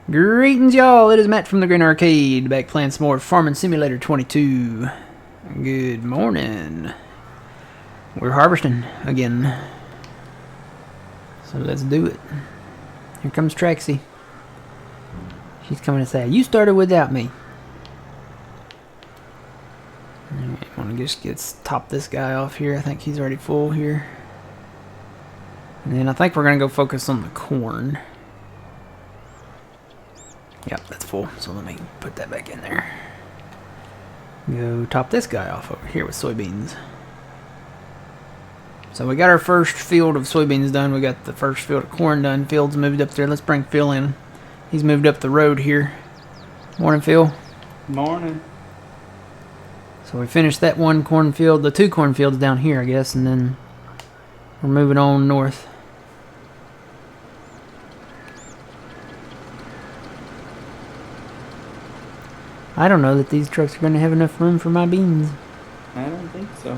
Greetings, y'all. It is Matt from the Green Arcade, back playing some more Farming Simulator 22. Good morning. We're harvesting again. So let's do it. Here comes Traxie. She's coming to say, you started without me. Alright, I want to just top this guy off here. I think he's already full here. And then I think we're going to go focus on the corn. Yep, that's full, so let me put that back in there. Go top this guy off over here with soybeans. So we got our first field of soybeans done. We got the first field of corn done. Phil's moved up there. Let's bring Phil in. He's moved up the road here. Morning, Phil. Morning. So we finished that one cornfield, the two cornfields down here, I guess, and then we're moving on north. I don't know that these trucks are going to have enough room for my beans. I don't think so.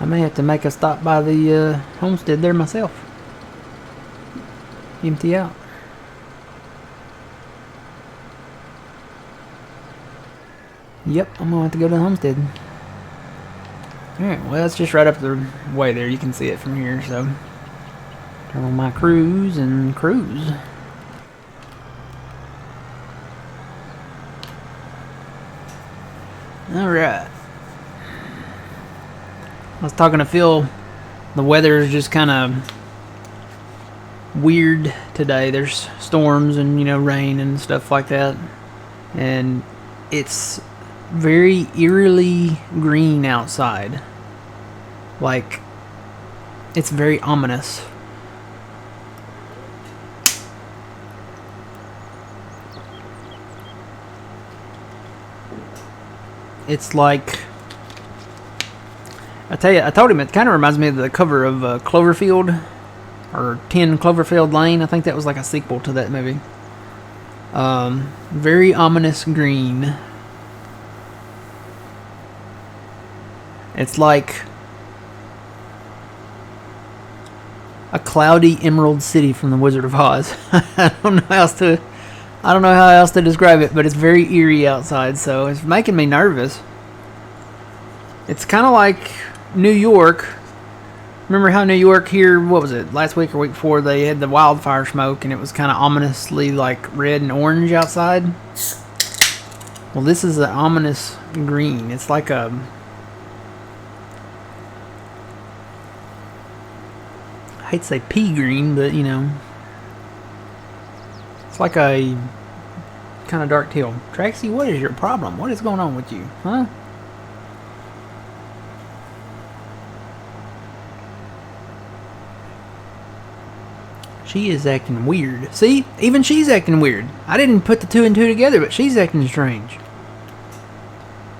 I may have to make a stop by the homestead there myself. Empty out. Yep, I'm going to have to go to the homestead. Alright, well, it's just right up the way there. You can see it from here, so turn on my cruise and cruise. Alright. I was talking to Phil. The weather is just kind of weird today. There's storms and, rain and stuff like that. And it's very eerily green outside. Like, it's very ominous. It's like, I told him it kind of reminds me of the cover of Cloverfield, or 10 Cloverfield Lane. I think that was like a sequel to that movie. Very ominous green. It's like a cloudy emerald city from the Wizard of Oz. I don't know how else to describe it, but it's very eerie outside, so it's making me nervous. It's kind of like New York. Remember how New York here, what was it, last week or week before, they had the wildfire smoke and it was kind of ominously like red and orange outside? Well, this is an ominous green. It's like a, I hate to say pea green, but it's like a kind of dark teal. Traxie, what is your problem? What is going on with you? Huh? She is acting weird. See? Even she's acting weird. I didn't put the two and two together, but she's acting strange.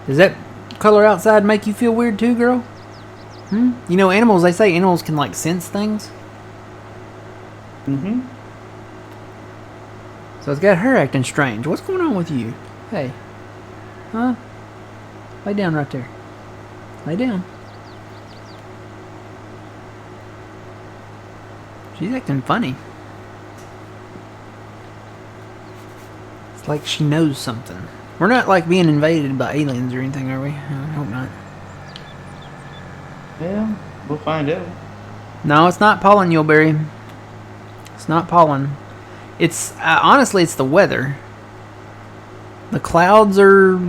Does that color outside make you feel weird too, girl? Animals, they say animals can like sense things. Mm-hmm. So it's got her acting strange. What's going on with you? Hey. Huh? Lay down right there. Lay down. She's acting funny. It's like she knows something. We're not like being invaded by aliens or anything, are we? I hope not. Yeah, we'll find out. No, it's not pollen, Yuleberry. It's not pollen. It's honestly, it's the weather. The clouds are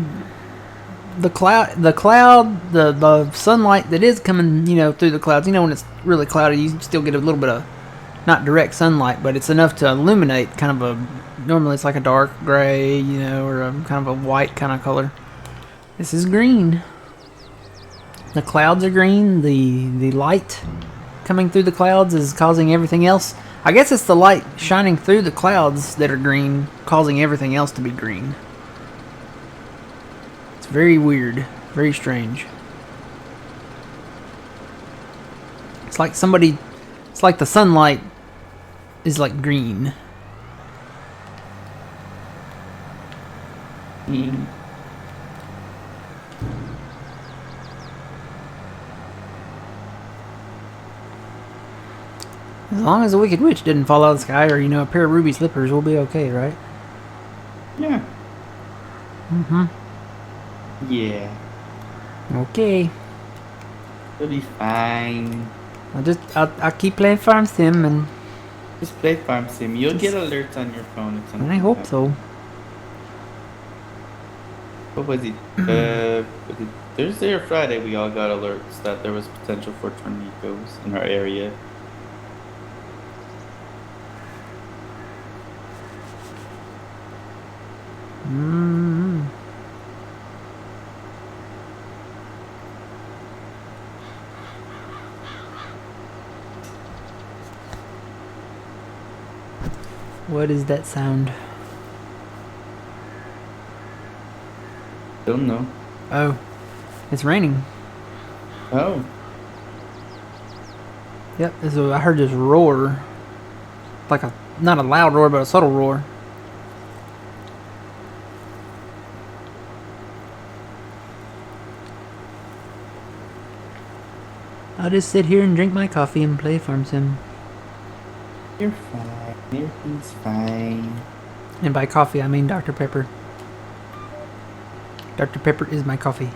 the sunlight that is coming, through the clouds. When it's really cloudy, you still get a little bit of not direct sunlight, but it's enough to illuminate kind of normally it's like a dark gray, or a kind of a white kind of color. This is green. The clouds are green. The light coming through the clouds is causing everything else. I guess it's the light shining through the clouds that are green, causing everything else to be green. It's very weird. Very strange. It's like the sunlight is like green. As long as the Wicked Witch didn't fall out of the sky, or a pair of ruby slippers, we'll be okay, right? Yeah. Mm-hmm. Yeah. Okay. It'll be fine. I'll keep playing Farm Sim, and Just play Farm Sim. You'll get alerts on your phone if something I hope happens. so. What was it? Was it Thursday or Friday? We all got alerts that there was potential for tornadoes in our area. Mm. What is that sound? Don't know. Oh, it's raining. Oh, Yep. I heard this roar, like not a loud roar, but a subtle roar. I'll just sit here and drink my coffee and play Farm Sim. you're fine. Everything's fine. And by coffee, I mean Dr. Pepper. Dr. Pepper is my coffee.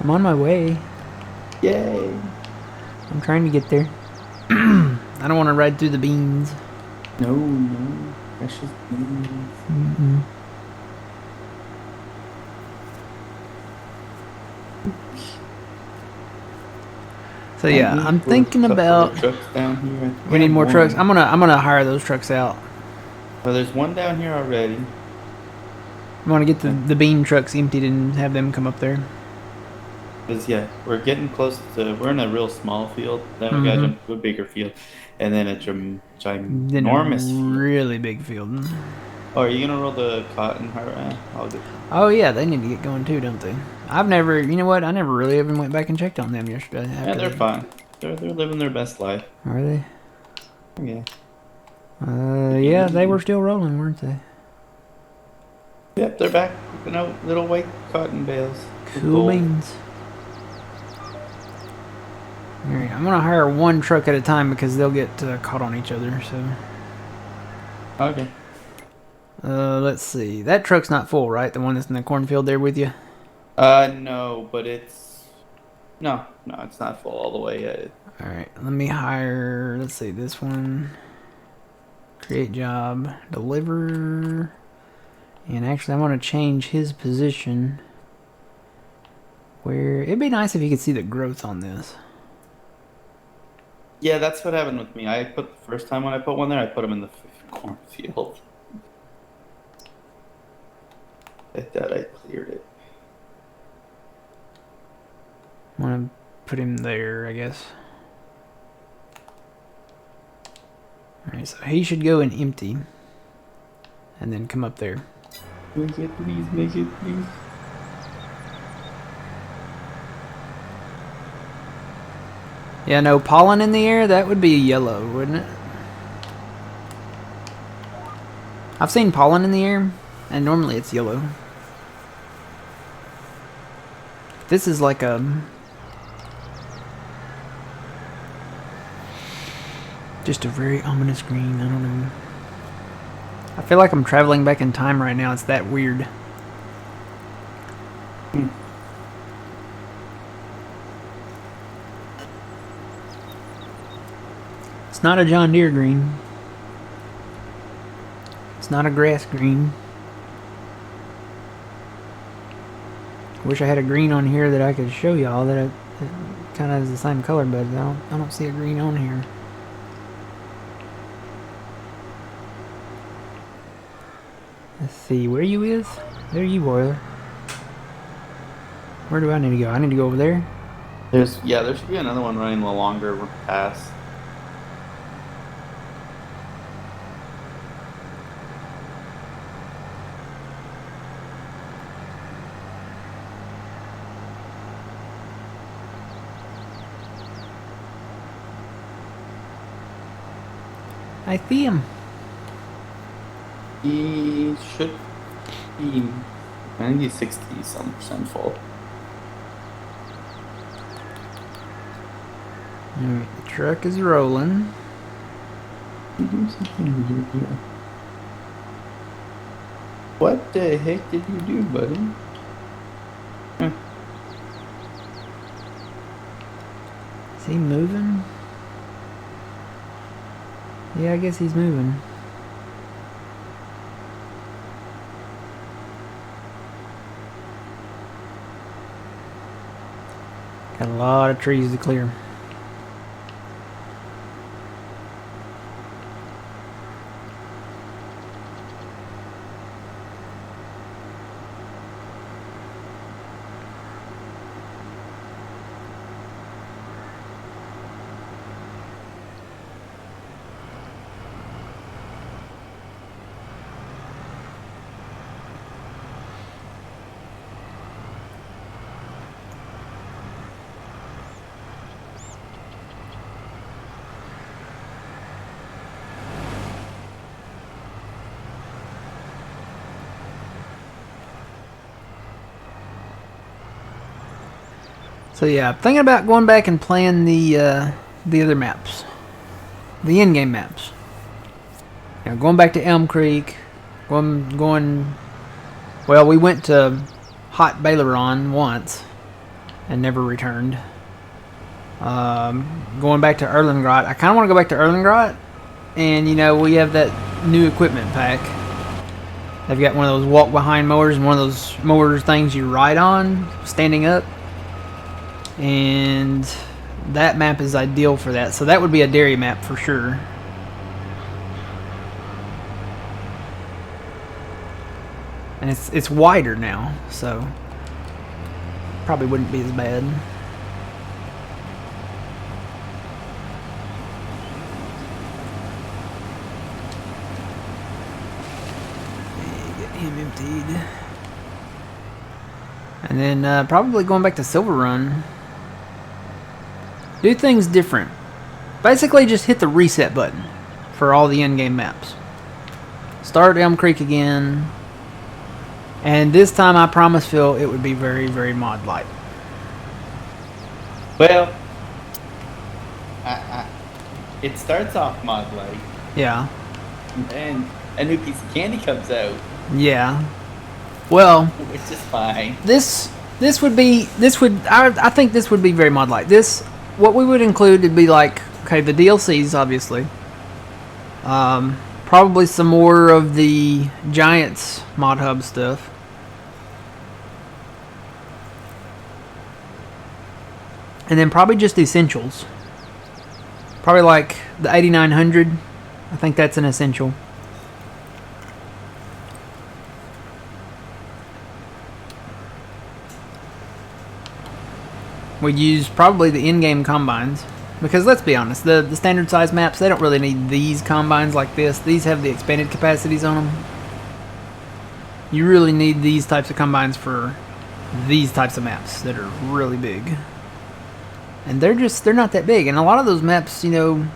I'm on my way. Yay! I'm trying to get there. I don't want to ride through the beans. No, no. Precious beans. Mm-mm. So yeah, I'm thinking about. Trucks down here. We need more trucks. I'm gonna hire those trucks out. Well, there's one down here already. I want to get the bean trucks emptied and have them come up there. Cause yeah, we're getting close to. We're in a real small field. Then we gotta jump to a bigger field, and then a Then ginormous a field. really big field. Oh, are you gonna roll the cotton? I'll get. Oh yeah, they need to get going too, don't they? I've never, you know what? I never really even went back and checked on them yesterday. Yeah, they're fine. They're living their best life. Are they? Yeah. Yeah, they were still rolling, weren't they? Yep, they're back. Little white cotton bales. Cool beans. Alright, I'm gonna hire one truck at a time because they'll get caught on each other. So. Okay. Let's see. That truck's not full, right? The one that's in the cornfield there with you. No, but it's no, it's not full all the way yet. All right, let me hire. Let's see this one. Create job, deliver, and actually, I want to change his position. Where it'd be nice if you could see the growth on this. Yeah, that's what happened with me. I put the first time when I put one there, I put them in the cornfield. I thought I cleared it. I want to put him there, I guess. Alright, so he should go and empty. And then come up there. Make it, please, make it, please. Yeah, no pollen in the air, that would be yellow, wouldn't it? I've seen pollen in the air, and normally it's yellow. This is like just a very ominous green, I don't know. I feel like I'm traveling back in time right now, it's that weird. It's not a John Deere green. It's not a grass green. I wish I had a green on here that I could show y'all that kind of is the same color, but I don't see a green on here. Let's see, where you is? There you are. Where do I need to go? I need to go over there. There should be another one running the longer pass. I see him. He should be. I think he's 60-some% full. Alright, the truck is rolling. You do something weird here. What the heck did you do, buddy? Huh. Is he moving? Yeah, I guess he's moving. Got a lot of trees to clear. So yeah, I'm thinking about going back and playing the other maps, the in-game maps. You know, going back to Elm Creek, going. Well, we went to Hot Baileron once and never returned. Going back to Erlengrot, I kind of want to go back to Erlengrot, and you know we have that new equipment pack. They've got one of those walk-behind mowers and one of those mowers things you ride on, standing up. And that map is ideal for that. So that would be a dairy map for sure. And it's wider now, so probably wouldn't be as bad. Get him emptied. And then probably going back to Silver Run. Do things different. Basically just hit the reset button for all the in-game maps. Start Elm Creek again. And this time I promise Phil it would be very, very mod light. Well, it starts off mod light. Yeah. And then a new piece of candy comes out. Yeah. Well, which is fine. This would I think this would be very mod light. What we would include would be like, okay, the DLCs obviously. Probably some more of the Giants mod hub stuff. And then probably just the essentials. Probably like the 8900. I think that's an essential. We'd use probably the in-game combines. Because let's be honest, the standard size maps, they don't really need these combines like this. These have the expanded capacities on them. You really need these types of combines for these types of maps that are really big. And they're not that big. And a lot of those maps, you know,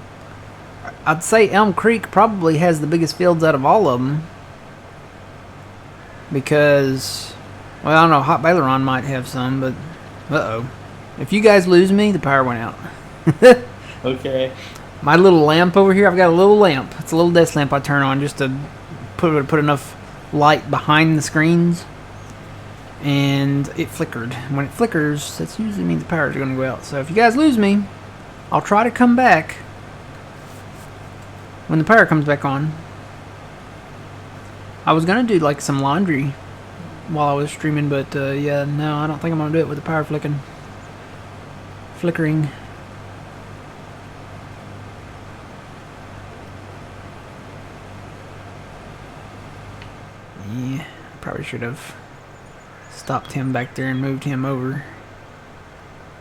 I'd say Elm Creek probably has the biggest fields out of all of them. Because, well, I don't know, Hot Baileron might have some, but uh-oh. If you guys lose me, the power went out. Okay. My little lamp over here, I've got a little lamp. It's a little desk lamp I turn on just to put enough light behind the screens. And it flickered. When it flickers, that usually means the power's going to go out. So if you guys lose me, I'll try to come back when the power comes back on. I was going to do like some laundry while I was streaming, but yeah, no, I don't think I'm going to do it with the power flickering. Yeah, probably should have stopped him back there and moved him over.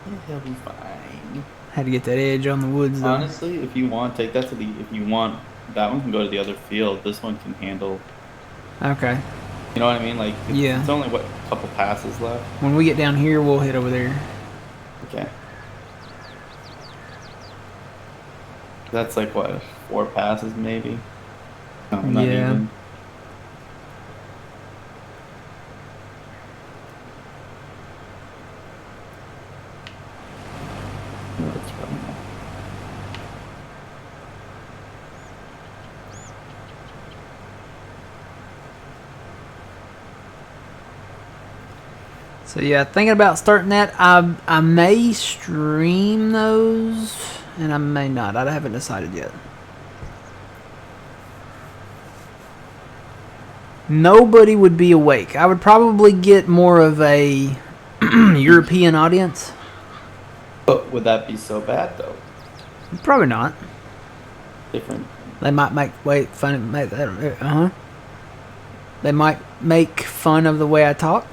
Yeah, he'll be fine. Had to get that edge on the woods though. Honestly, if you want, take that to the. If you want, that one can go to the other field. This one can handle. Okay. You know what I mean? Like, Yeah. It's only what, a couple passes left. When we get down here, we'll head over there. Okay. That's like what, 4 passes maybe? No, not Yeah. even. No, that's probably not. So yeah, thinking about starting that. I may stream those, and I may not. I haven't decided yet. Nobody would be awake. I would probably get more of a European audience. But would that be so bad though? Probably not. Different. They might make fun. They might make fun of the way I talk.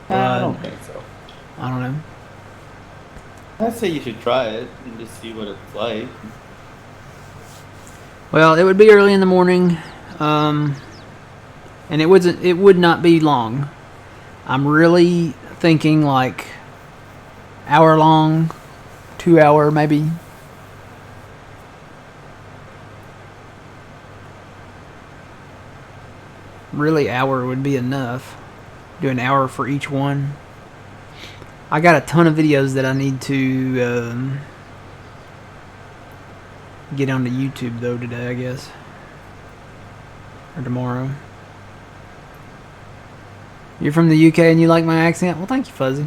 I don't think so. I don't know. I'd say you should try it and just see what it's like. Well, it would be early in the morning, and it would not be long. I'm really thinking like hour long, 2 hour maybe. Really, hour would be enough. Do an hour for each one. I got a ton of videos that I need to get onto YouTube though today, I guess, or tomorrow. You're from the UK and you like my accent? Well, thank you, Fuzzy.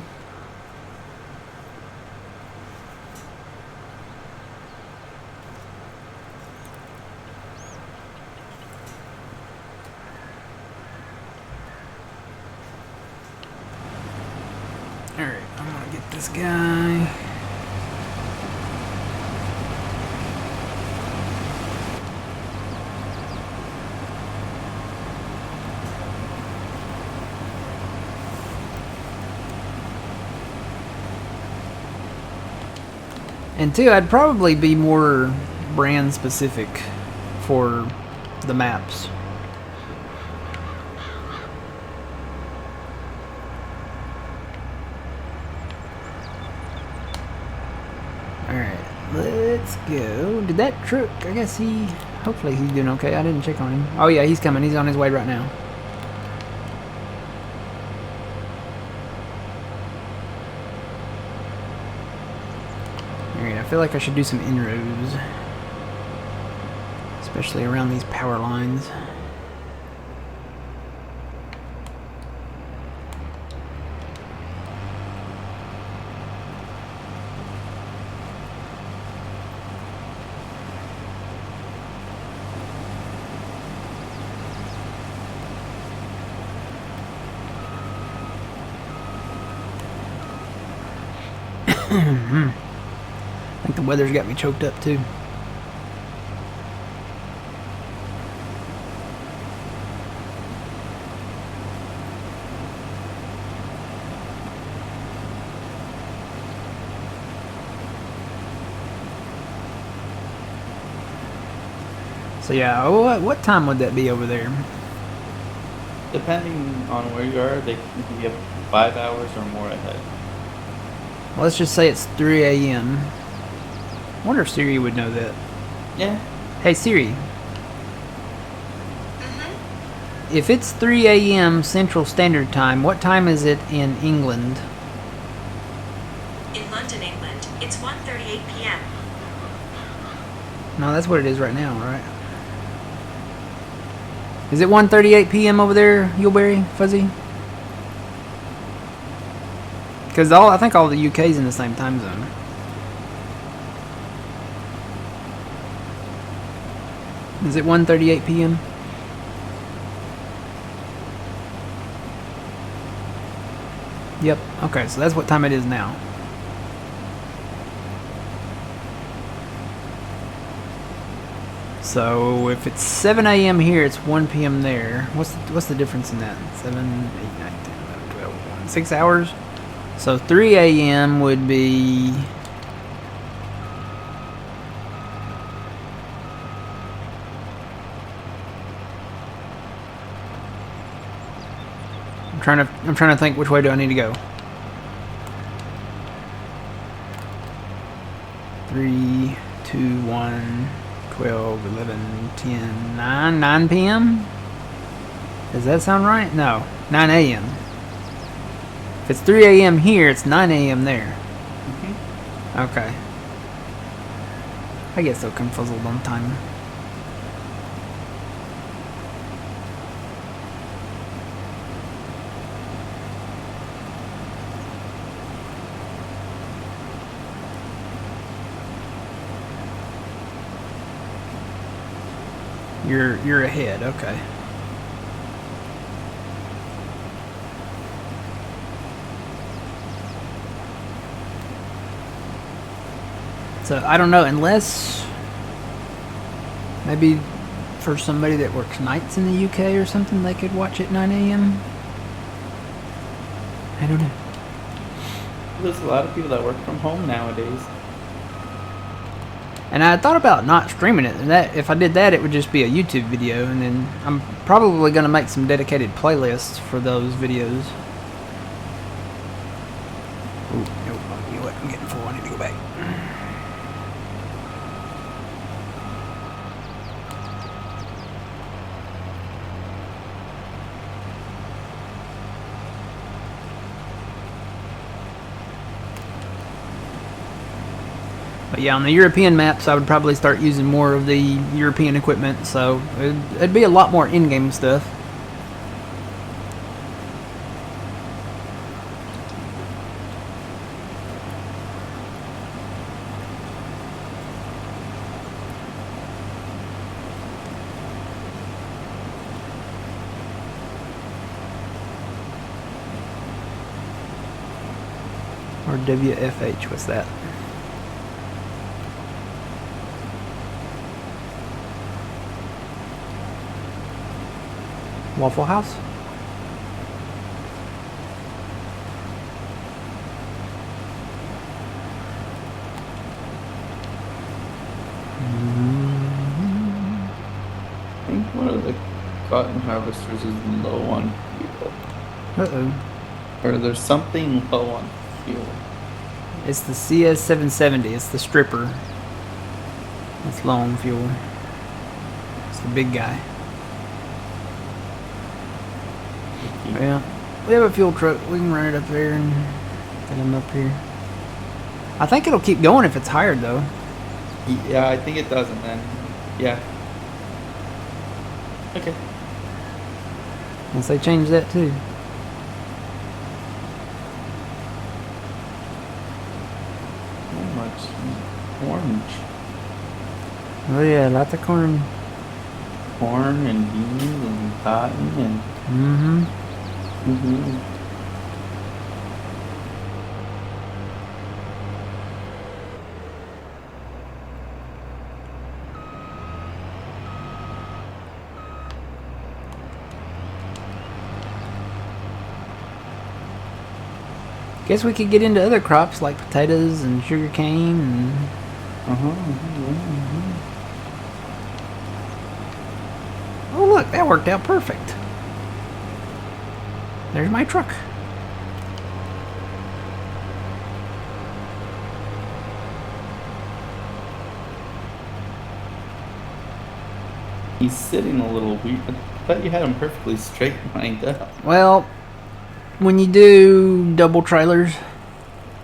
Alright, I'm gonna get this guy. And two, I'd probably be more brand specific for the maps. Alright, let's go. Did that truck, I guess hopefully he's doing okay. I didn't check on him. Oh yeah, he's coming. He's on his way right now. Alright, I feel like I should do some inroads. Especially around these power lines. I think the weather's got me choked up too. So yeah, what time would that be over there? Depending on where you are, they can be up 5 hours or more ahead. Well, let's just say it's 3 a.m. I wonder if Siri would know that. Yeah. Hey Siri. If it's 3 a.m. Central Standard Time, what time is it in England? In London, England, it's 1:38 p.m. No, that's what it is right now, right? Is it 1:38 p.m. over there, Yuleberry, Fuzzy? Because I think all the UK's in the same time zone. Is it 1:38 p.m.? Yep. Okay, so that's what time it is now. So if it's 7 a.m. here, it's 1 p.m. there. What's the difference in that? 7, 8, 9, 10, 11, 12, 1, 6 hours? So 3 a.m. would be... I'm trying to think which way do I need to go. 3, 2, 1, 12, 11, 10, 9 p.m.? Does that sound right? No, 9 a.m. If it's 3 a.m. here, it's 9 a.m. there. Okay. I get so confuzzled on time. You're ahead. Okay. So I don't know, unless maybe for somebody that works nights in the UK or something, they could watch at 9 a.m. I don't know. There's a lot of people that work from home nowadays. And I thought about not streaming it, and that if I did that, it would just be a YouTube video, and then I'm probably going to make some dedicated playlists for those videos. Ooh, nope, you know what? I'm getting full. I need to go back. But yeah, on the European maps, I would probably start using more of the European equipment, so it'd be a lot more in-game stuff. Or WFH, what's that? Waffle House? I think one of the cotton harvesters is low on fuel. Uh-oh. Or there's something low on fuel. It's the CS770. It's the stripper. It's low on fuel. It's the big guy. Yeah. We have a fuel truck. We can run it up there and get him up here. I think it'll keep going if it's hired, though. Yeah, I think it does, and then yeah. Okay. Unless they change that, too. How much orange? Oh, yeah, lots of corn. Corn and beans and cotton and. Mm-hmm. Mm-hmm. Guess we could get into other crops like potatoes and sugar cane and... Oh, look, that worked out perfect. There's my truck. He's sitting a little weird. I thought you had him perfectly straight lined up. Well, when you do double trailers,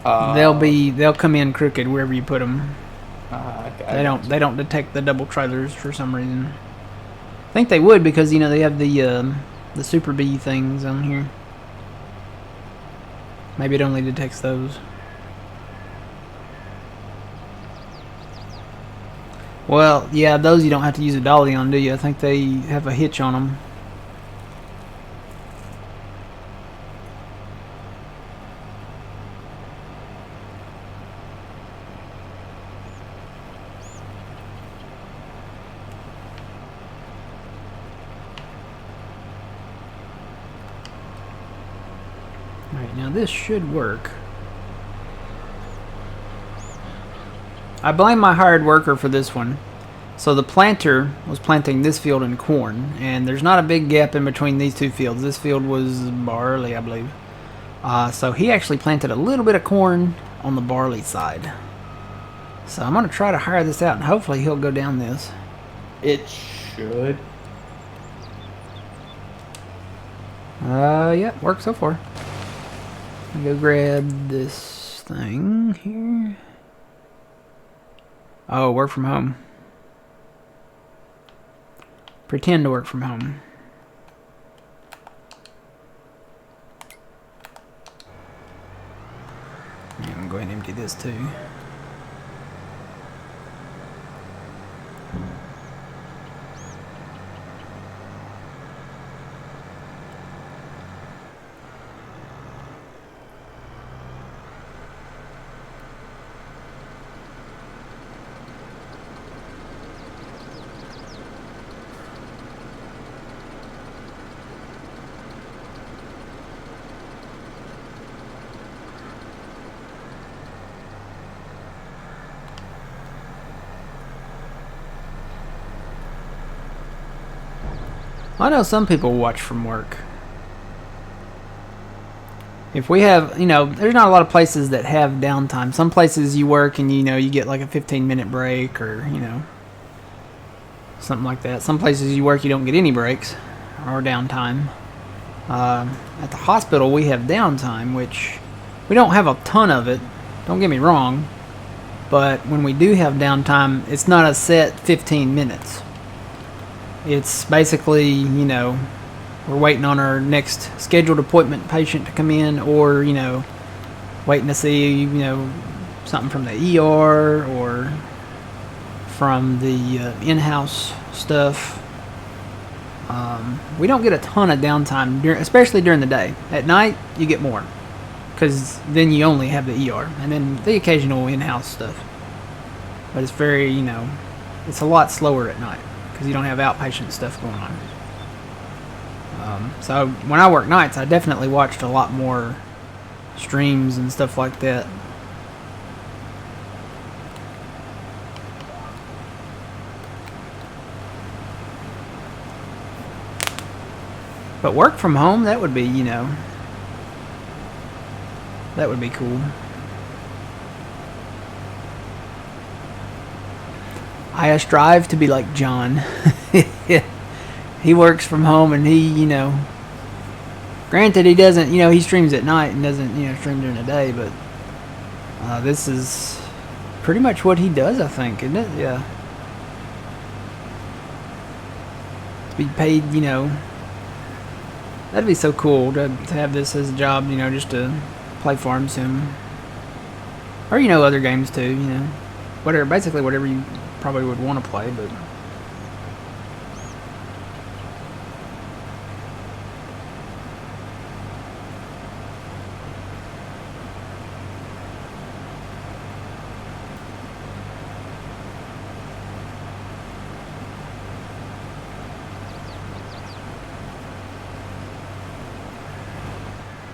they'll come in crooked wherever you put them. They don't detect the double trailers for some reason. I think they would because they have the Super B things on here. Maybe it only detects those. Well, yeah, those you don't have to use a dolly on, do you? I think they have a hitch on them. Alright, now this should work. I blame my hired worker for this one. So the planter was planting this field in corn, and there's not a big gap in between these two fields. This field was barley, I believe. So he actually planted a little bit of corn on the barley side. So I'm going to try to hire this out, and hopefully he'll go down this. It should. Yeah, worked so far. Let me go grab this thing here. Oh, work from home. Pretend to work from home. Yeah, I'm going to go ahead and empty this too. I know some people watch from work. If we have, there's not a lot of places that have downtime. Some places you work and, you get like a 15-minute break or, something like that. Some places you work, you don't get any breaks or downtime. At the hospital, we have downtime, which we don't have a ton of it. Don't get me wrong. But when we do have downtime, it's not a set 15 minutes. It's basically, we're waiting on our next scheduled appointment patient to come in, or, waiting to see, something from the ER or from the in-house stuff. We don't get a ton of downtime, especially during the day. At night, you get more, because then you only have the ER and then the occasional in-house stuff. But it's very, it's a lot slower at night because you don't have outpatient stuff going on. So when I work nights, I definitely watched a lot more streams and stuff like that. But work from home, that would be, that would be cool. I strive to be like John. He works from home and he, granted he doesn't, he streams at night and doesn't, stream during the day, but this is pretty much what he does, I think, isn't it? Yeah. To be paid, that'd be so cool to have this as a job, just to play Farm Sim. Or, other games too, basically whatever you probably would want to play, but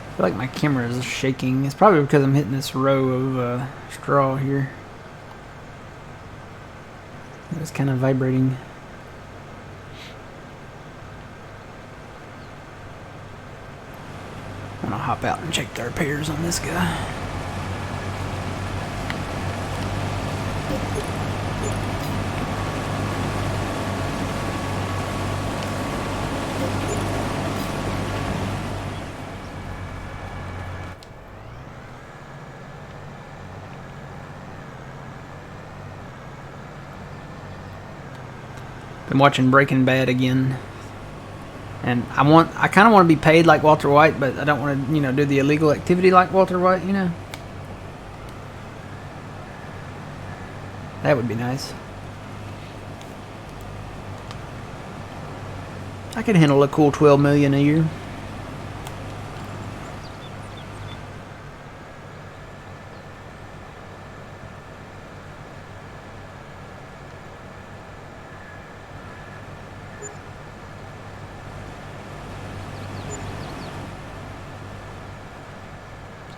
I feel like my camera is shaking. It's probably because I'm hitting this row of straw here. It's kind of vibrating. I'm gonna hop out and check the repairs on this guy. Been watching Breaking Bad again, and I kind of want to be paid like Walter White, but I don't want to, do the illegal activity like Walter White, That would be nice. I could handle a cool 12 million a year.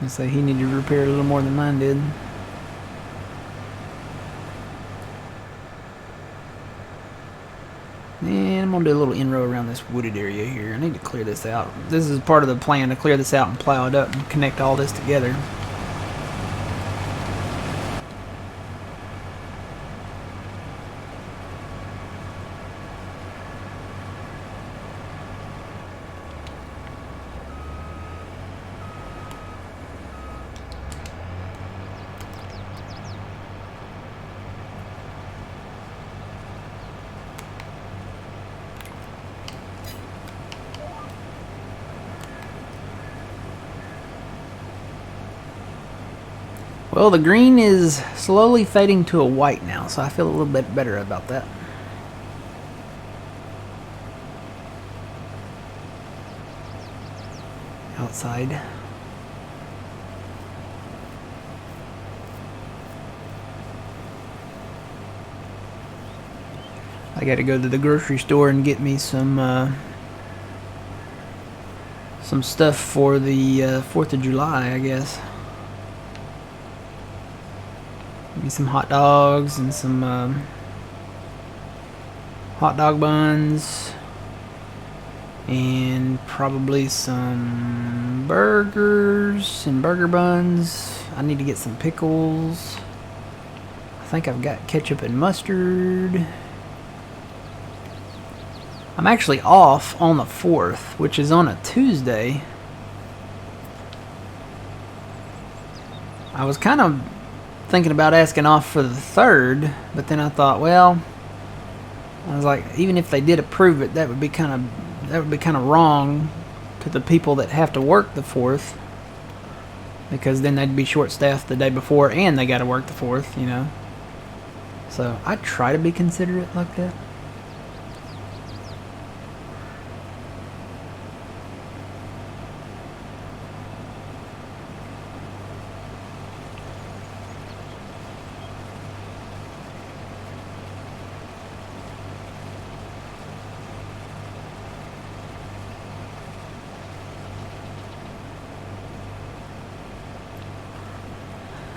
I say he needed to repair a little more than mine did. And I'm going to do a little in-row around this wooded area here. I need to clear this out. This is part of the plan, to clear this out and plow it up and connect all this together. Well, the green is slowly fading to a white now, so I feel a little bit better about that. Outside. I gotta go to the grocery store and get me some stuff for the 4th of July, I guess. Maybe some hot dogs and some hot dog buns, And probably some burgers and burger buns. I need to get some pickles. I think I've got ketchup and mustard. I'm actually off on the 4th, which is on a Tuesday. I was kind of thinking about asking off for the 3rd, but then I thought, well, I was like, even if they did approve it, that would be kind of wrong to the people that have to work the 4th, because then they'd be short-staffed the day before and they got to work the 4th, you know. So I try to be considerate like that.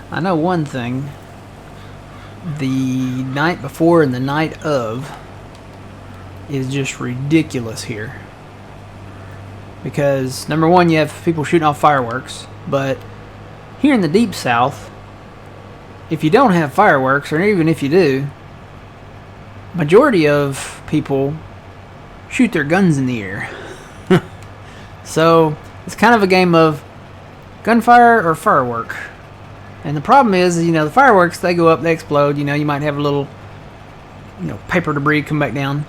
I know one thing. The night before and the night of is just ridiculous here. Because, number one, you have people shooting off fireworks. But here in the Deep South, if you don't have fireworks, or even if you do, majority of people shoot their guns in the air. So, it's kind of a game of gunfire or firework. And the problem is, you know, the fireworks, they go up, they explode. You know, you might have a little, you know, paper debris come back down.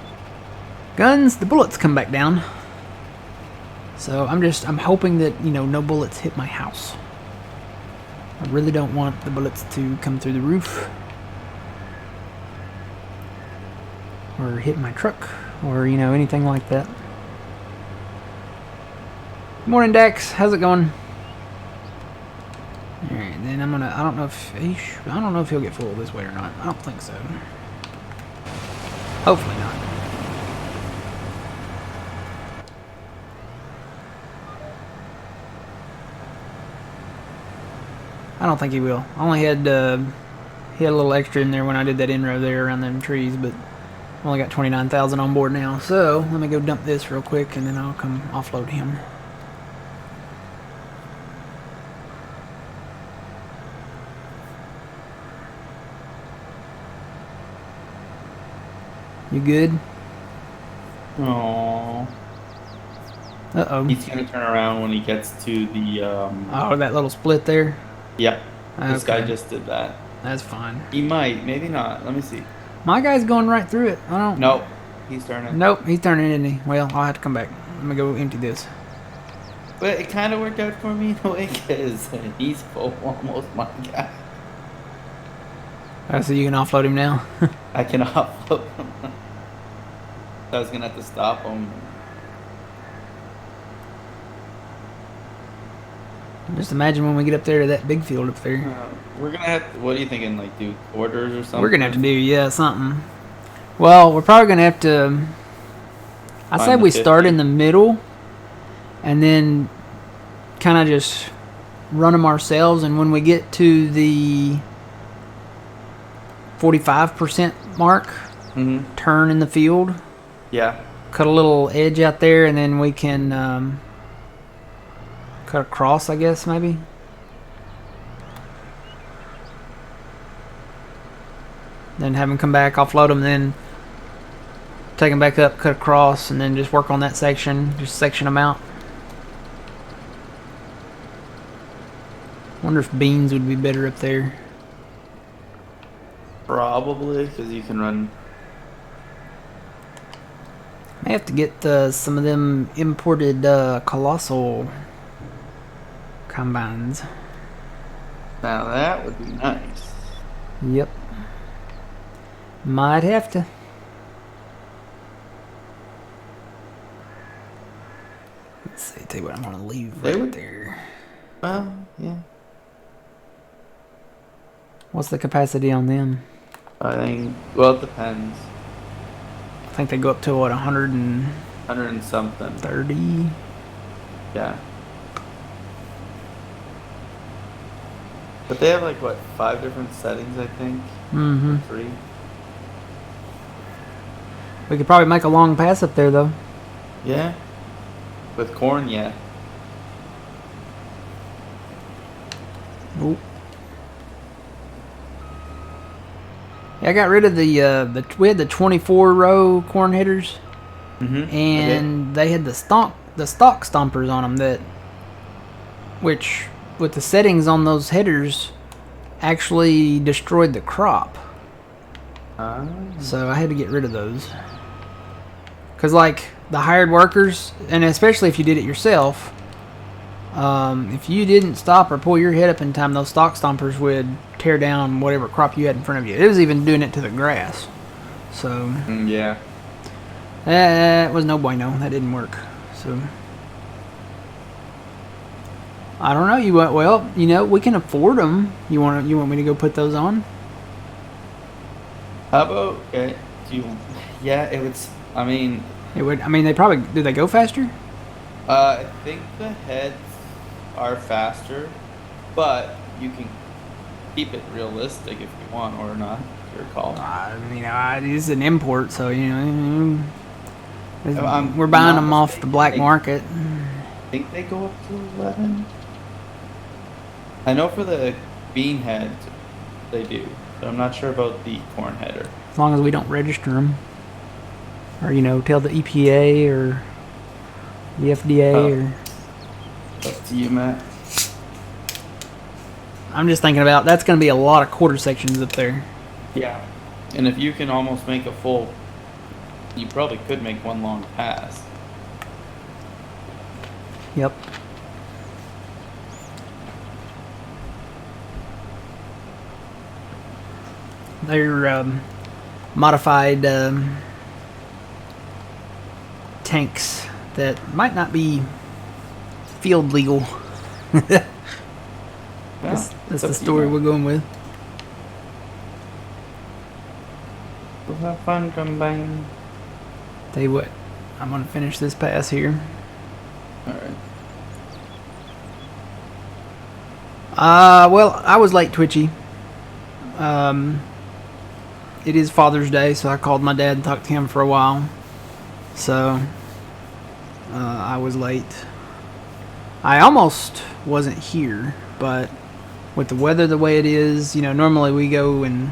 Guns, the bullets come back down. So I'm hoping that, you know, no bullets hit my house. I really don't want the bullets to come through the roof. Or hit my truck. Or, you know, anything like that. Good morning, Dax. How's it going? Alright, then I'm gonna, I don't know if he'll get full this way or not. I don't think so. Hopefully not. I don't think he will. I only had, he had a little extra in there when I did that in-row there around them trees, but I only got 29,000 on board now. So, let me go dump this real quick and then I'll come offload him. You good? Aww. Uh-oh. He's gonna turn around when he gets to the, Oh, that little split there? Yep. This guy Okay. just did that. That's fine. He might, maybe not. Let me see. My guy's going right through it. I don't... Nope. He's turning. Nope, he's turning, isn't he? Well, I'll have to come back. Let me go empty this. But it kind of worked out for me in a way, because he's full almost my guy. So you can offload him now? I can offload him. I was gonna have to stop him. Just imagine when we get up there to that big field up there. We're gonna have to, what are you thinking, like do quarters or something? We're going to have to do, yeah, something. Well, we're probably going to have to... I Find say the we start 50. in the middle and then kind of just run them ourselves, and when we get to the 45% mark, turn in the field. Yeah. Cut a little edge out there, and then we can cut across, I guess, maybe. Then have them come back, offload them, then take them back up, cut across, and then just work on that section, just section them out. Wonder if beans would be better up there. Probably, because you can run. May have to get some of them imported colossal combines. Now that would be nice. Yep. Might have to. Let's see, tell you what, I'm gonna leave They right would- there. Well, yeah. What's the capacity on them? I think. Well, it depends. I think they go up to what, 130? 100 and something. Yeah. But they have like what, 5 different settings, I think. Mm-hmm. Or 3. We could probably make a long pass up there though. Yeah. With corn, yeah. Oh. Yeah, I got rid of we had the 24 row corn headers, Mm-hmm. and they had the stock stompers on them which with the settings on those headers actually destroyed the crop. So I had to get rid of those. Cause like the hired workers, and especially if you did it yourself, if you didn't stop or pull your head up in time, those stock stompers would tear down whatever crop you had in front of you. It was even doing it to the grass. So Yeah. that was no bueno. That didn't work. So I don't know. You went well. You know, we can afford them. You want me to go put those on? How about okay? Do you? Yeah, it would. I mean, It would. I mean, they probably do. They go faster. I think the heads are faster, but you can keep it realistic if you want or not. Your call. It's an import, so I'm we're buying not them off the mistaken, black market. I think they go up to 11. I know for the bean head, they do, but I'm not sure about the corn header. As long as we don't register them, or tell the EPA or the FDA or. Up to you, Matt. I'm just thinking about that's going to be a lot of quarter sections up there. Yeah. And if you can almost make a full, you probably could make one long pass. Yep. They're modified tanks that might not be field legal. That's the story we're going with. We'll have fun combine. Tell you what, I'm gonna finish this pass here. Alright. Well, I was late, Twitchy. It is Father's Day, so I called my dad and talked to him for a while. So, I was late. I almost wasn't here, but with the weather the way it is, normally we go and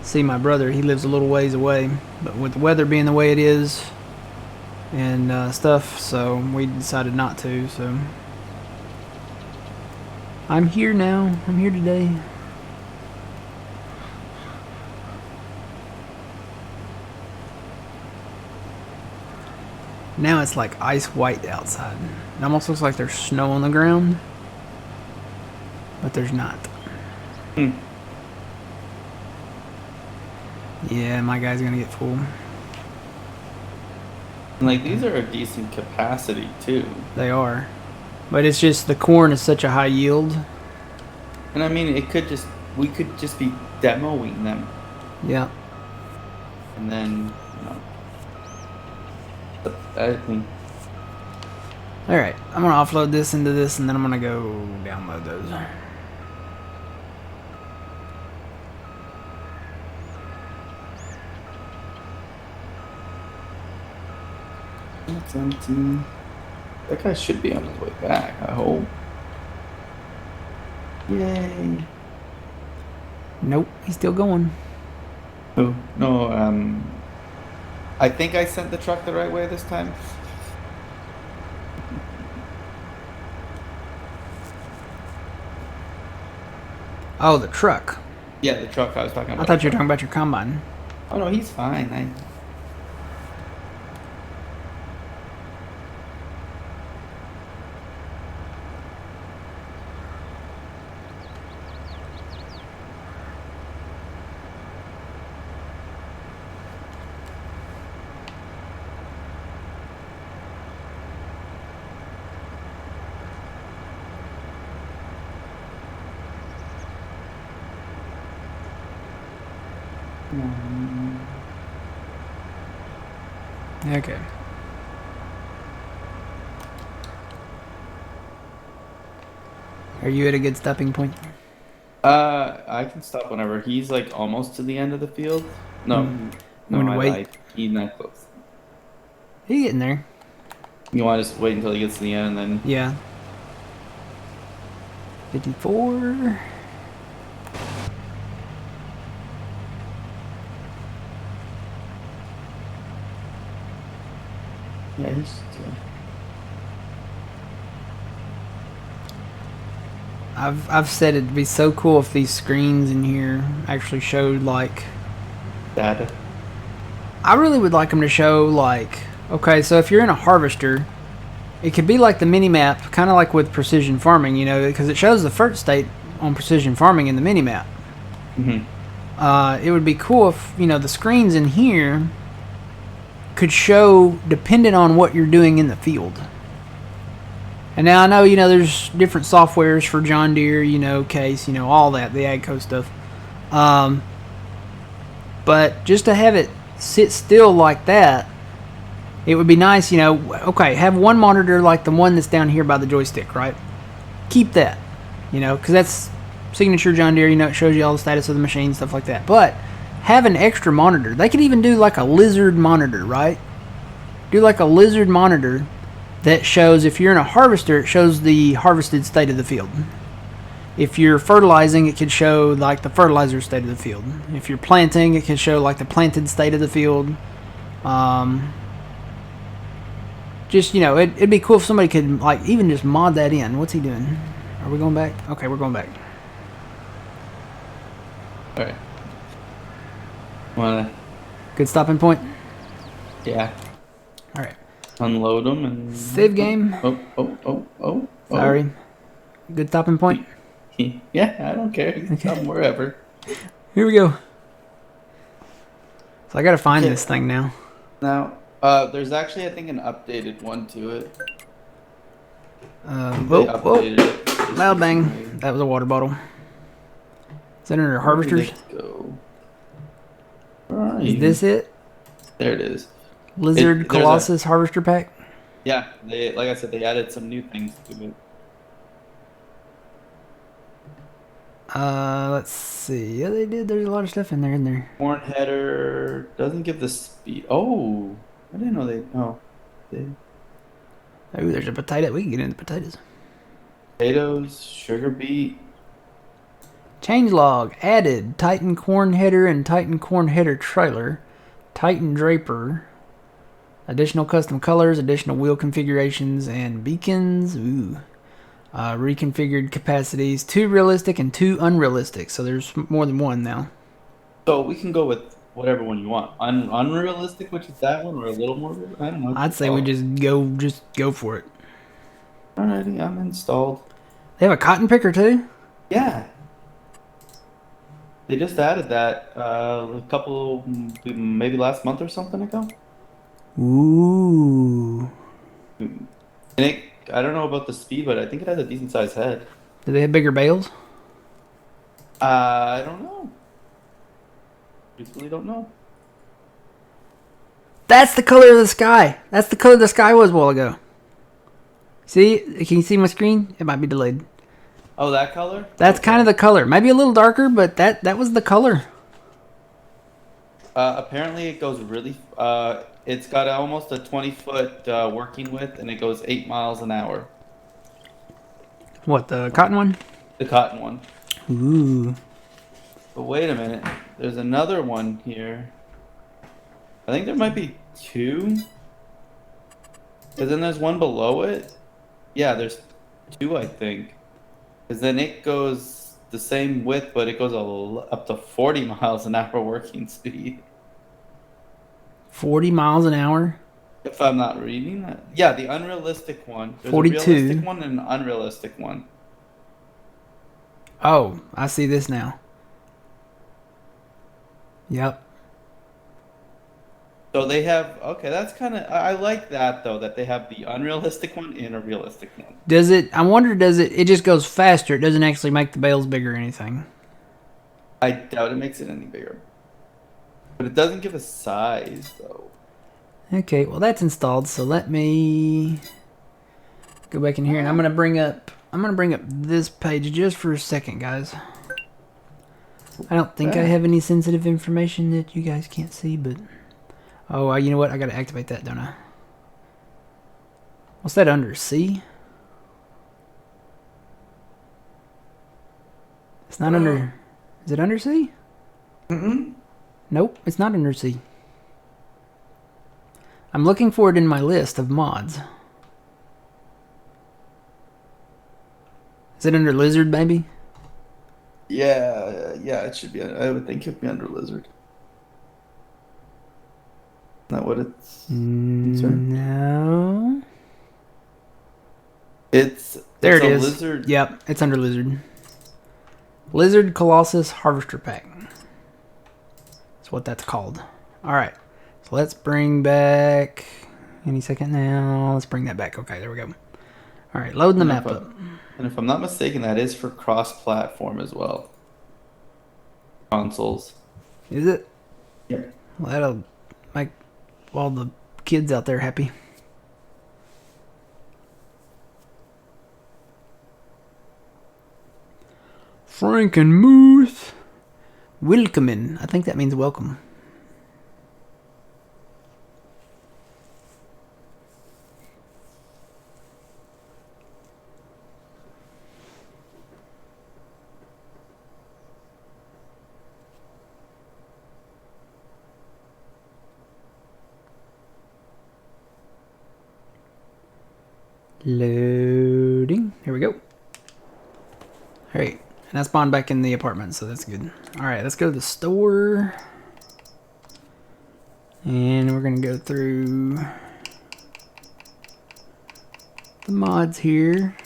see my brother. He lives a little ways away, but with the weather being the way it is and stuff, so we decided not to. So I'm here now. I'm here today. Now it's like ice white outside. It almost looks like there's snow on the ground, but there's not. Yeah, my guy's gonna get full. Like, these are a decent capacity, too. They are. But it's just the corn is such a high yield. And I mean, we could just be demoing them. Yeah. And then, I think. Alright, I'm gonna offload this into this and then I'm gonna go download those. That's empty. That guy should be on his way back, I hope. Yay. Nope, he's still going. Oh, no, I think I sent the truck the right way this time. Oh, the truck. Yeah, the truck I was talking about. I thought you were talking about your combine. Oh, no, he's fine. Okay. Are you at a good stopping point? I can stop whenever. He's like almost to the end of the field. No, I'm gonna wait. He's not close. He's getting there. You want to just wait until he gets to the end and then... Yeah. 54. Yeah, just, I've said it'd be so cool if these screens in here actually showed like. data. I really would like them to show like. Okay, so if you're in a harvester, it could be like the mini map, kind of like with precision farming, you know, because it shows the first state on precision farming in the mini map. It would be cool if the screens in here could show dependent on what you're doing in the field. And now I know there's different softwares for John Deere, Case, all that, the AGCO stuff. But just to have it sit still like that, it would be nice, okay, have one monitor like the one that's down here by the joystick, right? Keep that, because that's signature John Deere, it shows you all the status of the machine, stuff like that. But have an extra monitor. They could even do like a lizard monitor, right? Do like a lizard monitor that shows, if you're in a harvester, it shows the harvested state of the field. If you're fertilizing, it could show like the fertilizer state of the field. If you're planting, it could show like the planted state of the field. Just, it'd be cool if somebody could like even just mod that in. What's he doing? Are we going back? Okay, we're going back. Alright. Wanna... Good stopping point? Yeah. Alright. Unload them and... Save game. Oh. Sorry. Good stopping point? Yeah, I don't care. You can stop wherever. Here we go. So I gotta find this thing now. Now, there's actually, I think, an updated one to it. Whoa. Loud bang. That was a water bottle. Is that under harvesters? Go. Where are Is you? this it? There it is. Lizard Colossus Harvester Pack? Yeah, like I said, they added some new things to it. Let's see. Yeah, they did. There's a lot of stuff in there. Corn header doesn't give the speed. Oh, I didn't know they. Oh, they. Oh, there's a potato. We can get into potatoes. Potatoes, sugar beet. Changelog added Titan corn header and Titan corn header trailer, Titan draper, additional custom colors, additional wheel configurations, and beacons. Ooh. Reconfigured capacities, 2 realistic and 2 unrealistic. So there's more than one now. So we can go with whatever one you want. Unrealistic, which is that one, or a little more. I don't know. I'd say we just go for it. Alrighty, I'm installed. They have a cotton picker too. Yeah. They just added that a couple, maybe last month or something ago. Ooh. And I don't know about the speed, but I think it has a decent sized head. Do they have bigger bales? I don't know. Truthfully, don't know. That's the color of the sky. That's the color the sky was a while ago. See? Can you see my screen? It might be delayed. Oh, that color? That's kind of the color. Maybe a little darker, but that was the color. Apparently, it goes really. It's got almost a 20-foot working width, and it goes 8 miles an hour. What, the cotton one? The cotton one. Ooh. But wait a minute. There's another one here. I think there might be 2. Because then there's one below it. Yeah, there's 2, I think. Because then it goes the same width, but it goes up to 40 miles an hour working speed. 40 miles an hour? If I'm not reading that. Yeah, the unrealistic one. There's 42. a realistic one and an unrealistic one. Oh, I see this now. Yep. So they have, okay, that's kind of, I like that though, that they have the unrealistic one and a realistic one. Does it, I wonder, it just goes faster. It doesn't actually make the bales bigger or anything. I doubt it makes it any bigger. But it doesn't give a size though. Okay, well that's installed, so let me go back in here and I'm gonna bring up this page just for a second, guys. I don't think I have any sensitive information that you guys can't see, but oh, you know what? I gotta activate that, don't I? What's that under C? It's not under. Is it under C? Nope, it's not under C. I'm looking for it in my list of mods. Is it under lizard, maybe? Yeah, yeah, it should be. I would think it'd be under lizard. Isn't that what it's concerned? No. It's There it's it a is. lizard. Yep, it's under lizard. Lizard Colossus Harvester Pack. That's what that's called. Alright, so let's bring back... Any second now. Let's bring that back. Okay, there we go. Alright, loading the map up. And if I'm not mistaken, that is for cross-platform as well. Consoles. Is it? Yeah. Well, that'll make all the kids out there happy. Frankenmuth. Willkommen. I think that means welcome. Loading. Here we go. Alright. And I spawned back in the apartment, so that's good. Alright, let's go to the store. And we're going to go through the mods here.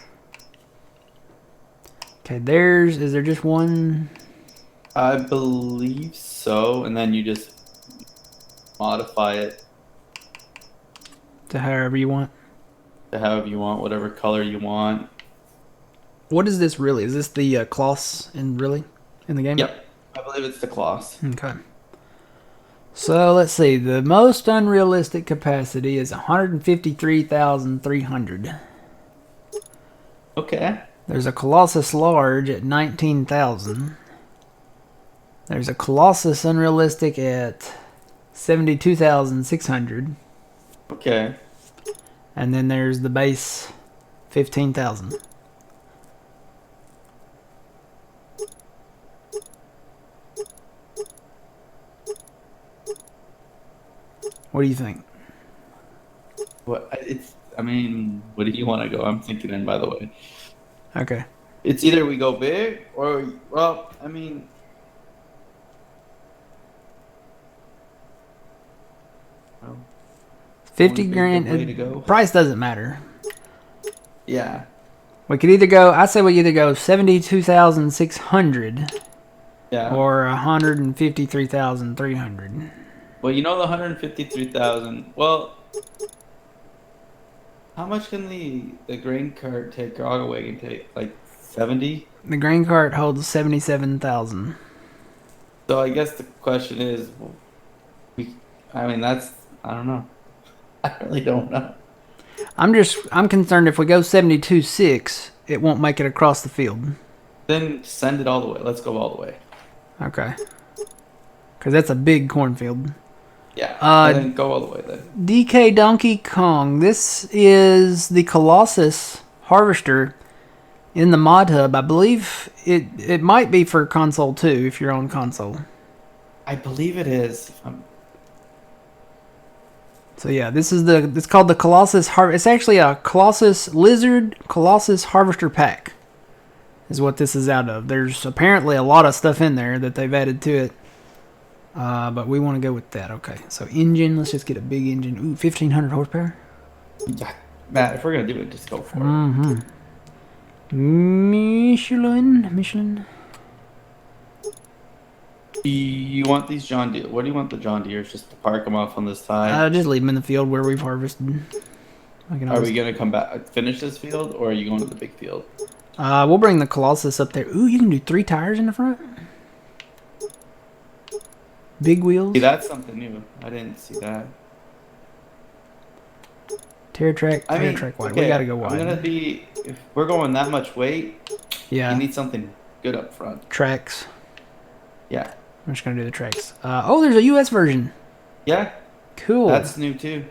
Okay, is there just one? I believe so, and then you just modify it To however you want. to however you want, whatever color you want. What is this really? Is this the Kloss in the game? Yep, I believe it's the Kloss. Okay. So let's see. The most unrealistic capacity is 153,300. Okay. There's a Colossus Large at 19,000. There's a Colossus Unrealistic at 72,600. Okay. And then there's the base 15,000. What do you think? What it's? I mean, what do you want to go? I'm thinking in, by the way. Okay. It's either we go big or, well, I mean, well, 50 only big grand. way to go. Price doesn't matter. Yeah. We could either go, I say we either go 72,600 Yeah. or 153,300. Well, you know the 153,000. Well, how much can the grain cart take? Cargo wagon take? Like 70? The grain cart holds 77,000. So I guess the question is, I mean, I don't know. I really don't know. I'm concerned if we go 72.6, it won't make it across the field. Then send it all the way. Let's go all the way. Okay. Because that's a big cornfield. Yeah. And then go all the way then. DK Donkey Kong. This is the Colossus Harvester in the mod hub. I believe it might be for console too, if you're on console. I believe it is. So yeah, it's called the Colossus It's actually a Colossus Harvester Pack. Is what this is out of. There's apparently a lot of stuff in there that they've added to it. But we want to go with that. Okay, so engine. Let's just get a big engine. Ooh, 1,500 horsepower. Yeah. Matt, if we're going to do it, just go for it. Mm-hmm. Michelin. You want these John Deere? What do you want the John Deeres? Just to park them off on this side? Just leave them in the field where we've harvested. Are we going to come back, finish this field, or are you going to the big field? We'll bring the Colossus up there. Ooh, you can do 3 tires in the front? Big wheels? See, that's something new. I didn't see that. Track wide. Okay, We gotta go wide. If we're going that much weight, Yeah. you need something good up front. Tracks. Yeah. I'm just gonna do the tracks. Oh, there's a US version. Yeah. Cool. That's new too.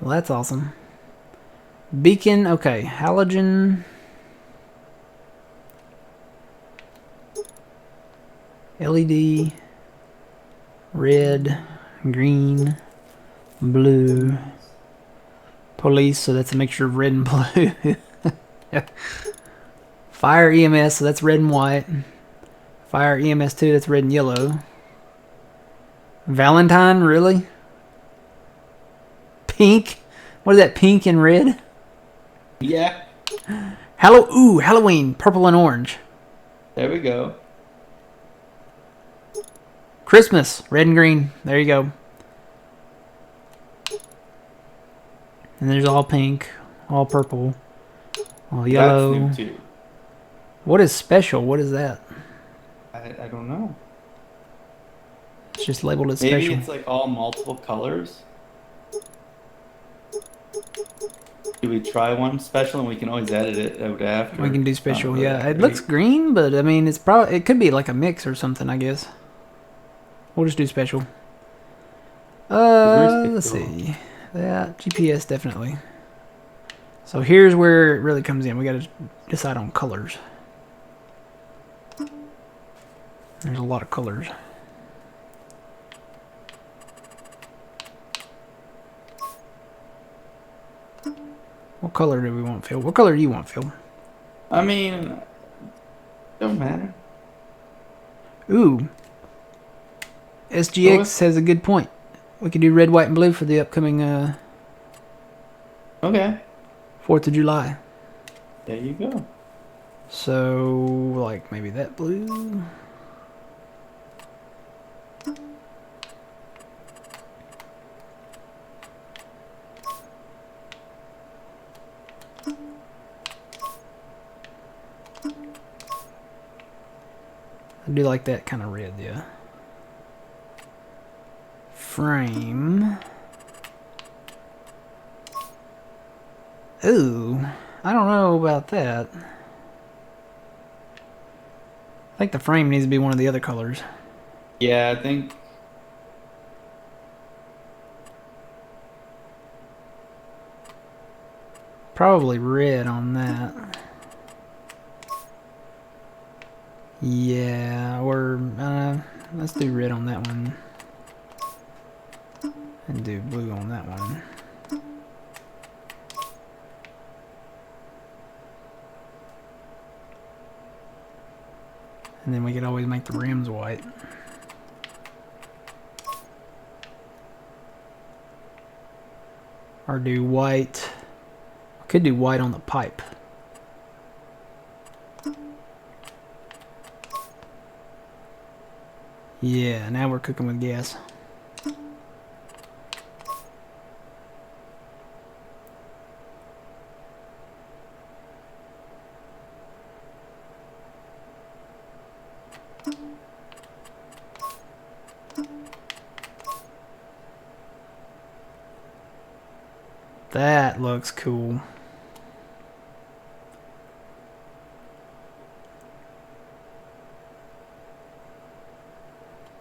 Well, that's awesome. Beacon, okay. Halogen. LED. Red. Green. Blue. Police, so that's a mixture of red and blue. Fire EMS, so that's red and white. Fire EMS 2, that's red and yellow. Valentine, really? Pink? What is that, pink and red? Yeah. Halloween, purple and orange. There we go. Christmas, red and green. There you go. And there's all pink, all purple, all yellow. That's new too. What is special? What is that? I don't know. It's just labeled as Maybe special. it's like all multiple colors. Do we try one special and we can always edit it out after? We can do special, Not yeah. really It looks great. green, but I mean, it could be like a mix or something, I guess. We'll just do special. Let's see. That GPS definitely. So here's where it really comes in. We got to decide on colors. There's a lot of colors. What color do we want, Phil? What color do you want, Phil? I mean, don't matter. Ooh. SGX has a good point. We could do red, white, and blue for the upcoming Okay. 4th of July. There you go. So, like, maybe that blue. I do like that kind of red, yeah. Frame. Ooh, I don't know about that. I think the frame needs to be one of the other colors. Yeah, I think. Probably red on that. Yeah, or let's do red on that one. And do blue on that one. And then we could always make the rims white. Or do white. Could do white on the pipe. Yeah, now we're cooking with gas. That looks cool.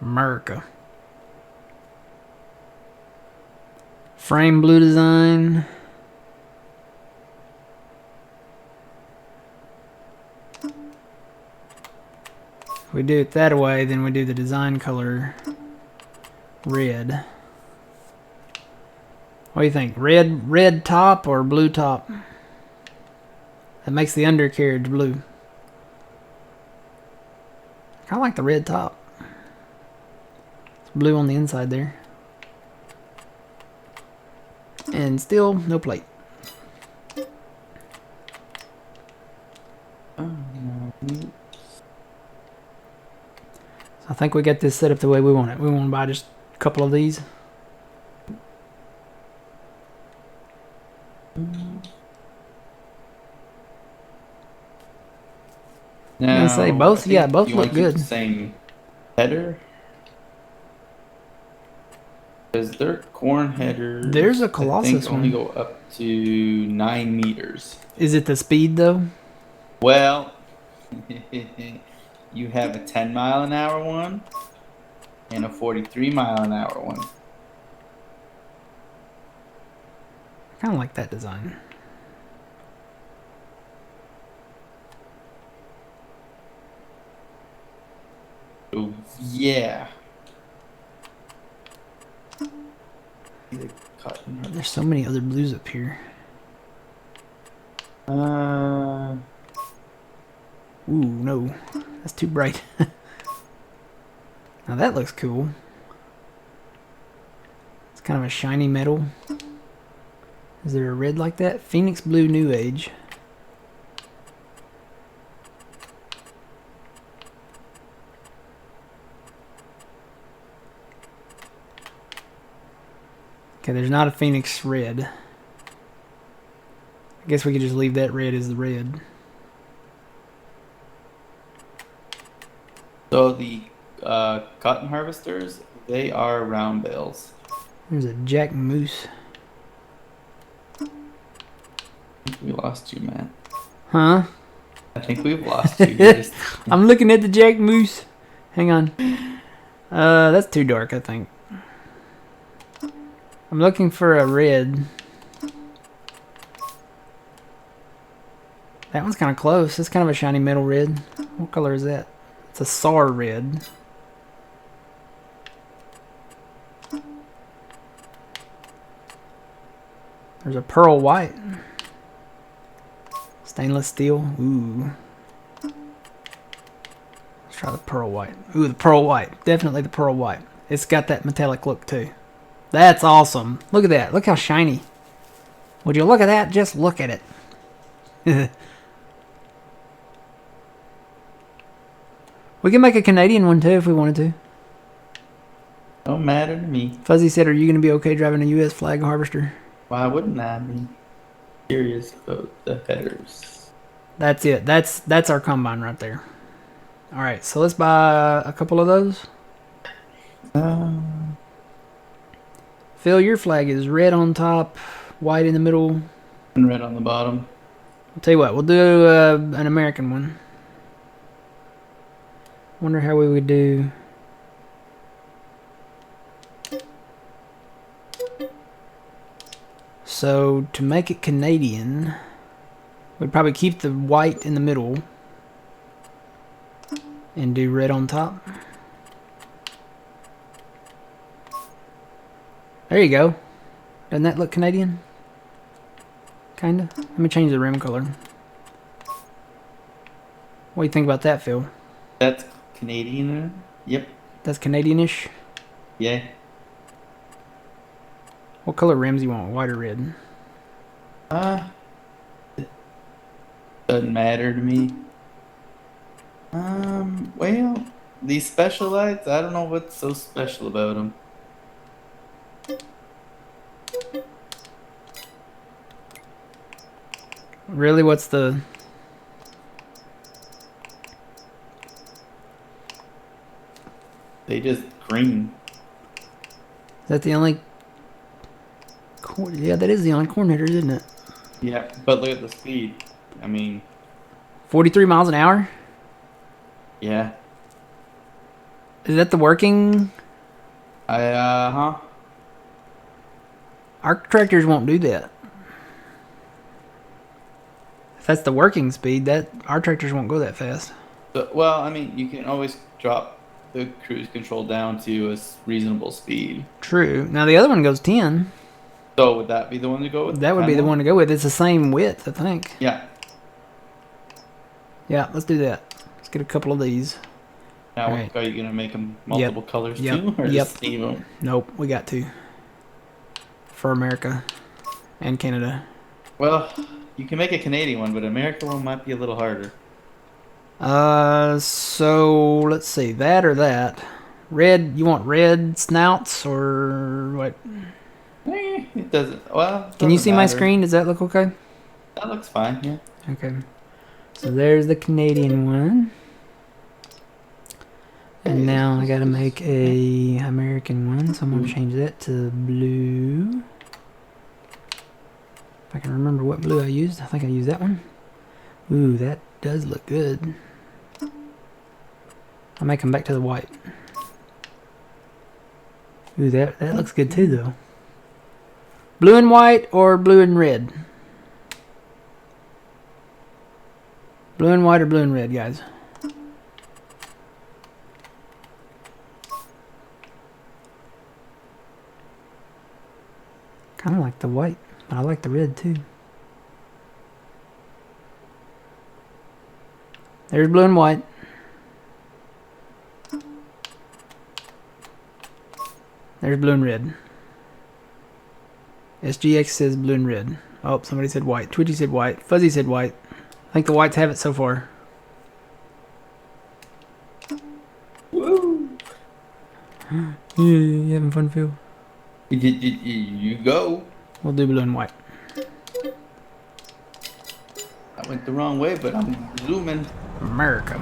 America. Frame blue design. If we do it that way, then we do the design color red. What do you think? Red top or blue top? That makes the undercarriage blue. Kind of like the red top. It's blue on the inside there. And still no plate. Oh, no. I think we got this set up the way we want it. We want to buy just a couple of these. Now, say both- I think yeah, both you look wanna keep good. the same header. Because their corn headers, There's a I Colossus think, only one. go up to 9 meters. Is it the speed though? Well, you have a 10-mile-an-hour one and a 43-mile-an-hour one. I kind of like that design. Yeah. Either cotton or- There's so many other blues up here. Ooh, no. That's too bright. Now that looks cool. It's kind of a shiny metal. Is there a red like that? Phoenix Blue New Age. Okay, there's not a Phoenix Red. I guess we could just leave that red as the red. So the cotton harvesters, they are round bales. There's a Jack Moose. I think we lost you, man. Huh? I think we've lost you. You're just- I'm looking at the Jack Moose. Hang on. That's too dark, I think. I'm looking for a red. That one's kind of close. It's kind of a shiny metal red. What color is that? It's a SAR red. There's a pearl white. Stainless steel. Ooh. Let's try the pearl white. Ooh, the pearl white. Definitely the pearl white. It's got that metallic look too. That's awesome. Look at that. Look how shiny. Would you look at that? Just look at it. We can make a Canadian one too if we wanted to. Don't matter to me. Fuzzy said, are you going to be okay driving a U.S. flag harvester? Why wouldn't I be curious about the headers? That's it. That's our combine right there. All right, so let's buy a couple of those. Phil, your flag is red on top, white in the middle. And red on the bottom. I'll tell you what, we'll do an American one. Wonder how we would do. So to make it Canadian, we'd probably keep the white in the middle and do red on top. There you go. Doesn't that look Canadian? Kinda. Let me change the rim color. What do you think about that, Phil? That's Canadian. Yep. That's Canadianish. Yeah. What color rims you want? White or red? Doesn't matter to me. Well, these special lights, I don't know what's so special about them. Really, what's the... They just green. Is that the only... Yeah, that is the only corn hitters, isn't it? Yeah, but look at the speed. I mean, 43 miles an hour? yeah. Is that the working... Huh? Our tractors won't do that. If that's the working speed, that our tractors won't go that fast. So, well, I mean, you can always drop the cruise control down to a reasonable speed. True. Now the other one goes 10. So would that be the one to go with? That would be the one to go with. It's the same width, I think. Yeah. Yeah, let's do that. Let's get a couple of these. Now, Right. are you gonna make them multiple colors Yep. too, or Yep. just leave them? Nope, we got to. For America and Canada. Well, you can make a Canadian one, but American one might be a little harder. So let's see, that or that. Red, you want red snouts or what? It doesn't. Well, it Can you doesn't see my matter. screen? Does that look okay? That looks fine. Yeah. Okay. So there's the Canadian one. And now I gotta make a American one, so I'm gonna change that to blue. If I can remember what blue I used, I think I used that one. Ooh, that does look good. I'll make them back to the white. Ooh, that looks good too, though. Blue and white or blue and red? Blue and white or blue and red, guys? Kind of like the white, but I like the red too. There's blue and white. There's blue and red. SGX says blue and red. Oh, somebody said white. Twitchy said white. Fuzzy said white. I think the whites have it so far. Woo! Yeah, you having fun, Phil? You go. We'll do blue and white. I went the wrong way, but I'm zooming. America.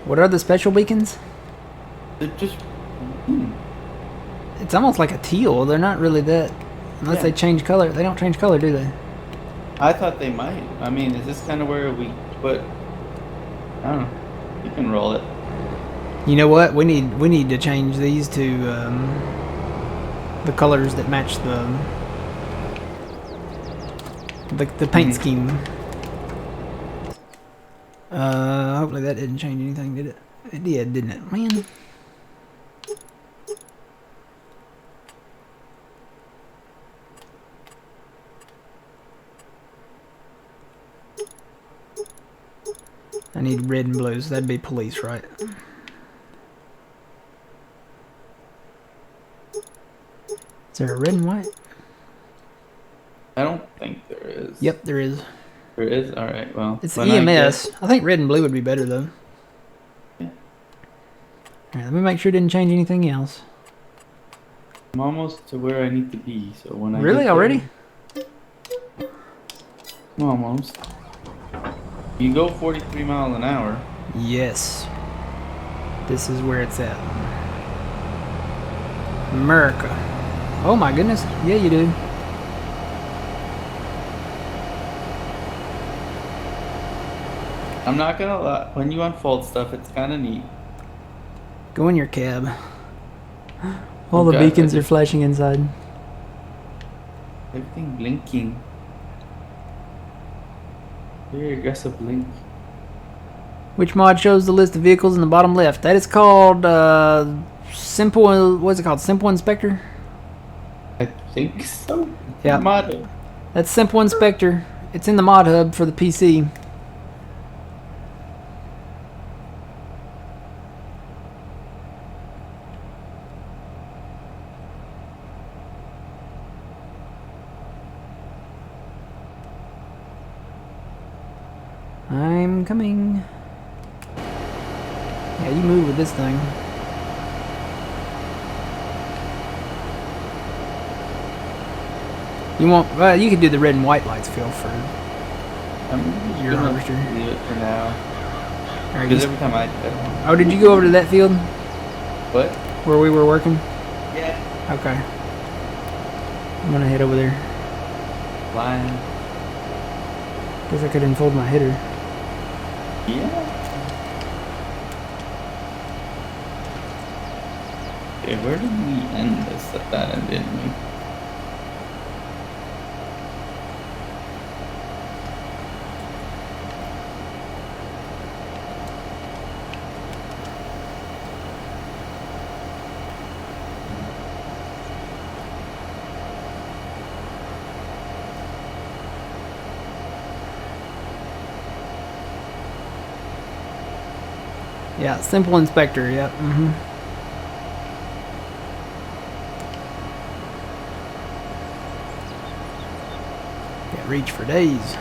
What are the special beacons? They're just. It's almost like a teal. They're not really that. Unless they change color. They don't change color, do they? I thought they might. I mean, is this kind of where we put? I don't know. You can roll it. You know what? We need to change these to the colors that match the paint scheme. Hopefully that didn't change anything, did it? It did, didn't it? Man. I need red and blue, so that'd be police, right? Is there a red and white? I don't think there is. Yep, there is. There is? Alright, well. It's when EMS. I think red and blue would be better, though. Yeah. Alright, let me make sure it didn't change anything else. I'm almost to where I need to be, so when I Really? get there- Already? I'm almost. You go 43 miles an hour. Yes. This is where it's at. America. Oh my goodness. Yeah, you do. I'm not gonna lie. When you unfold stuff, it's kind of neat. Go in your cab. All Okay, the beacons are flashing inside. Everything blinking. Very aggressive blink. Which mod shows the list of vehicles in the bottom left? That is called Simple. What's it called? Simple Inspector. I think so. Yeah. Mod. That's Simple Inspector. It's in the mod hub for the PC. I'm coming. Yeah, you move with this thing. You want? You could do the red and white lights, Phil, for I'm your gonna harvester. leave it for now. Alright, Because every time I do that. oh, did you go over to that field What? where we were working? Yeah. Okay. I'm gonna head over there. Flying. Guess I could unfold my header. Yeah. Okay, where did we end this at that end, didn't we? Yeah, Simple Inspector, yep. Can't reach for days.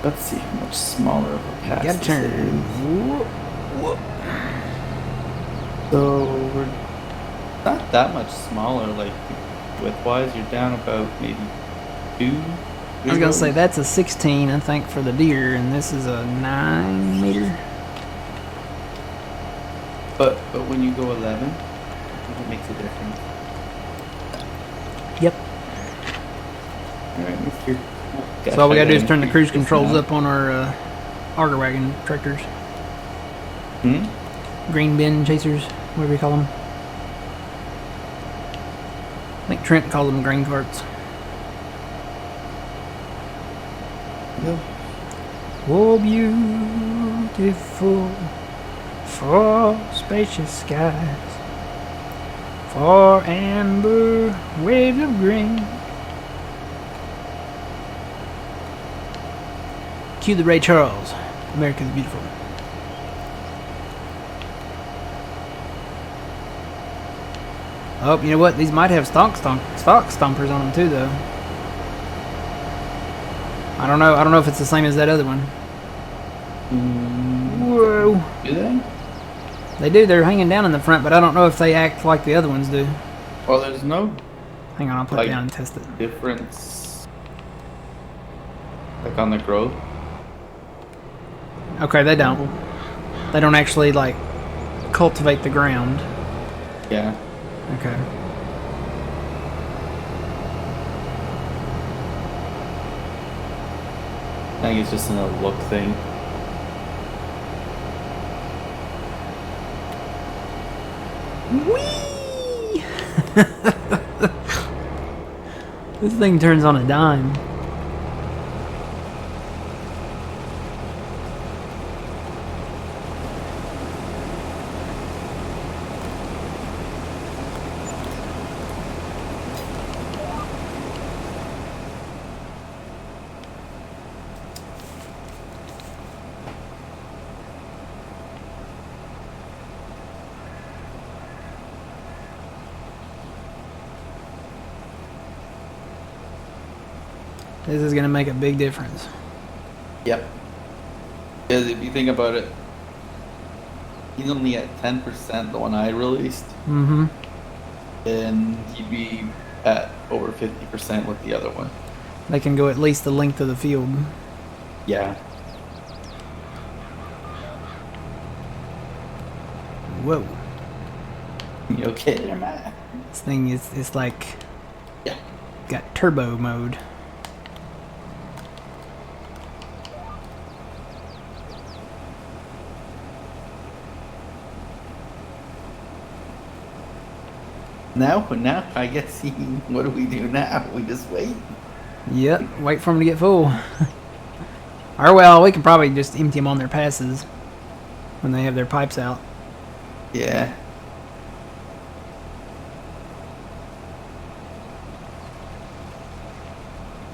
Let's see how much smaller of a pass Gotta this turn. is. Whoop, whoop. So we're not that much smaller, like width-wise. You're down about maybe 2. I was gonna say that's a 16, I think, for the deer, and this is a 9 meter. But when you go 11, I think it makes a difference. Yep. All right, Mr. So all we gotta do is turn the cruise controls up on our auger wagon tractors, Hmm. green bin chasers, whatever you call them. think Trent calls them grain carts. Yep. Oh, beautiful for spacious skies, for amber waves of green. Cue the Ray Charles. America's beautiful. Oh, you know what? These might have stock stompers on them too, though. I don't know. I don't know if it's the same as that other one. Whoa. Do they? They do. They're hanging down in the front, but I don't know if they act like the other ones do. Well, there's no Hang on, I'll put it like down and test it. difference, like on the growth. Okay, they don't. They don't actually like cultivate the ground. Yeah. Okay. I think it's just a look thing. Whee! This thing turns on a dime. This is gonna make a big difference. Yep. Because if you think about it, he's only at 10%, the one I released, Mm-hmm. and he'd be at over 50% with the other one. They can go at least the length of the field. Yeah. Whoa. You okay there, Matt? This thing is it's like Yeah. got turbo mode. Now I guess what do we do now? We just wait. Yep, wait for them to get full. Or well, we can probably just empty them on their passes when they have their pipes out. Yeah.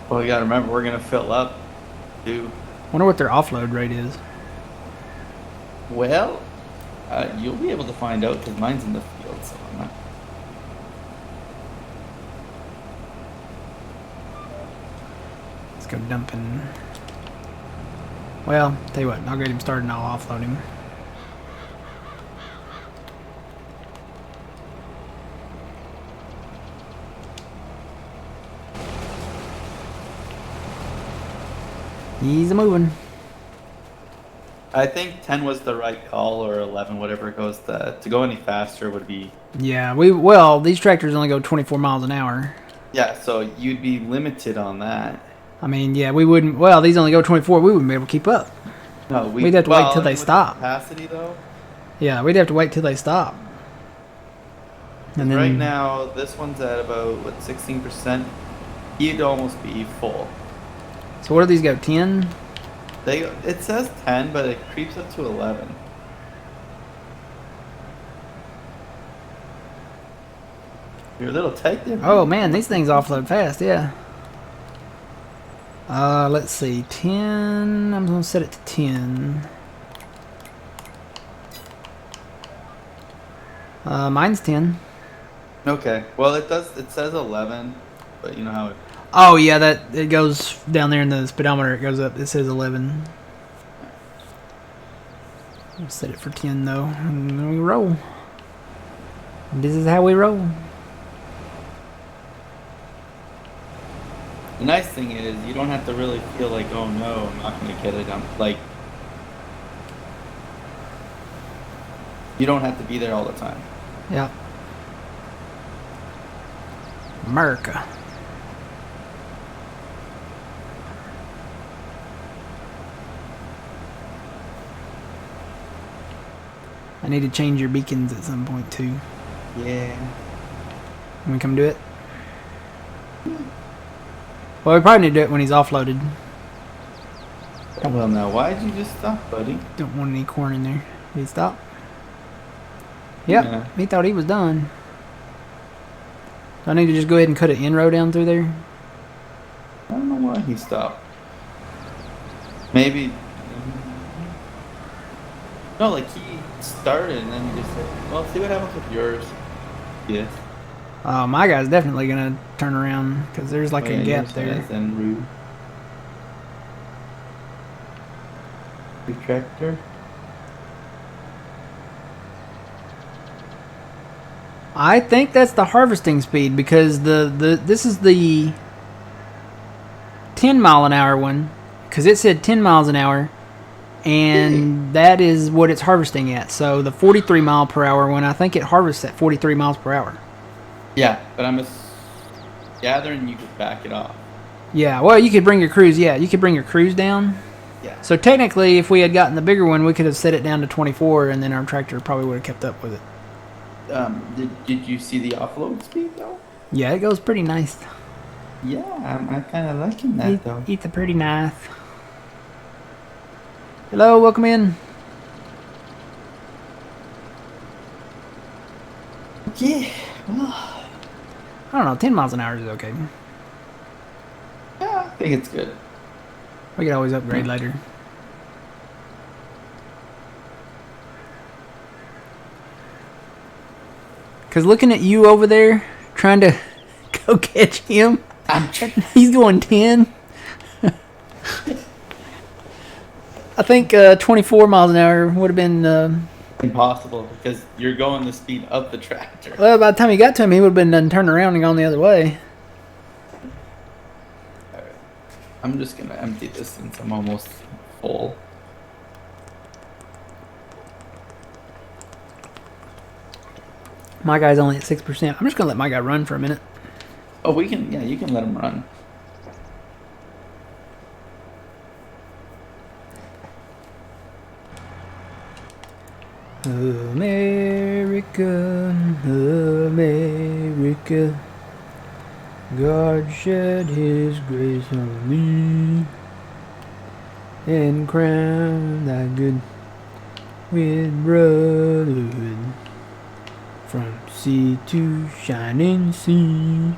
Well, you gotta remember, we're gonna fill up, too. Wonder what their offload rate is. Well, you'll be able to find out because mine's in the field, so I'm not. Let's go dumping. Well, tell you what, I'll get him started and I'll offload him. He's a moving. I think 10 was the right call, or 11, whatever it goes. To go any faster would be. Yeah, well, these tractors only go 24 miles an hour. Yeah, so you'd be limited on that. I mean, yeah, we wouldn't. Well, these only go 24. We wouldn't be able to keep up. No, We'd have to wait till they with the stop. Capacity though. Yeah, we'd have to wait till they stop. And then Right now, this one's at about what 16%. You'd almost be full. So what do these go? 10? It says 10, but it creeps up to 11. You're a little tight there. Oh man, these things offload fast. Yeah. Let's see. 10. I'm gonna set it to 10. Mine's 10. Okay. Well, it does. It says 11, but you know how it. Oh yeah, that it goes down there in the speedometer. It goes up. It says 11. I'll set it for 10 though, and then we roll. This is how we roll. The nice thing is you don't have to really feel like, oh no, I'm not gonna get it. Like, you don't have to be there all the time. Yep. America. I need to change your beacons at some point too. Yeah. Can we come do it? Well, we probably need to do it when he's offloaded. Well, now, why'd you just stop, buddy? Don't want any corn in there. Did he stop? Yep, Yeah. he thought he was done. Do I need to just go ahead and cut an in-row down through there? I don't know why he stopped. Maybe. No, like he started and then he just said, well, see what happens with yours. Yes. My guy's definitely going to turn around because there's like a gap there. And rude. Retractor. I think that's the harvesting speed because this is the 10 mile an hour one because it said 10 miles an hour and that is what it's harvesting at. So the 43 mile per hour one, I think it harvests at 43 miles per hour. Yeah, but I'm gathering you could back it off. Yeah, well, you could bring your cruise. Yeah, you could bring your cruise down. Yeah. So technically, if we had gotten the bigger one, we could have set it down to 24, and then our tractor probably would have kept up with it. Did you see the offload speed though? Yeah, it goes pretty nice. Yeah, I'm kind of liking that though. It's a pretty nice. Hello, welcome in. Yeah, well, I don't know, 10 miles an hour is okay. yeah, I think it's good. We could always upgrade later. Because looking at you over there, trying to go catch him, he's going 10. I think 24 miles an hour would have been... Impossible because you're going the speed of the tractor. well, by the time he got to him, he would have been done turned around and gone the other way. Alright. I'm just gonna empty this since I'm almost full. My guy's only at 6%. I'm just going to let my guy run for a minute. Oh, we can. Yeah, you can let him run. America, America, God shed His grace on thee, and crown thy good with brotherhood, from sea to shining sea.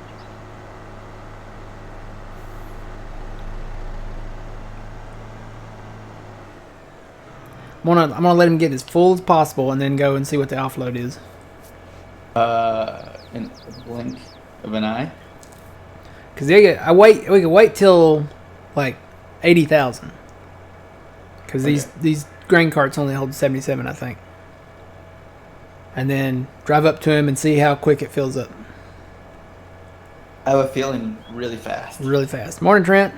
I'm gonna let him get as full as possible and then go and see what the offload is. In a blink of an eye. Cause we could wait till like 80,000. Cause these grain carts only hold 77, I think. And then drive up to him and see how quick it fills up. I have a feeling really fast. Really fast. Morning, Trent.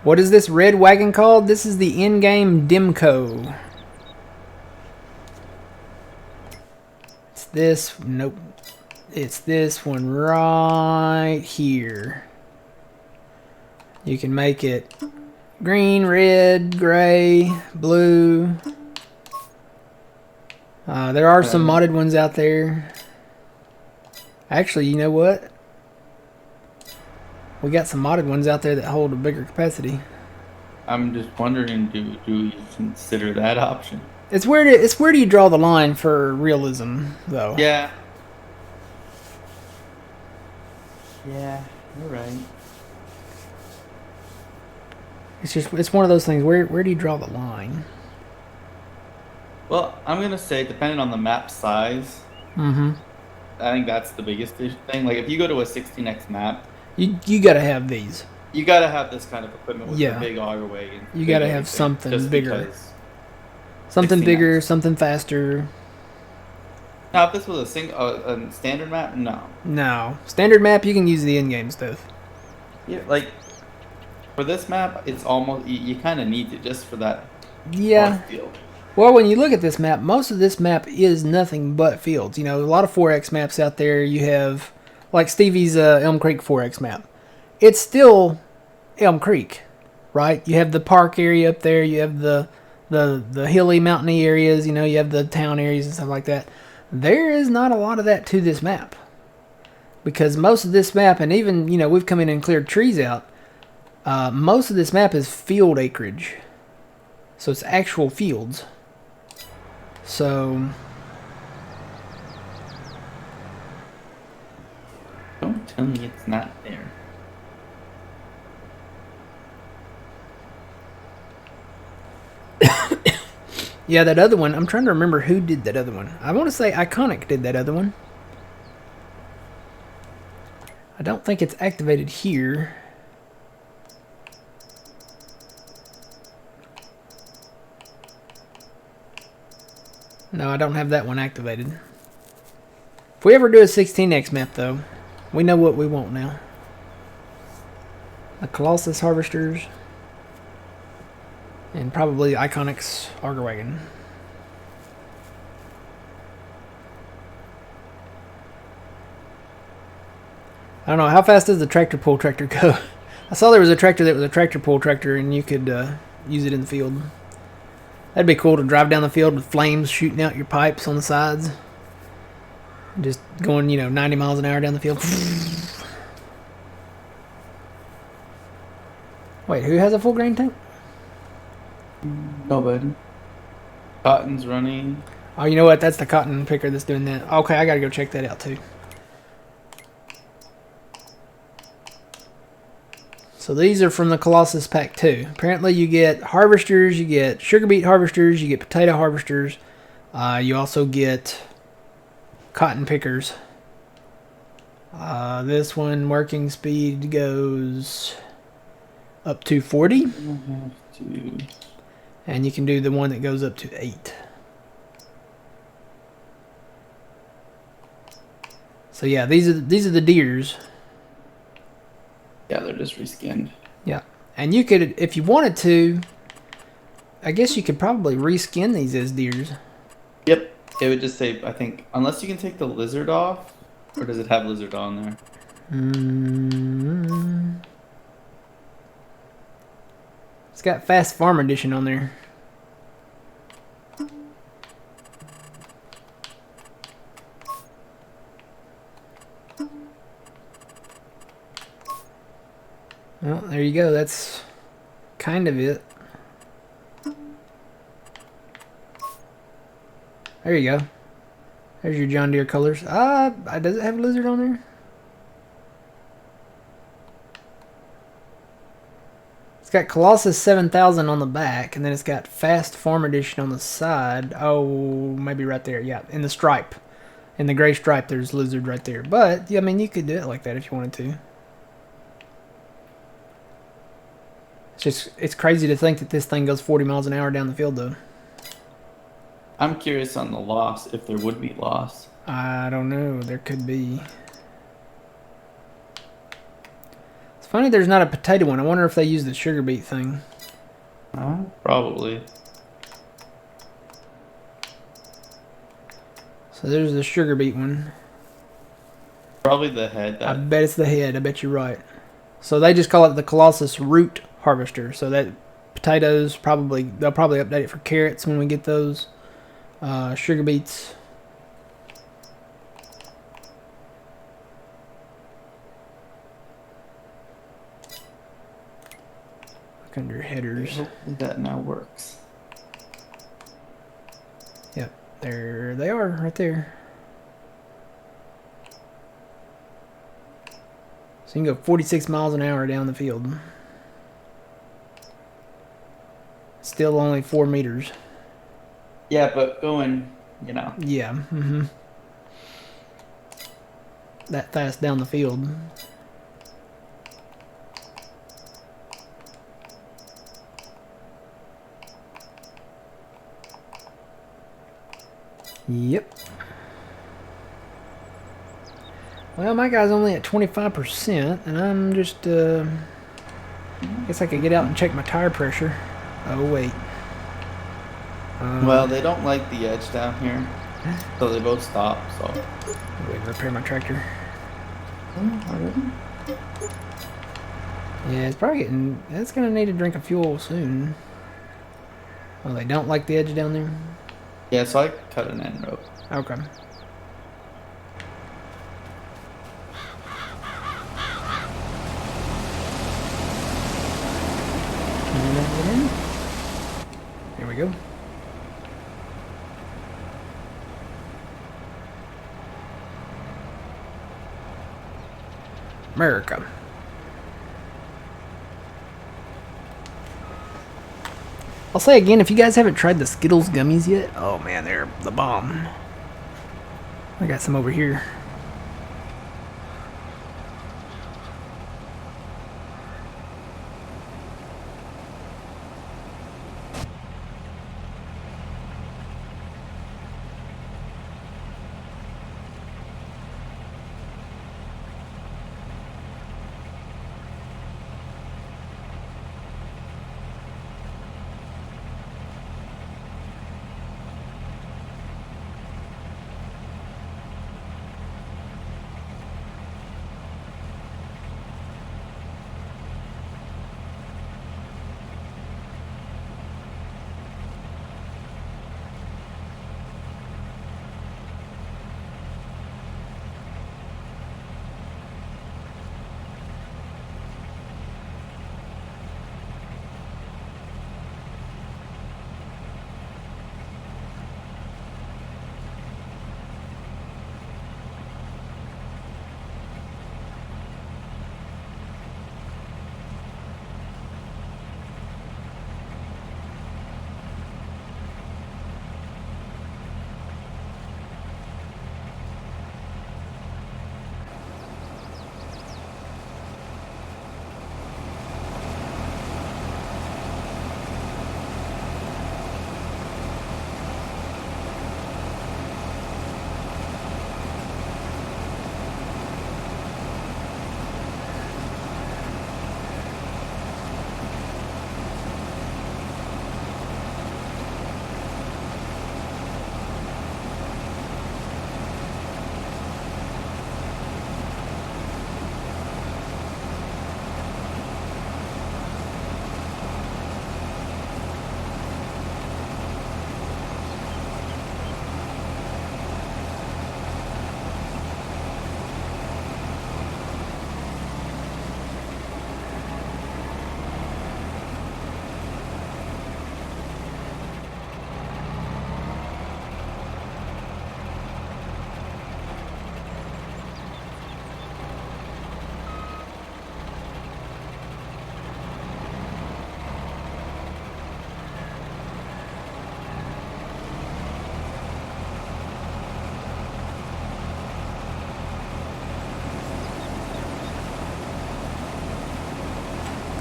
What is this red wagon called? This is the in-game Dimco. It's this. Nope. It's this one right here. You can make it green, red, gray, blue. There are some modded ones out there. Actually, you know what? We got some modded ones out there that hold a bigger capacity. I'm just wondering, do you consider that option? It's where do you draw the line for realism, though? Yeah. Yeah, you're right. It's one of those things. Where do you draw the line? Well, I'm gonna say, depending on the map size, Mm-hmm. I think that's the biggest thing. Like, if you go to a 16x map, You gotta have these. you gotta have this kind of equipment with Yeah. a big auger wagon. You big gotta have everything, something just bigger. because- Something 16x. bigger, something faster. Now, if this was a standard map, no. No. Standard map, you can use the in-game stuff. Yeah, like for this map, it's almost you kind of need it just for that. Yeah. hard field. Well, when you look at this map, most of this map is nothing but fields. You know, a lot of 4X maps out there. You have, like Stevie's Elm Creek 4X map. It's still Elm Creek, right? You have the park area up there. You have the the hilly, mountainy areas. You know, you have the town areas and stuff like that. There is not a lot of that to this map. Because most of this map, and even, you know, we've come in and cleared trees out, most of this map is field acreage. So it's actual fields. So... Don't tell me it's not there. yeah, that other one, I'm trying to remember who did that other one. I want to say Iconic did that other one. I don't think it's activated here. No, I don't have that one activated. If we ever do a 16x map, though, we know what we want now. The Colossus Harvesters. And probably Iconic's Auger Wagon. I don't know, how fast does the tractor pull tractor go? I saw there was a tractor that was a tractor pull tractor and you could use it in the field. That'd be cool to drive down the field with flames shooting out your pipes on the sides. Just going, you know, 90 miles an hour down the field. Wait, who has a full grain tank? Nobody. Cotton's running. Oh, you know what? That's the cotton picker that's doing that. Okay, I gotta go check that out too. So these are from the Colossus Pack 2. Apparently you get harvesters, you get sugar beet harvesters, you get potato harvesters. You also get cotton pickers. This one, working speed goes up to 40. And you can do the one that goes up to 8. So yeah, these are the deers. Yeah, they're just reskinned. Yeah, and you could, if you wanted to, I guess you could probably reskin these as deers. Yep. It would just say, I think, unless you can take the lizard off, or does it have lizard on there? It's got Fast Farm Edition on there. Well, there you go. That's kind of it. There you go. There's your John Deere colors. Does it have a lizard on there? It's got Colossus 7000 on the back, and then it's got Fast Farm Edition on the side. Oh, maybe right there. Yeah, in the stripe. In the gray stripe, there's lizard right there. But, yeah, I mean, you could do it like that if you wanted to. It's crazy to think that this thing goes 40 miles an hour down the field, though. I'm curious on the loss, if there would be loss. I don't know. There could be. It's funny there's not a potato one. I wonder if they use the sugar beet thing. Probably. So there's the sugar beet one. Probably the head. I bet it's the head. I bet you're right. So they just call it the Colossus Root Harvester. So that potatoes, they'll probably update it for carrots when we get those. Sugar beets. Look under headers. Hopefully that now works. Yep, there they are, right there. So you can go 46 miles an hour down the field. Still only 4 meters. Yeah, but going, you know. Yeah, that fast down the field. Yep. Well, my guy's only at 25%, and I'm just, guess I could get out and check my tire pressure. Oh, wait. Well, they don't like the edge down here, so they both stop, so. Wait, repair my tractor. Yeah, it's probably getting, it's going to need to drink a fuel soon. Oh, they don't like the edge down there? Yeah, so I cut an end rope. Okay. Here we go. America. I'll say again, if you guys haven't tried the Skittles gummies yet, oh man, they're the bomb. I got some over here.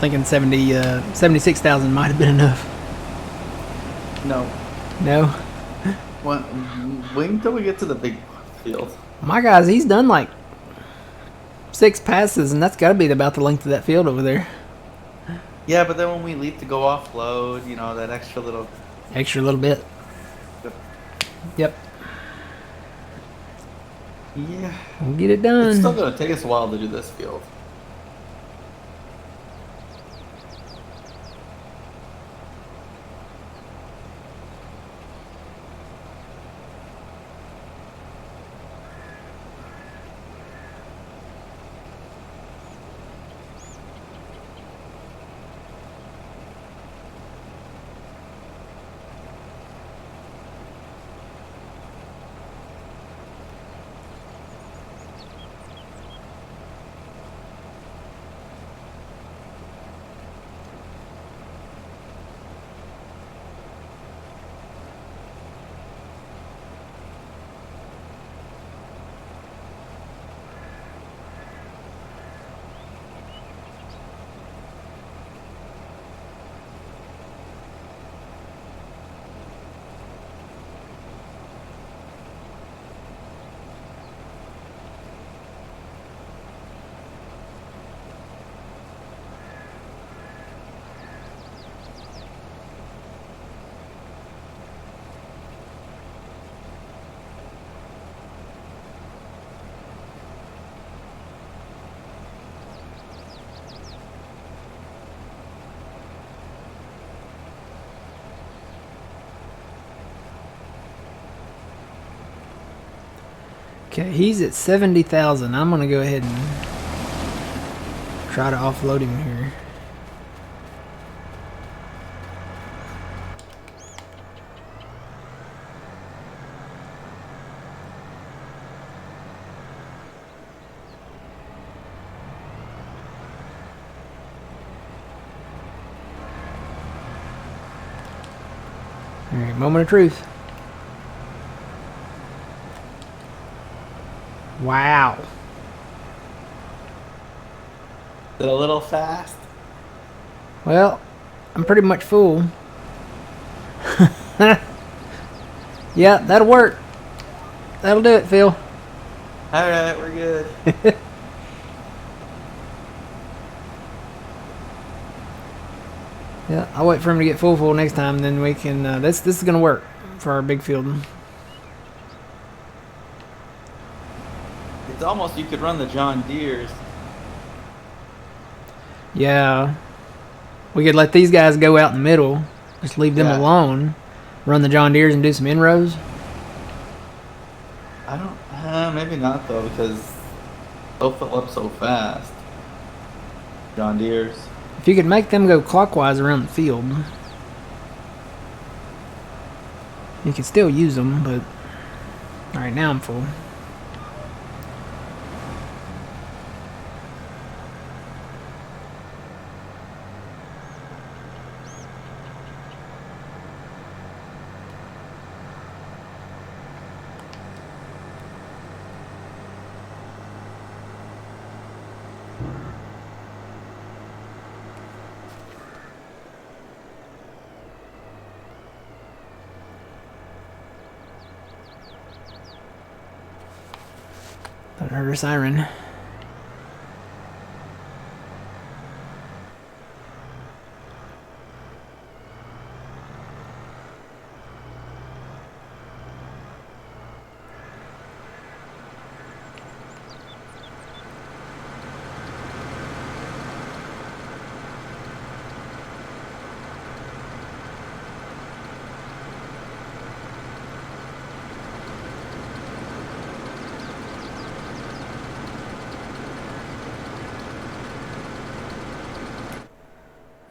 Thinking 76,000 might have been enough. No. No? Wait until we get to the big field. My guys, he's done like 6 passes, and that's got to be about the length of that field over there. Yeah, but then when we leave to go offload, you know, that extra little... Extra little bit. Yep. Yeah. We'll get it It's done. still going to take us a while to do this field. Okay, he's at 70,000. I'm gonna go ahead and try to offload him here. Alright, moment of truth. Wow. Is it a little fast? Well, I'm pretty much full. Yeah, that'll work. That'll do it, Phil. Alright, we're good. Yeah, I'll wait for him to get full next time, then we can. This is gonna work for our big field. It's almost you could run the John Deeres. Yeah, we could let these guys go out in the middle, just leave them Yeah. alone, run the John Deeres and do some inrows. I don't. Maybe not though, because they'll fill up so fast. John Deere's. If you could make them go clockwise around the field, you could still use them, but right now I'm full. I heard a siren.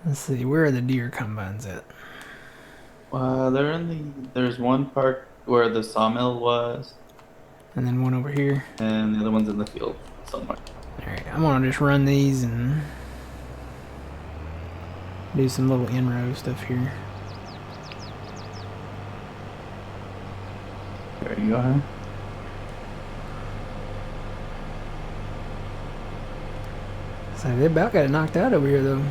Let's see, where are the deer combines at? They're in the. There's one part where the sawmill was, And then one over here. and the other one's in the field somewhere. Alright, I'm gonna just run these and do some little inroad stuff here. There you go. Huh? So they about got it knocked out over here though.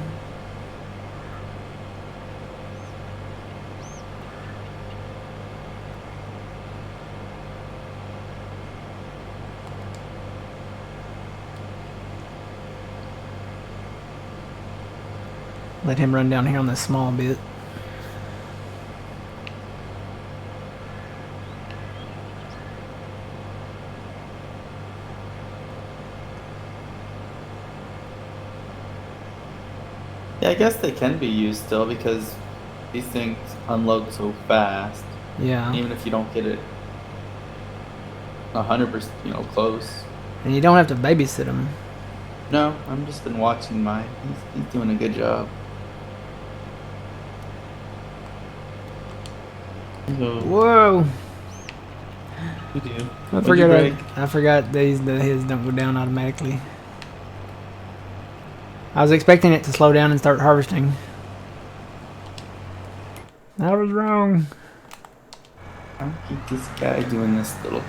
Let him run down here on this small bit. Yeah, I guess they can be used still because these things unload so fast. Yeah. Even if you don't get it 100%, close. And you don't have to babysit him. No, I'm just been watching mine. He's doing a good job. So, Whoa! you do. I What'd you break? forgot his don't go down automatically. I was expecting it to slow down and start harvesting. I was wrong. I'll keep this guy doing this little.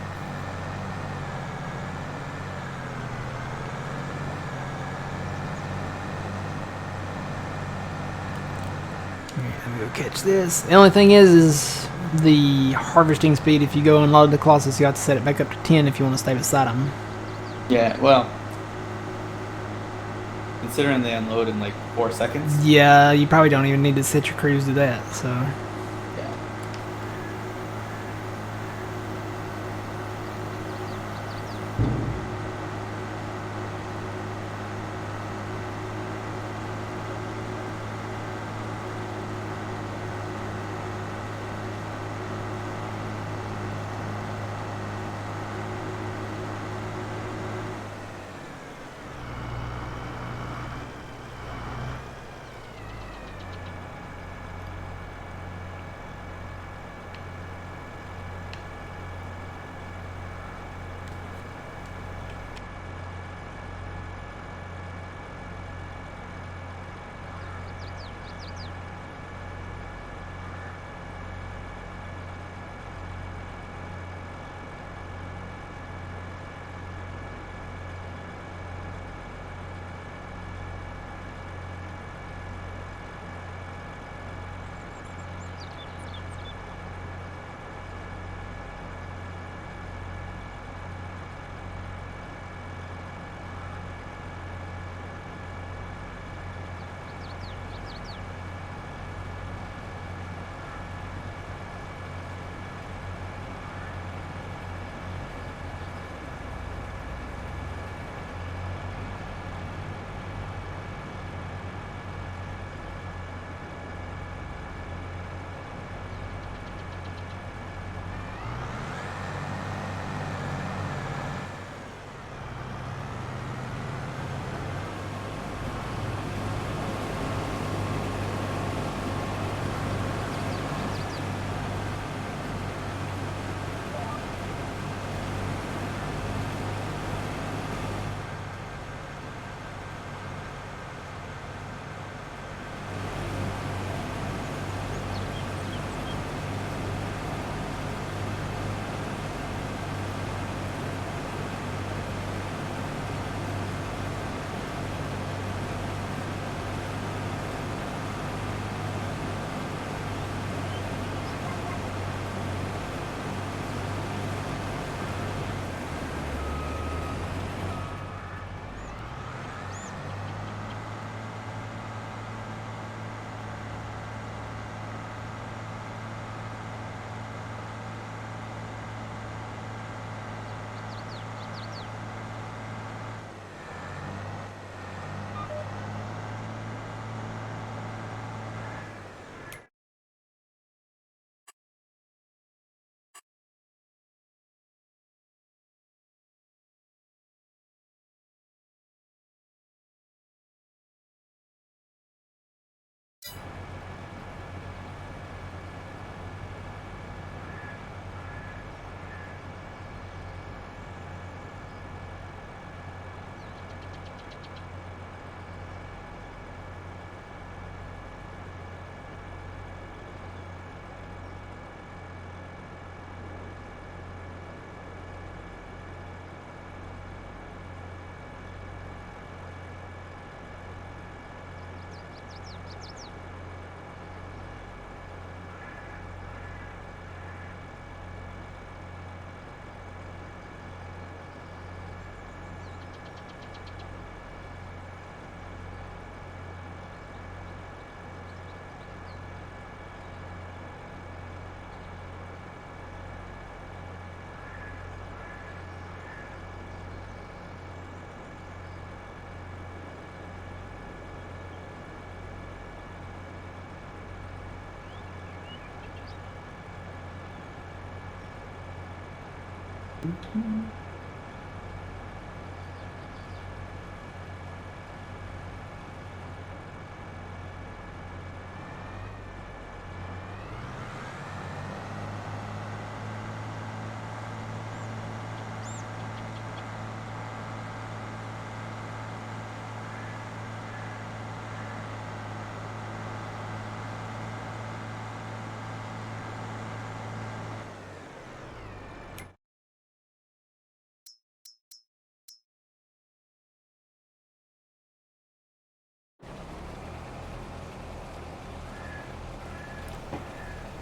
I'm gonna catch this. The only thing is the harvesting speed. If you go unload the Colossus, you have to set it back up to 10 if you want to stay beside them. Yeah, well, considering they unload in like 4 seconds. Yeah, you probably don't even need to set your crews to that. So Yeah.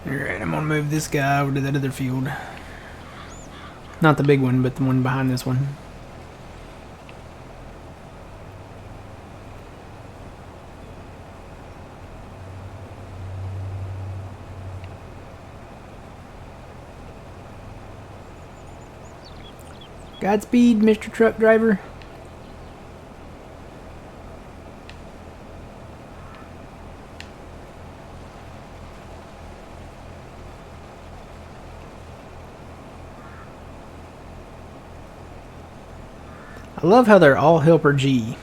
Alright, I'm gonna move this guy over to that other field. Not the big one, but the one behind this one. Godspeed, Mr. Truck Driver. I love how they're all Helper G.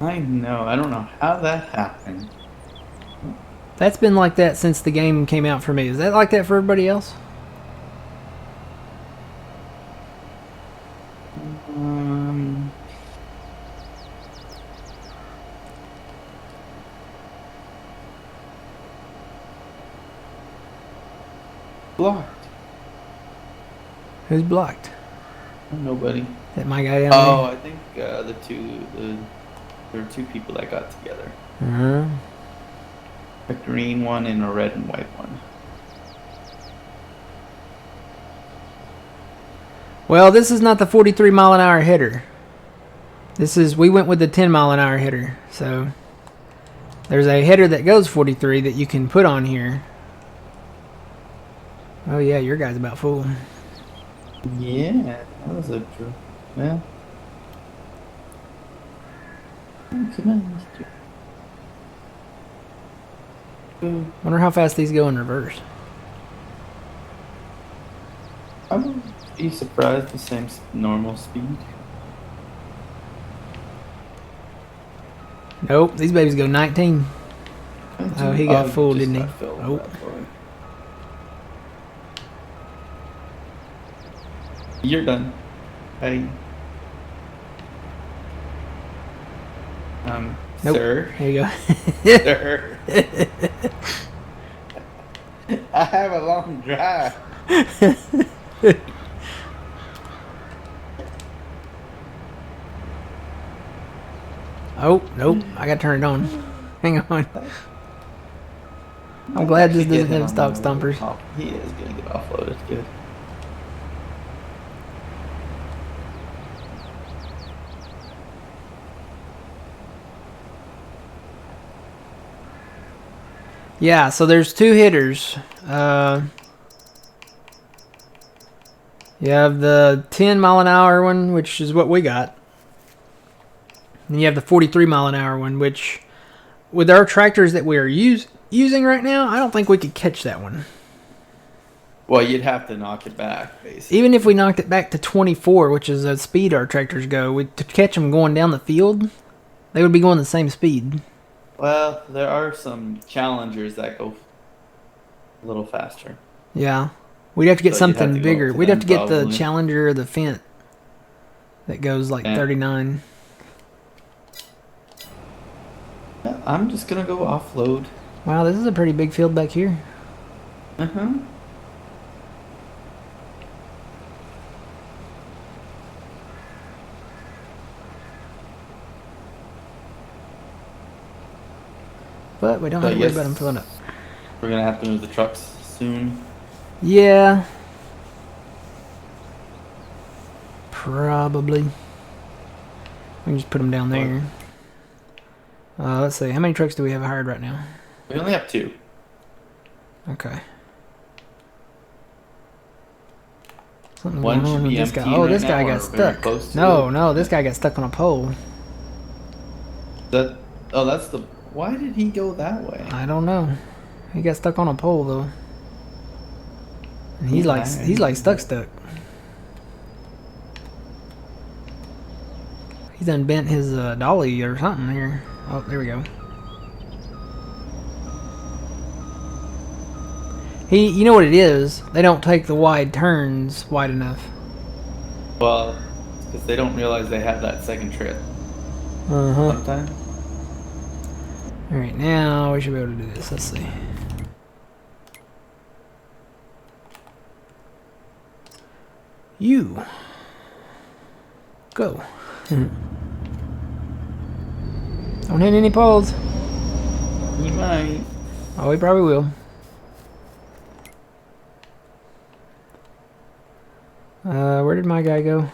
I know. I don't know how that happened. That's been like that since the game came out for me. Is that like that for everybody else? Blocked. Who's blocked? Nobody. That my guy down Oh, I think there were two people that got together. there? A green one and a red and white one. Well, this is not the 43 mile an hour hitter. We went with the 10 mile an hour hitter. So there's a header that goes 43 that you can put on here. Oh yeah, your guy's about full. Yeah, that was a true. Yeah. Oh, come on, Mr. Wonder how fast these go in reverse. I would be surprised the same normal speed. Nope, these babies go 19. Oh, he got full, just didn't he? got filled, Oh. that boy. You're done. Hey. Nope. Sir. There you go. Sir. I have a long drive. Oh, nope. I got turned on. Hang on. I'm glad this doesn't have stock stompers. Oh, he is going to get offloaded. Good. Yeah, so there's two hitters. You have the 10 mile an hour one, which is what we got. Then you have the 43 mile an hour one, which with our tractors that we are using right now, I don't think we could catch that one. Well, you'd have to knock it back, basically. Even if we knocked it back to 24, which is the speed our tractors go, to catch them going down the field, they would be going the same speed. Well, there are some challengers that go a little faster. Yeah. We'd have to get So you'd have something to go bigger. up to We'd have them, to get the probably. Challenger or the Fent that goes like Yeah. 39. Yeah, I'm just going to go offload. Wow, this is a pretty big field back here. Uh-huh. But we don't So have to worry yes. about them filling up. We're going to have to move the trucks soon. Yeah. Probably. We can just put them down there. Let's see. How many trucks do we have hired right now? We only have 2. Okay. Something One going on should with be this guy. empty Oh, right this guy now, got or very stuck. close to No, it. no, this guy got stuck on a pole. That's the... Why did he go that way? I don't know. He got stuck on a pole though. And he's like stuck. He's unbent his dolly or something here. Oh, there we go. You know what it is? They don't take the wide turns wide enough. Well, because they don't realize they have that second trip Uh-huh. sometimes. Alright, now we should be able to do this. Let's see. You. Go. Don't hit any poles. You might. Oh, we probably will. Where did my guy go?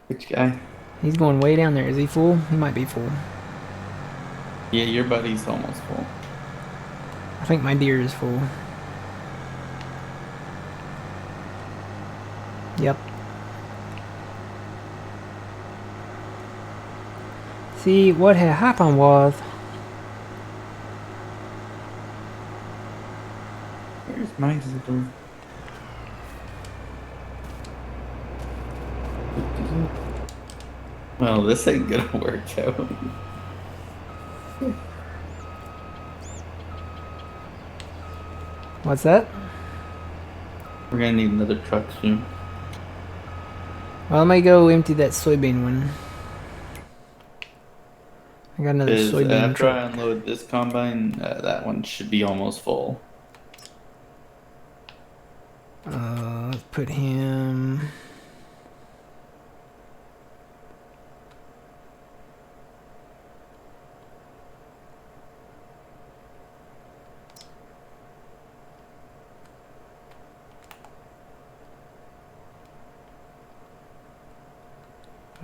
Which guy? He's going way down there. Is he full? He might be full. Yeah, your buddy's almost full. I think my deer is full. Yep. See, what had happened was... Where's my zipper? Well, this ain't gonna work out. What's that? We're gonna need another truck soon. Well, let me go empty that soybean one. I got another Is soybean after truck. I unload this combine, that one should be almost full. Let's put him...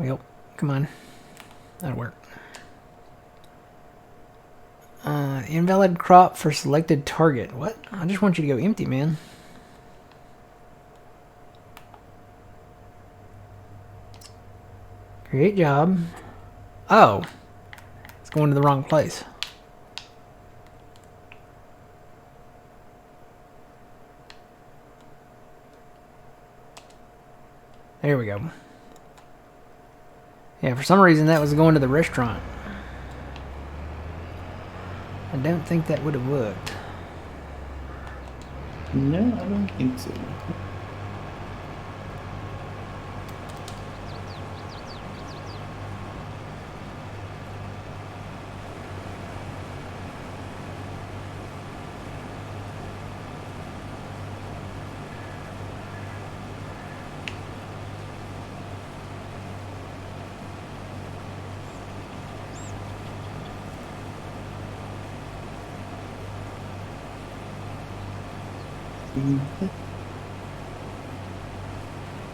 Yep, come on. That'll work. Invalid crop for selected target. What? I just want you to go empty, man. Create job. Oh. It's going to the wrong place. There we go. Yeah, for some reason that was going to the restaurant. I don't think that would have worked. No, I don't think so.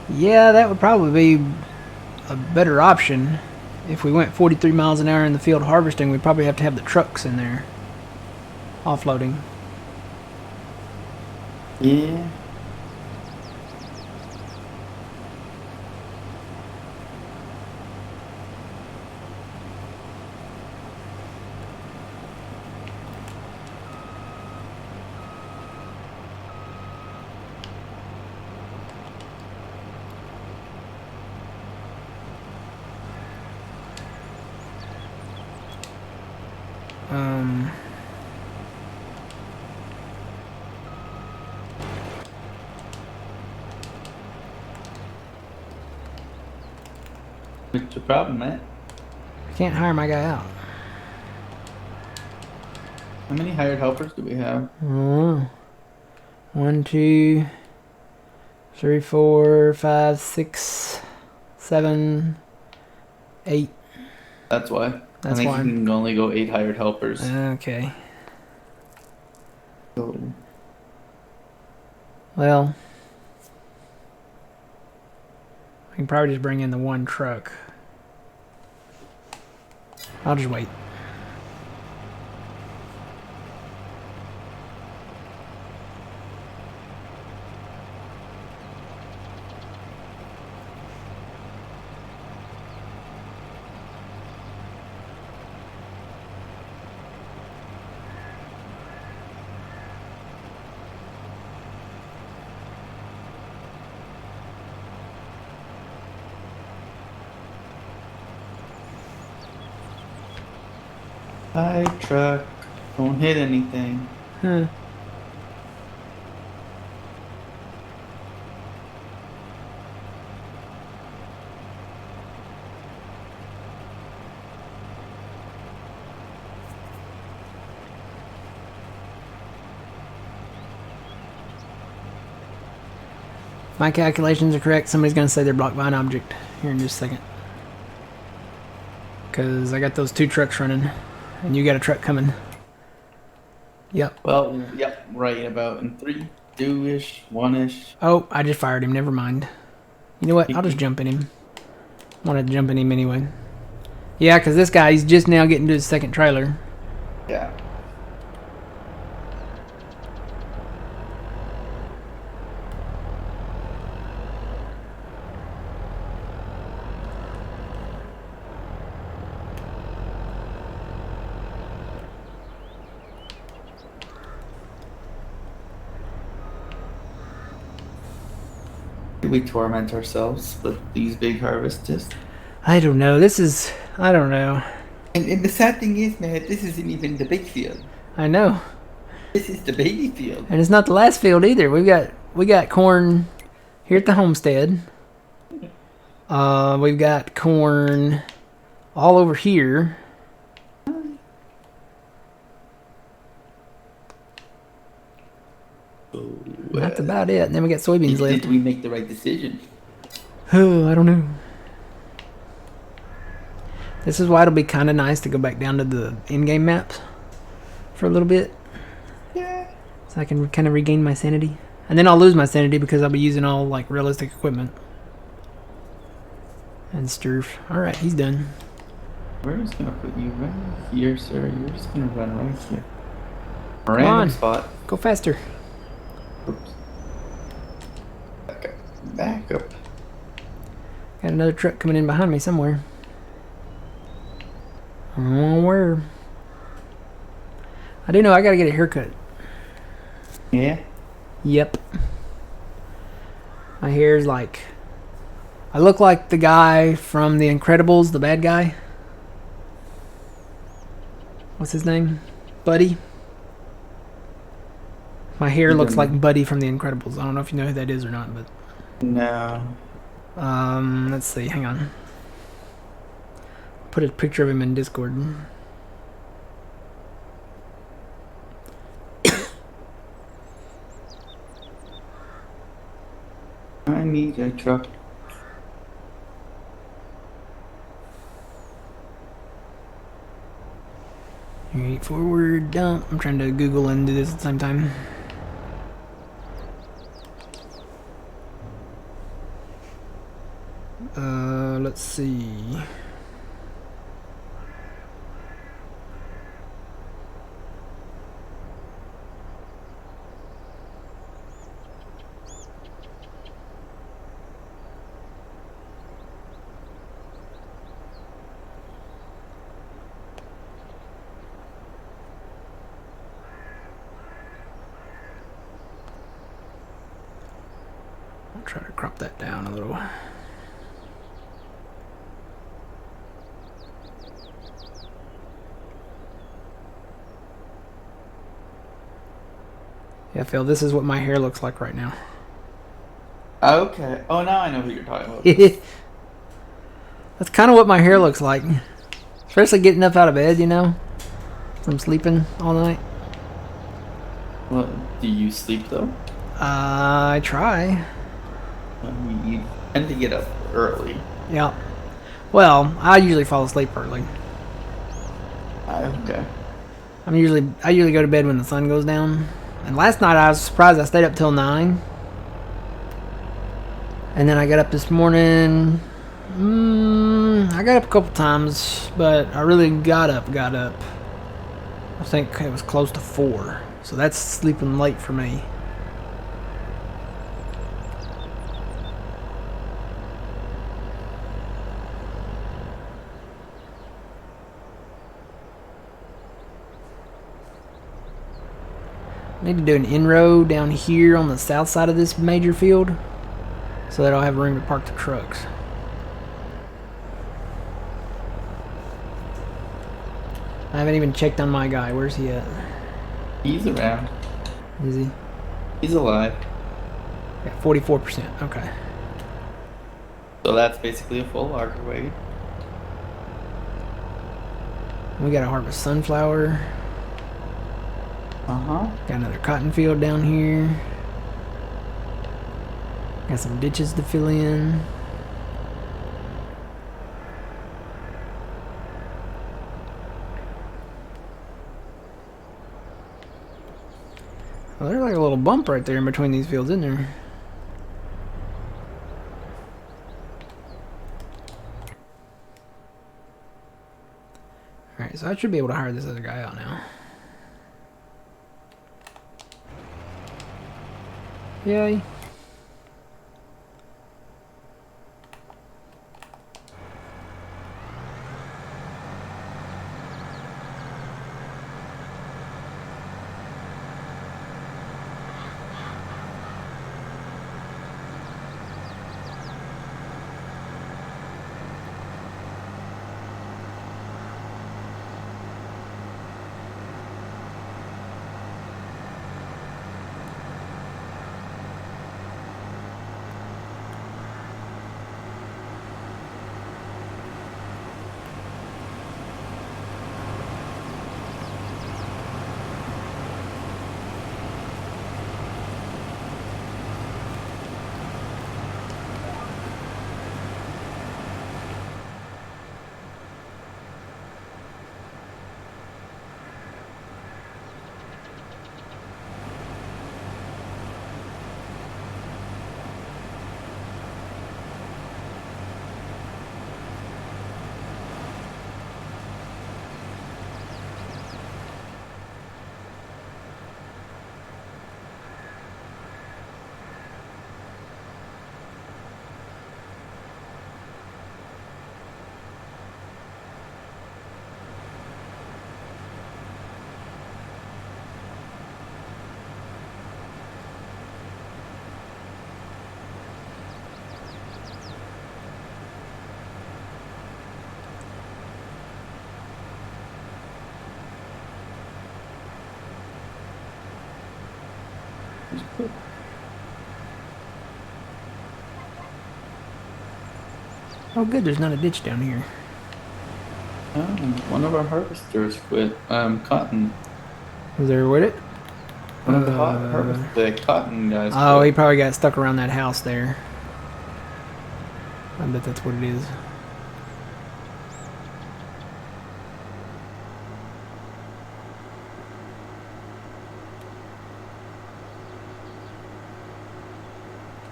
Yeah, that would probably be a better option. If we went 43 miles an hour in the field harvesting, we'd probably have to have the trucks in there offloading. Yeah. Um, What's the problem, Matt? I can't hire my guy out. How many hired helpers do we have? 1, 2, 3, 4, 5, 6, 7, 8. That's why. That's I think why. you can only go 8 hired helpers. Okay. So, Well, I can probably just bring in the one truck. I'll just wait. Hi, truck. Don't hit anything. Huh. If my calculations are correct, somebody's going to say they're blocked by an object here in just a second. Because I got those 2 trucks running, and you got a truck coming. Yep. Well, yep, right about in 3, 2-ish, 1-ish. Oh, I just fired him. Never mind. You know what? I'll just jump in him. I wanted to jump in him anyway. Yeah, because this guy, he's just now getting to his second trailer. Yeah. We torment ourselves with these big harvests. I don't know. I don't know. And the sad thing is, man, this isn't even the big field. I know. This is the baby field. And it's not the last field either. We got corn here at the homestead. We've got corn all over here. That's about it. And then we got soybeans left. Did we make the right decision? Oh, I don't know. This is why it'll be kind of nice to go back down to the in-game maps for a little bit. Yeah. So I can kind of regain my sanity. And then I'll lose my sanity because I'll be using all like realistic equipment. And Sturf. Alright, he's done. We're just gonna put you right here, sir. You're just gonna run right here. Come Random on. spot. Go faster. Oops. Back up. Back up. Got another truck coming in behind me somewhere. I don't know where. I do know I gotta get a haircut. Yeah. Yep. My hair's like... I look like the guy from The Incredibles, the bad guy. What's his name? Buddy? My hair looks like Buddy from The Incredibles. I don't know if you know who that is or not, but... No. Let's see. Hang on. Put a picture of him in Discord. I need a truck. Alright, forward dump. I'm trying to Google and do this at the same time. Let's see. I'll try to crop that down a little. Yeah, Phil, this is what my hair looks like right now. Okay. Oh, now I know who you're talking about. That's kind of what my hair looks like. Especially getting up out of bed, you know? From sleeping all night. Well, do you sleep though? I try. You tend to get up early. Yeah. Well, I usually fall asleep early. Okay. I usually go to bed when the sun goes down. And last night I was surprised I stayed up till 9. And then I got up this morning. I got up a couple times, but I really got up. I think it was close to 4. So that's sleeping late for me. I need to do an in-row down here on the south side of this major field so that I'll have room to park the trucks. I haven't even checked on my guy. Where's he at? He's around. Is he? He's alive. Yeah, 44%. Okay. So that's basically a full Archer wagon. We gotta harvest sunflower. Uh-huh. Got another cotton field down here. Got some ditches to fill in. Well, there's like a little bump right there in between these fields, isn't there? Alright, so I should be able to hire this other guy out now. Yay. Oh good, there's not a ditch down here. Oh, one of our harvesters quit. Cotton. Was there with it? One of the cotton guys Oh, he quit. probably got stuck around that house there. I bet that's what it is.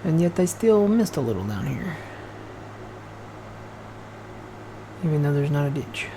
And yet they still missed a little down here. Even though there's not a ditch.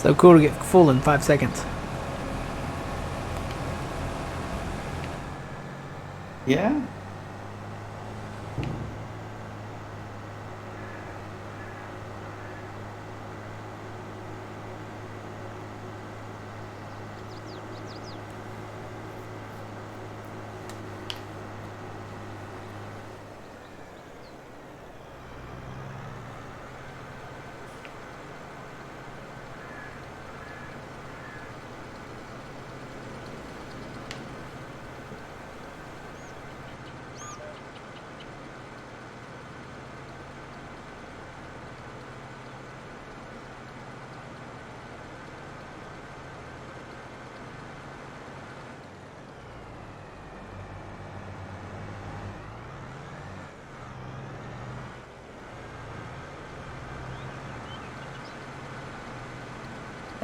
So cool to get full in 5 seconds. Yeah.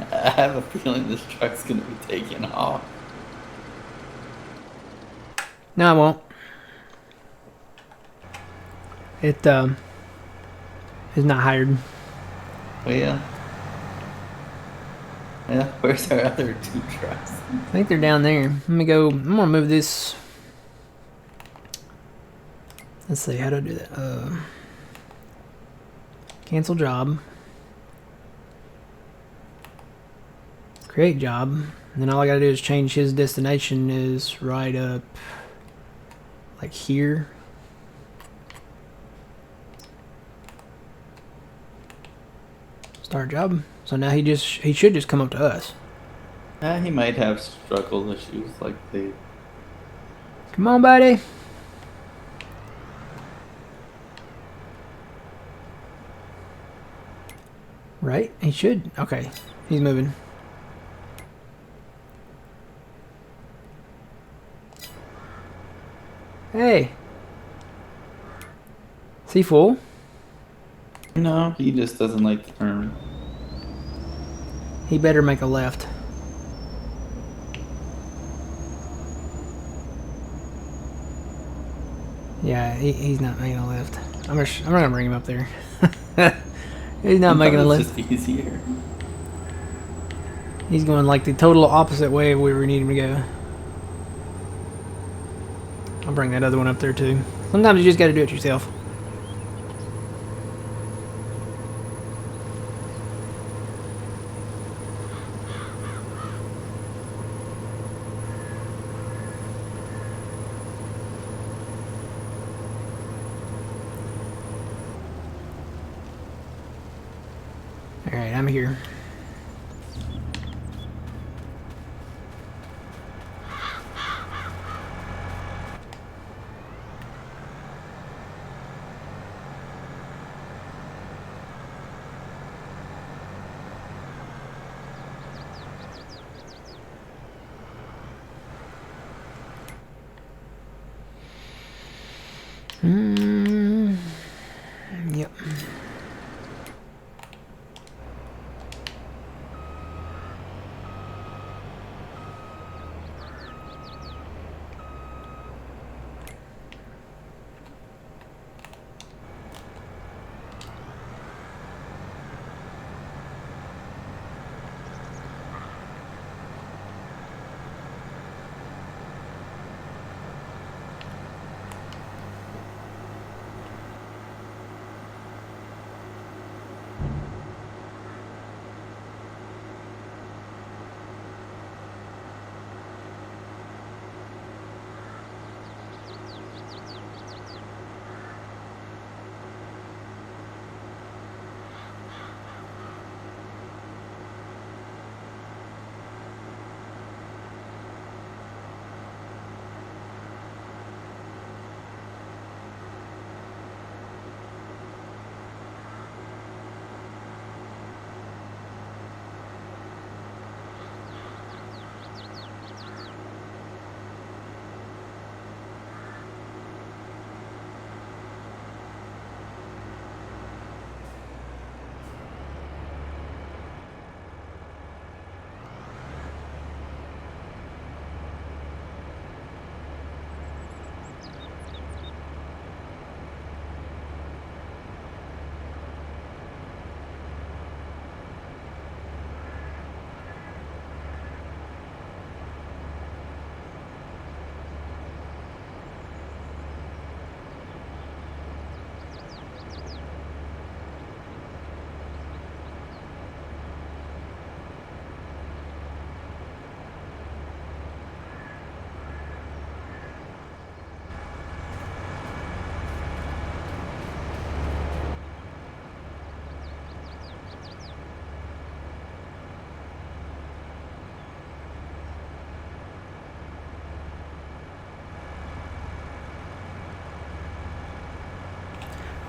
I have a feeling this truck's gonna be taking off. No, I won't. It is not hired. Well, yeah, where's our other 2 trucks? I think they're down there. Let me go. I'm gonna move this. Let's see. How do I do that? Cancel job. Create job. And then all I gotta do is change his destination is right up like here. Start job. So now he should just come up to us. He might have struggle issues like they. Come on, buddy. Right? He should. Okay. He's moving. Hey. Is he full? No, he just doesn't like the turn. He better make a left. Yeah, he's not making a left. I'm not gonna bring him up there. He's not making a It's left. just easier. He's going like the total opposite way of where we need him to go. I'll bring that other one up there too. Sometimes you just gotta do it yourself. Alright, I'm here. Yep.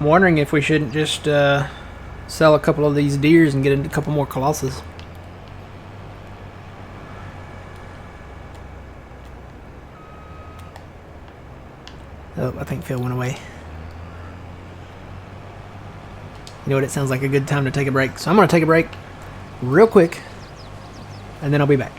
I'm wondering if we shouldn't just sell a couple of these deers and get a couple more colossus. Oh, I think Phil went away. You know what? It sounds like a good time to take a break. So I'm going to take a break real quick, and then I'll be back.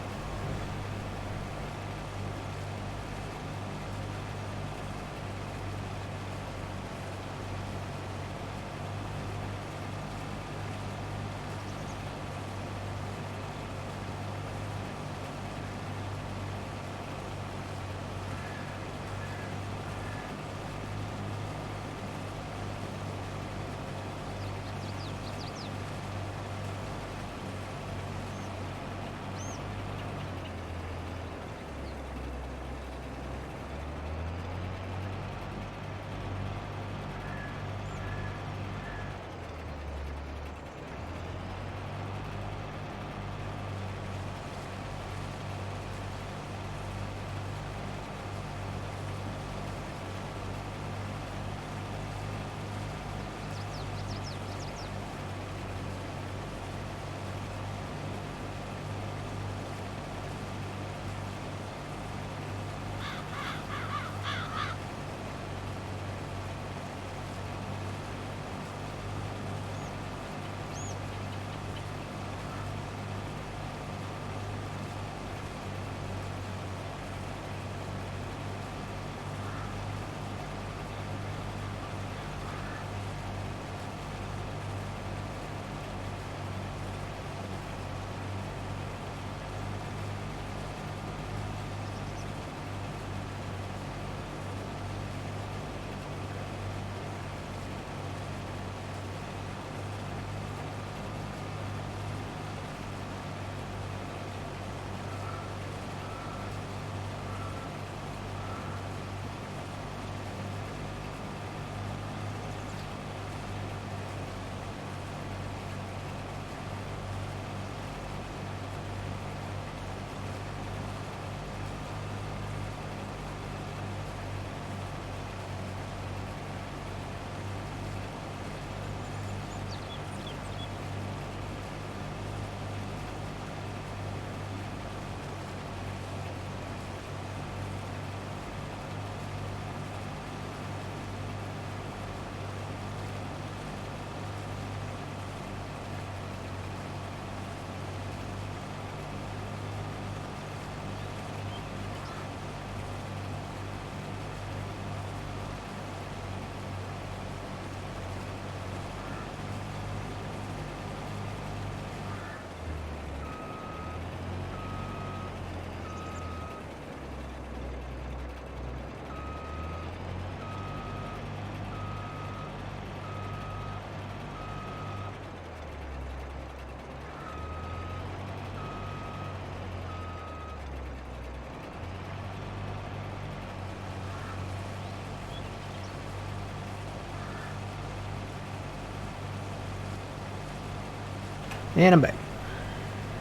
And I'm back.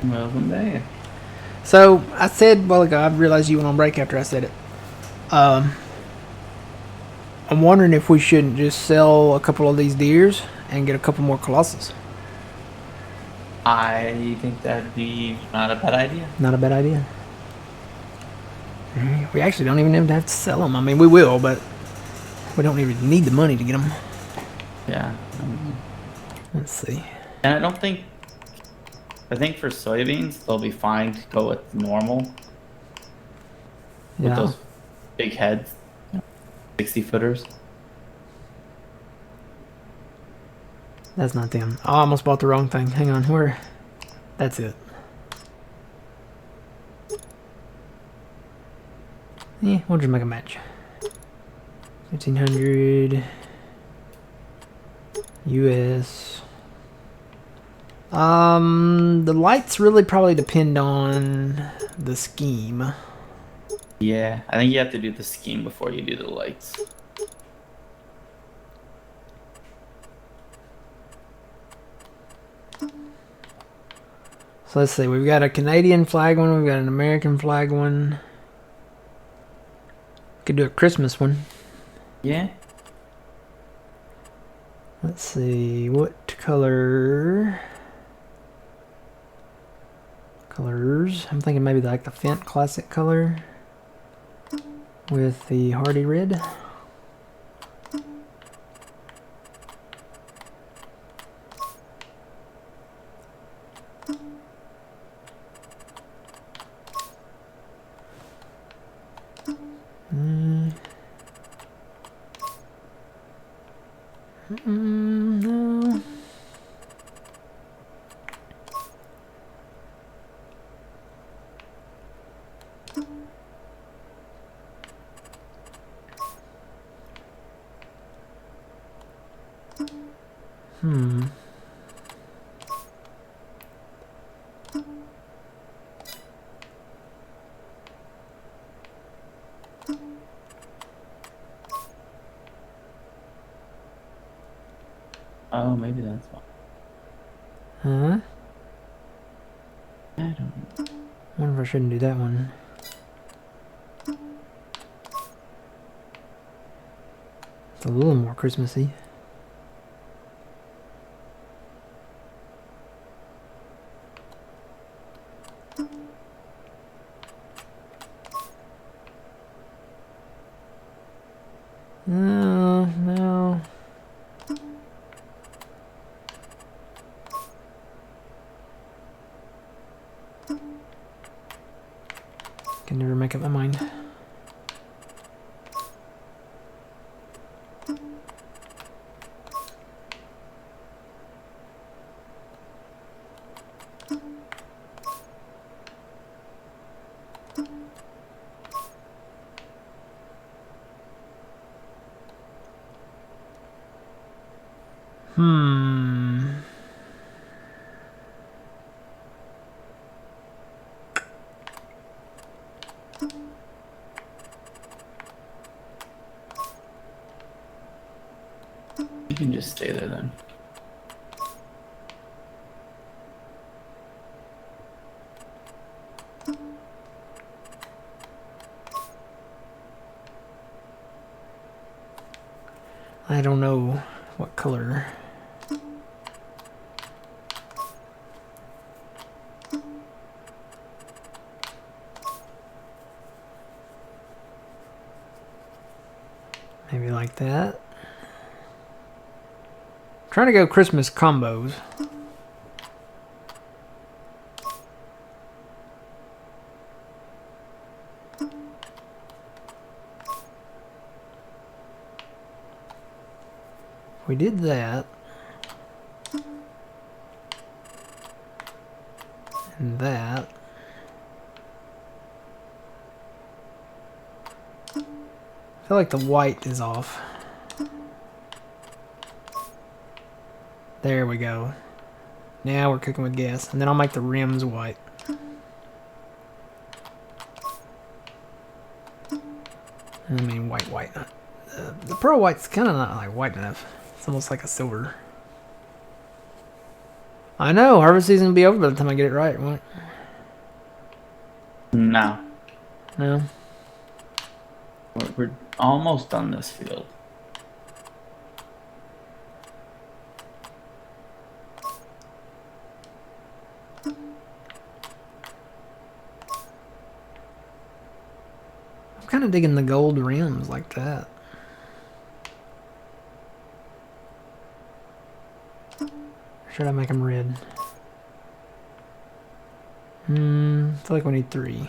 Welcome back. So I said, well, I realized you went on break after I said it. I'm wondering if we shouldn't just sell a couple of these deers and get a couple more colossus. I think that'd be not a bad idea. Not a bad idea. We actually don't even have to sell them. I mean, we will, but we don't even need the money to get them. Yeah. Let's see. And I think for soybeans, they'll be fine to go with normal. With Yeah. those big heads. 60 footers. That's not them. Oh, I almost bought the wrong thing. Hang on. Where? That's it. Yeah, we'll just make a match. 1500 US. The lights really probably depend on the scheme. Yeah, I think you have to do the scheme before you do the lights. So let's see. We've got a Canadian flag one. We've got an American flag one. Could do a Christmas one. Yeah. Let's see, what colors? I'm thinking maybe like the Fent Classic color with the Hardy red. No. Oh, maybe that's why. Huh? I don't know. I wonder if I shouldn't do that one. It's a little more Christmassy. No, no. Can never make up my mind. You can just stay there then. I don't know what color. Maybe like that. Trying to go Christmas combos. We did that. And that. I feel like the white is off. There we go. Now we're cooking with gas. And then I'll make the rims white. I mean white. The pearl white's kind of not like white enough. It's almost like a silver. I know, harvest season will be over by the time I get it right, won't it? No. No? We're almost done this field. I'm kind of digging the gold rims like that. Or should I make them red? I feel like we need 3.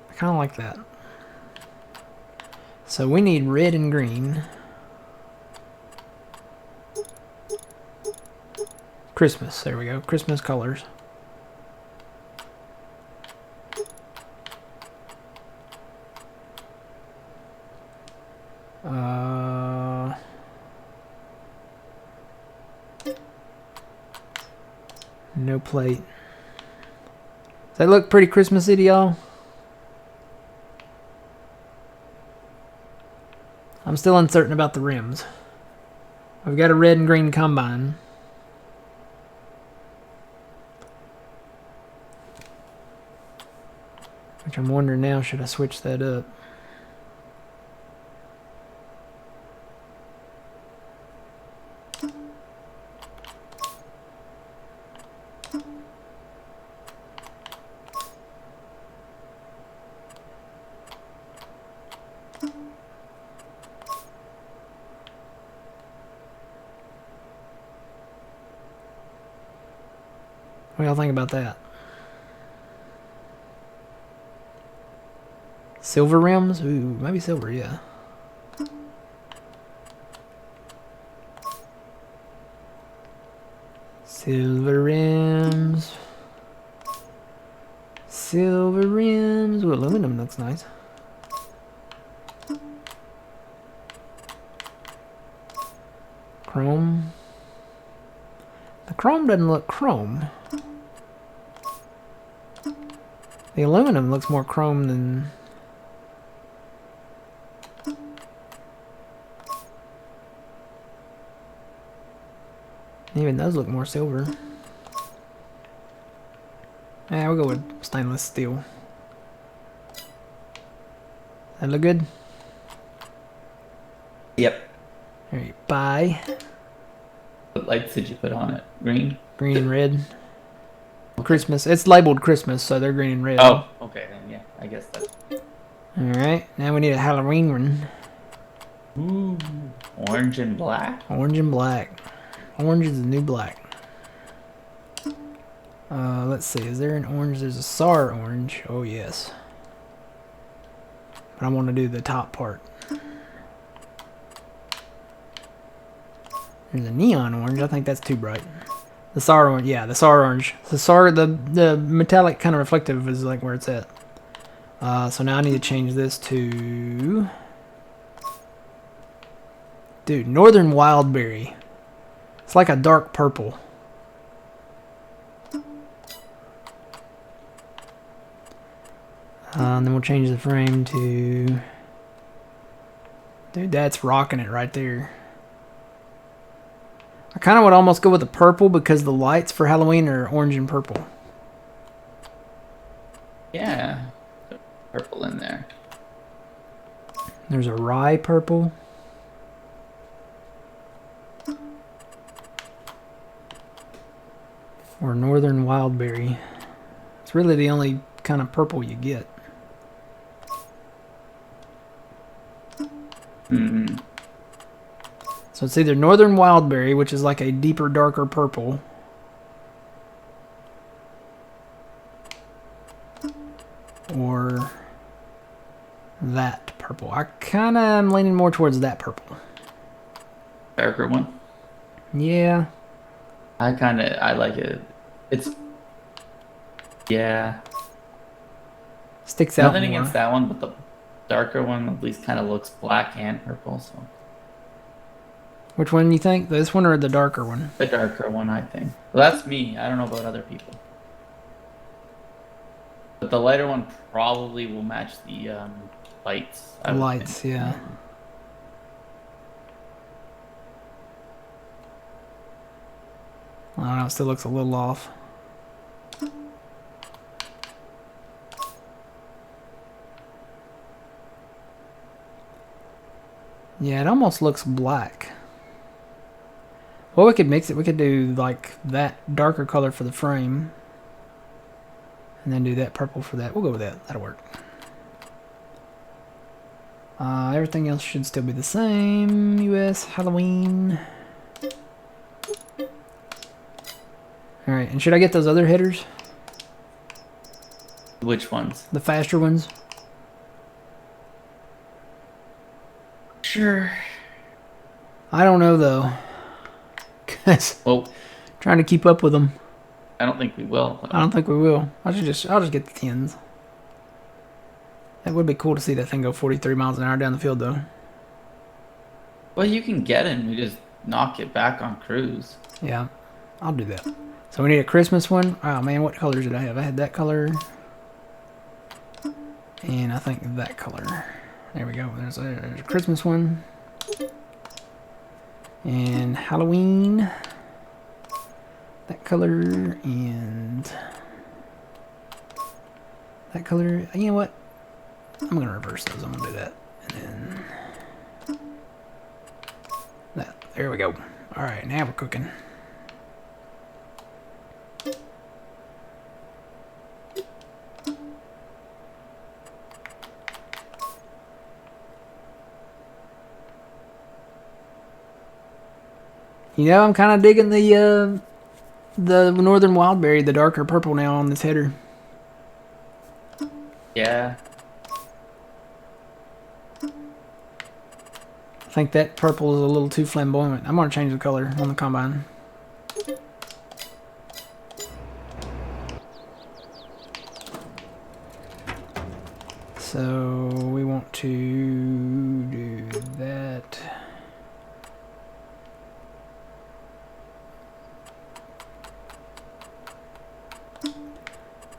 I kind of like that. So we need red and green. Christmas, there we go. Christmas colors. No plate. Does that look pretty Christmassy to y'all? I'm still uncertain about the rims. I've got a red and green combine. Which I'm wondering now, should I switch that up? What do y'all think about that? Silver rims? Ooh, maybe silver, yeah. Silver rims. Silver rims. Ooh, aluminum looks nice. Chrome. The chrome doesn't look chrome. The aluminum looks more chrome than... Even those look more silver. Yeah, we'll go with stainless steel. That look good? Yep. Alright, bye. What lights did you put on it? Green? Green and red. Christmas. It's labeled Christmas, so they're green and red. Oh, okay then, yeah. I guess that's... Alright, now we need a Halloween one. Ooh, orange and black? Orange and black. Orange is the new black. Let's see. Is there an orange? There's a SAR orange. Oh, yes. But I want to do the top part. There's a neon orange. I think that's too bright. The SAR orange. Yeah, the SAR orange. The SAR, the metallic kind of reflective is like where it's at. So now I need to change this to... Dude, Northern Wildberry. It's like a dark purple. And then we'll change the frame to... Dude, that's rocking it right there. I kind of would almost go with the purple because the lights for Halloween are orange and purple. Yeah. Purple in there. There's a rye purple. Or Northern Wildberry. It's really the only kind of purple you get. Mm-hmm. So it's either Northern Wildberry, which is like a deeper, darker purple. Or that purple. I kind of am leaning more towards that purple. Darker one? Yeah. I like it. It's... Yeah. Sticks out Nothing more. against that one, but the darker one at least kind of looks black and purple, so... Which one you think? This one or the darker one? The darker one, I think. Well, that's me. I don't know about other people. But the lighter one probably will match the lights. I would Lights, think. yeah. I don't know, it still looks a little off. Yeah, it almost looks black. Well, we could mix it. We could do like that darker color for the frame. And then do that purple for that. We'll go with that. That'll work. Everything else should still be the same. US, Halloween. Alright, and should I get those other headers? Which ones? The faster ones? Sure. I don't know though. Cause Well, trying to keep up with them. I don't think we will. I don't think we will. I'll just get the 10s. That would be cool to see that thing go 43 miles an hour down the field though. Well, you can get it and we just knock it back on cruise. Yeah, I'll do that. So we need a Christmas one. Oh man, what colors did I have? I had that color. And I think that color. There we go. There's a Christmas one. And Halloween. That color and that color. You know what? I'm gonna reverse those. I'm gonna do that. And then that. There we go. Alright, now we're cooking. You know, I'm kind of digging the northern wildberry, the darker purple now on this header. Yeah. I think that purple is a little too flamboyant. I'm gonna change the color on the combine. So we want to do that.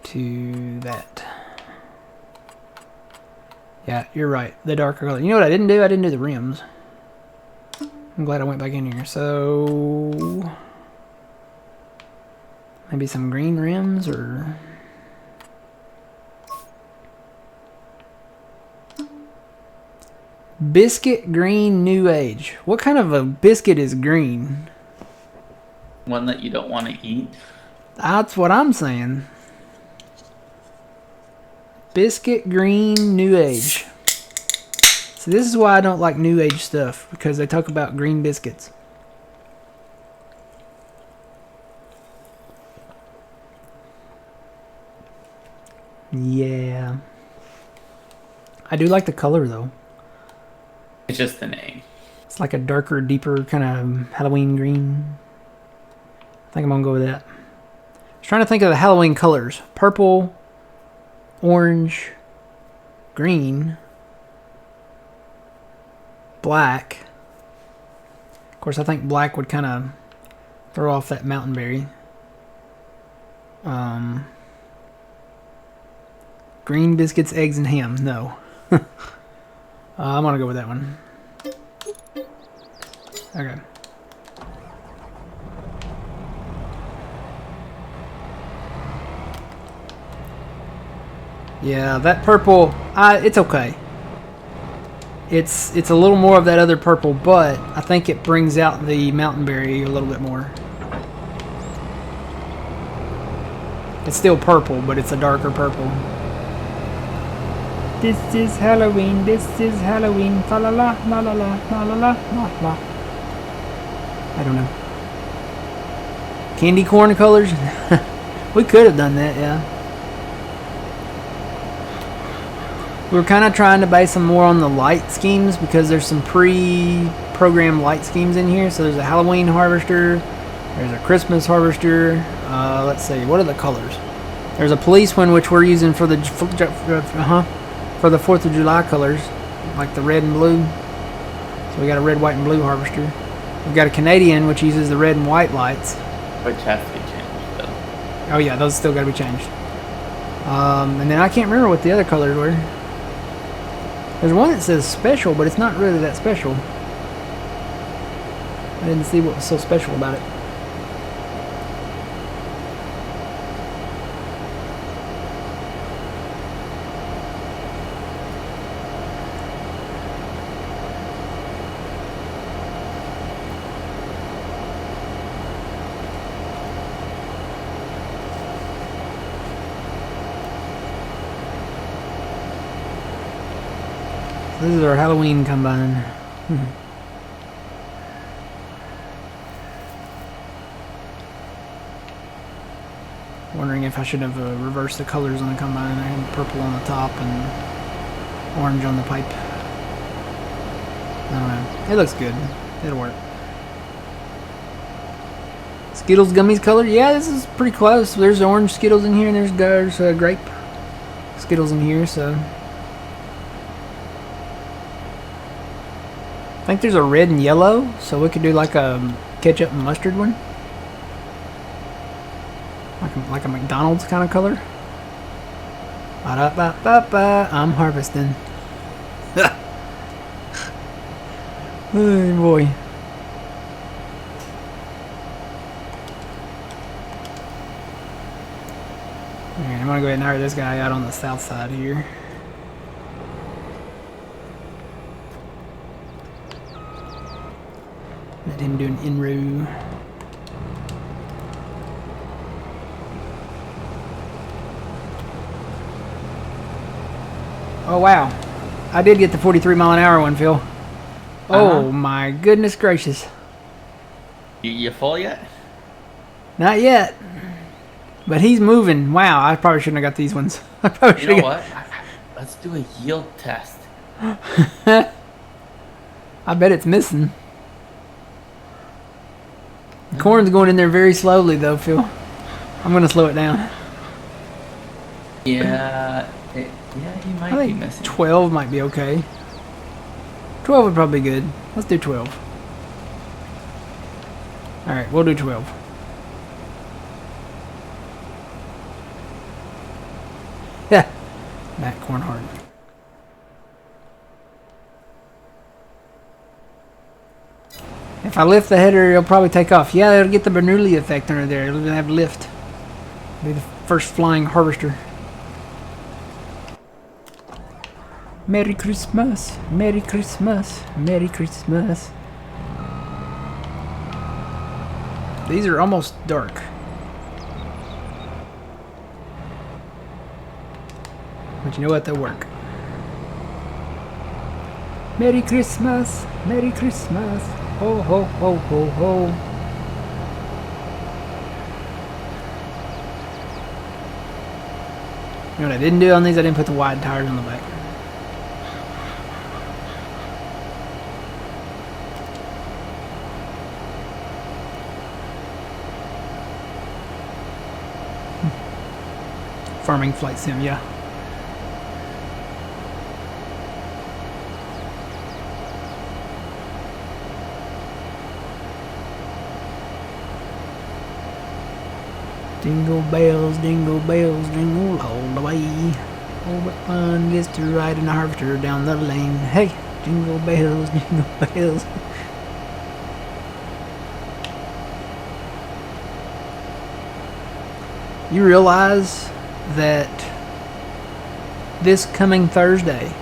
To that. Yeah, you're right. The darker color. You know what I didn't do? I didn't do the rims. I'm glad I went back in here. So maybe some green rims or biscuit green new age. What kind of a biscuit is green? One that you don't want to eat. That's what I'm saying. Biscuit green new age. So this is why I don't like new age stuff, because they talk about green biscuits. Yeah. I do like the color though. It's just the name. It's like a darker, deeper kind of Halloween green. I think I'm gonna go with that. I was trying to think of the Halloween colors. Purple, orange, green, black. Of course, I think black would kind of throw off that mountain berry. Green biscuits, eggs, and ham. No. I'm gonna go with that one. Okay. Yeah, that purple, it's okay. It's a little more of that other purple, but I think it brings out the mountain berry a little bit more. It's still purple, but it's a darker purple. This is Halloween, this is Halloween, fa la la, la la la, la la la, la la. I don't know. Candy corn colors? We could have done that, yeah. We were kind of trying to base them more on the light schemes because there's some pre-programmed light schemes in here. So there's a Halloween harvester, there's a Christmas harvester. Let's see, what are the colors? There's a police one which we're using for the 4th of July colors, like the red and blue. So we got a red, white, and blue harvester. We've got a Canadian which uses the red and white lights. Which has to be changed though. Oh yeah, those still got to be changed. And then I can't remember what the other colors were. There's one that says special, but it's not really that special. I didn't see what was so special about it. This is our Halloween combine. Wondering if I should have reversed the colors on the combine. I had purple on the top and orange on the pipe. I don't know. It looks good. It'll work. Skittles gummies color? Yeah, this is pretty close. There's orange Skittles in here and there's grape Skittles in here, so... I think there's a red and yellow, so we could do like a ketchup and mustard one. Like a McDonald's kind of color. Ba-da-ba-ba-ba. I'm harvesting. Oh boy. gonna go ahead and hire this guy out on the south side here. Let him do an in-row. Oh wow, I did get the 43-mile-an-hour one, Phil. Oh my goodness gracious. You full yet? Not yet. But he's moving. Wow, I probably shouldn't have got these ones. I probably You know should what? Let's do a yield test. I bet it's missing. The corn's going in there very slowly though, Phil. I'm gonna slow it down. Yeah, he might I be think missing. 12 might be okay. 12 would probably be good. Let's do 12. Alright, we'll do 12. Yeah. Matt Cornhart. If I lift the header, it'll probably take off. Yeah, it'll get the Bernoulli effect under there. It'll have lift. Be the first flying harvester. Merry Christmas, Merry Christmas, Merry Christmas. These are almost dark. But you know what? They'll work. Merry Christmas, Merry Christmas. Ho, ho, ho, ho, ho. You know what I didn't do on these? I didn't put the wide tires on the back. Farming flight sim, yeah. Jingle bells, jingle all the way. Oh, what fun it is to ride in a harvester down the lane. Hey, jingle bells, jingle bells. You realize that this coming Thursday,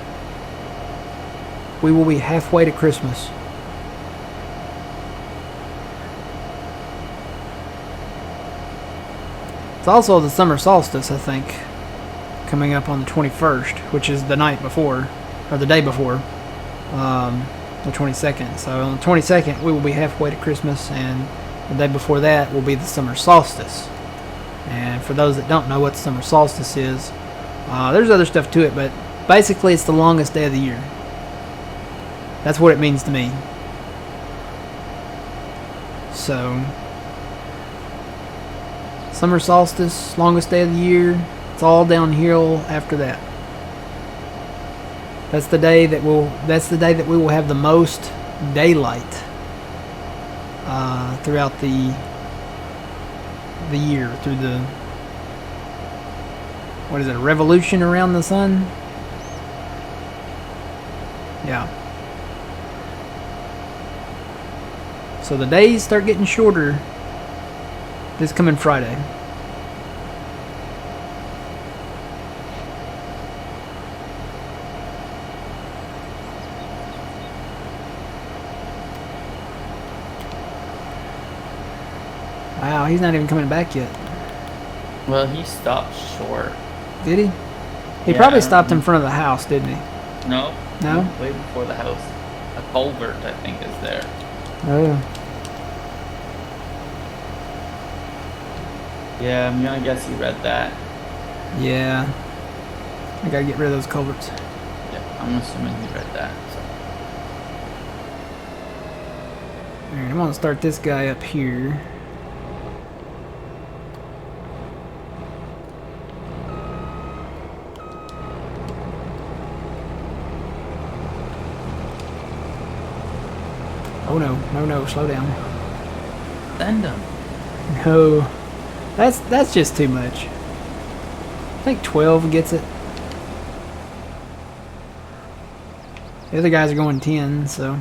we will be halfway to Christmas. It's also the summer solstice, I think, coming up on the 21st, which is the night before, or the day before, the 22nd. So on the 22nd, we will be halfway to Christmas, and the day before that will be the summer solstice. And for those that don't know what the summer solstice is, there's other stuff to it, but basically it's the longest day of the year. That's what it means to me. So, summer solstice, longest day of the year. It's all downhill after that. That's the day that we will have the most daylight throughout the year, through the, what is it, a revolution around the sun? Yeah. So the days start getting shorter this coming Friday. Wow, he's not even coming back yet. Well, he stopped short. Did he? He Yeah, probably I stopped don't in front of the house, didn't he? No. No? Way before the house. A culvert, I think, is there. Oh. Yeah, I'm gonna guess he read that. Yeah. I gotta get rid of those culverts. Yeah, I'm assuming he read that. So. Alright, I'm gonna start this guy up here. Oh no, no, no, slow down. Send him. No. That's just too much. I think 12 gets it. The other guys are going 10, so.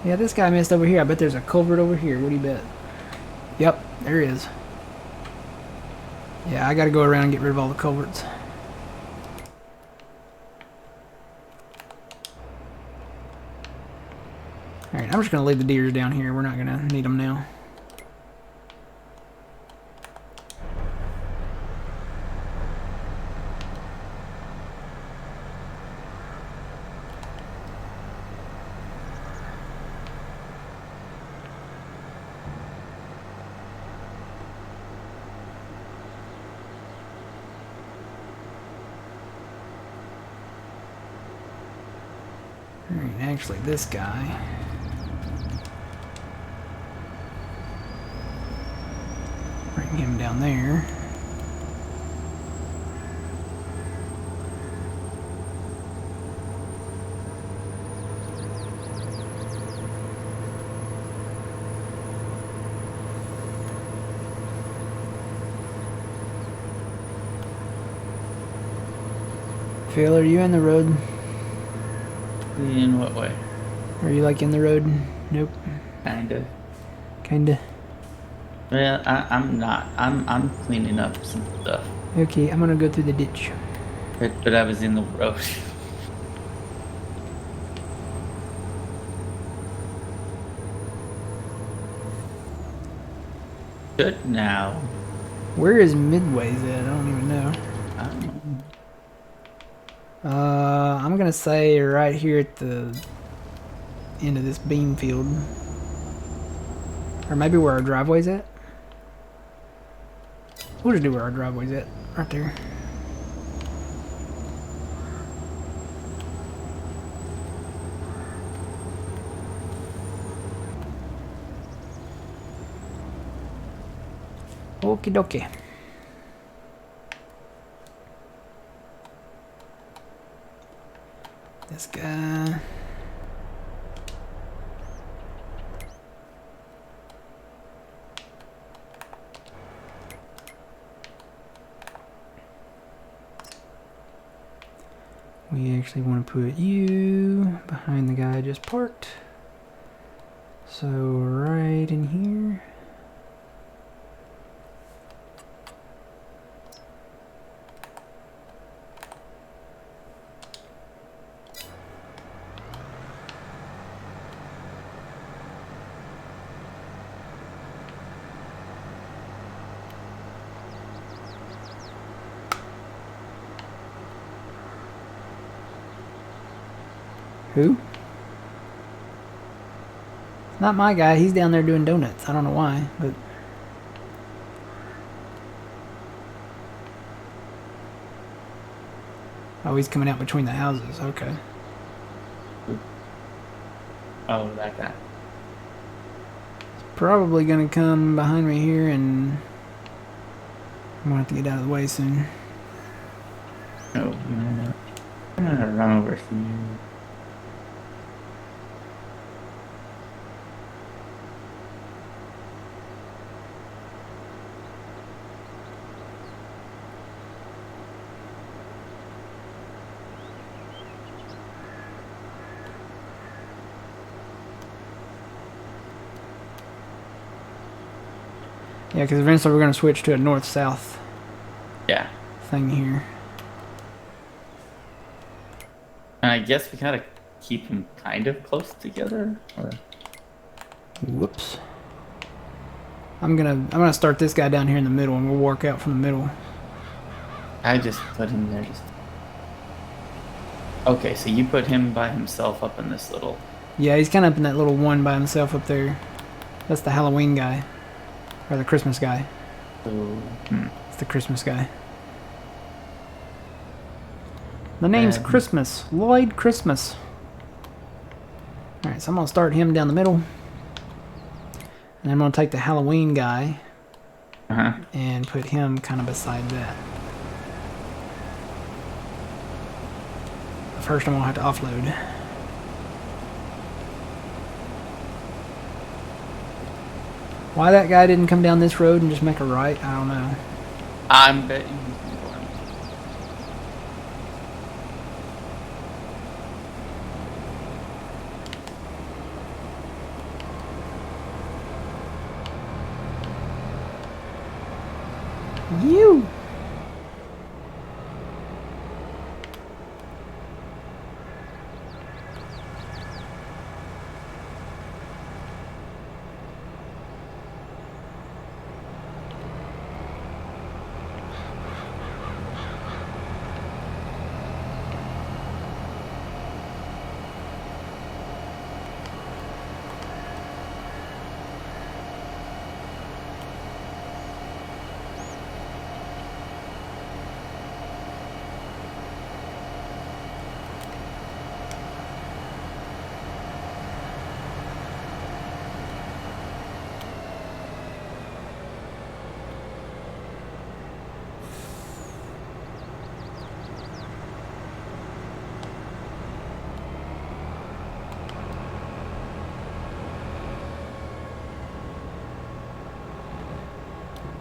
Yeah, this guy missed over here. I bet there's a culvert over here. What do you bet? Yep. There is. Yeah, I gotta go around and get rid of all the culverts. Alright, I'm just gonna leave the deers down here. We're not gonna need them now. Alright, actually this guy. Bring him down there. Phil, are you in the road? In what way? Are you like in the road? Nope. Kinda. Kinda. Well, I'm not. I'm cleaning up some stuff. Okay, I'm gonna go through the ditch. But I was in the road. Good now. Where is Midway's at? I don't even know. I don't know. I'm gonna say right here at the end of this bean field. Or maybe where our driveway's at. We'll just do where our driveway's at. Right there. Okie dokie. This guy. We actually want to put you behind the guy I just parked. So right in here. Who? It's not my guy. He's down there doing donuts. I don't know why, but... Oh, he's coming out between the houses. Okay. Oh, that guy. Probably gonna come behind me here, and I'm gonna have to get out of the way soon. Oh, no. I'm gonna run over here. Yeah, because eventually we're gonna switch to a north-south Yeah. thing here. And I guess we gotta keep them kind of close together. Or... Whoops. I'm gonna start this guy down here in the middle, and we'll work out from the middle. I just put him there. Okay, so you put him by himself up in this little... Yeah, he's kind of up in that little one by himself up there. That's the Halloween guy. Or the Christmas guy. It's the Christmas guy. The name's Christmas. Lloyd Christmas. Alright, so I'm going to start him down the middle. And I'm going to take the Halloween guy and put him kind of beside that. First I'm going to have to offload. Why that guy didn't come down this road and just make a right, I don't know. I'm betting he's gonna go on.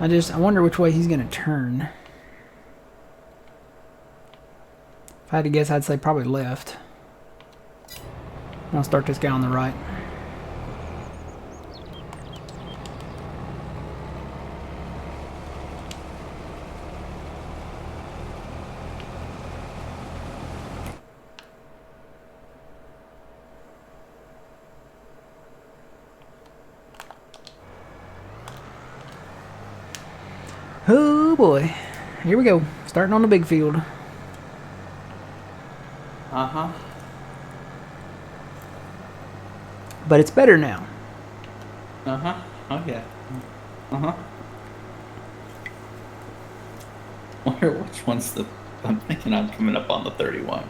I wonder which way he's gonna turn. If I had to guess, I'd say probably left. I'll start this guy on the right. Oh boy. Here we go. Starting on the big field. Uh-huh. But it's better now. Uh-huh. Oh, yeah. Uh-huh. Wonder which one's the... I'm thinking I'm coming up on the 31.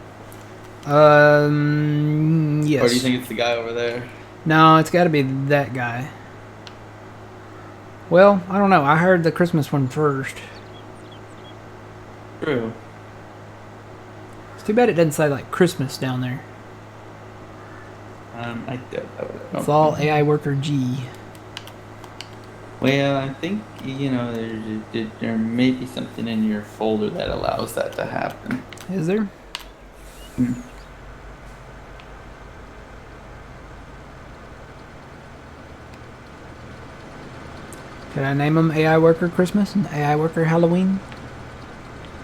Yes. Or do you think it's the guy over there? No, it's got to be that guy. Well, I don't know. I heard the Christmas one first. True. It's too bad it doesn't say like Christmas down there. I did. It's all AI worker G. Well, I think, you know, there may be something in your folder that allows that to happen. Is there? Hmm. Could I name them AI worker Christmas and AI worker Halloween?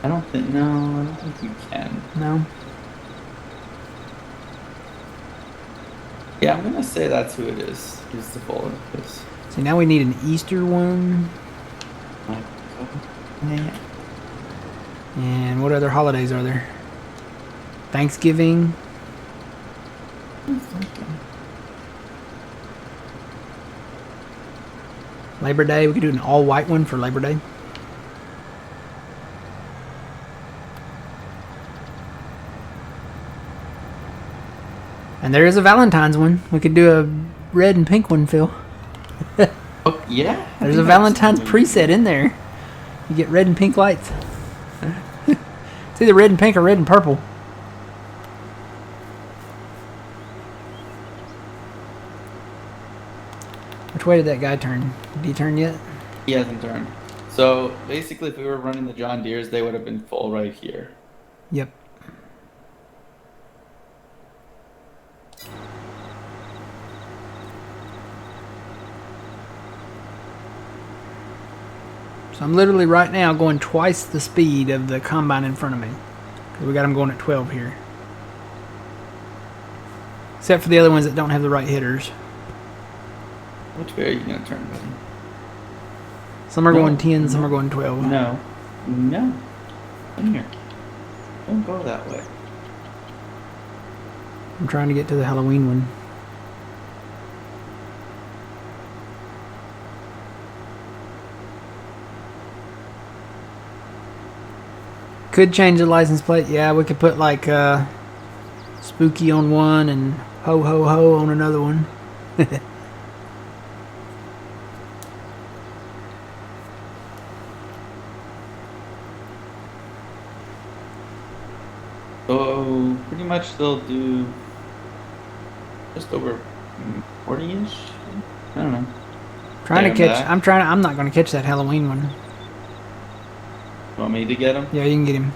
I don't think you can. No. Yeah, I'm gonna say that's who it is. Who's the folder? Because See, now we need an Easter one. yeah. And what other holidays are there? Thanksgiving. Labor Day. We could do an all-white one for Labor Day. And there is a Valentine's one. We could do a red and pink one, Phil. Oh, yeah. There's a Valentine's preset in there. You get red and pink lights. It's either red and pink or red and purple. Which way did that guy turn? Did he turn yet? He hasn't turned. So basically, if we were running the John Deeres, they would have been full right here. Yep. So I'm literally right now going twice the speed of the combine in front of me. Because we got them going at 12 here. Except for the other ones that don't have the right hitters. Which way are you going to turn, buddy? Some are No, going 10, some no, are going 12. No. No. Come here. Don't go that way. I'm trying to get to the Halloween one. Could change the license plate. Yeah, we could put like spooky on one and ho ho ho on another one. So pretty much they'll do just over 40-ish. I don't know. Trying There to and catch. back. I'm not going to catch that Halloween one. You want me to get them? Yeah, you can get him.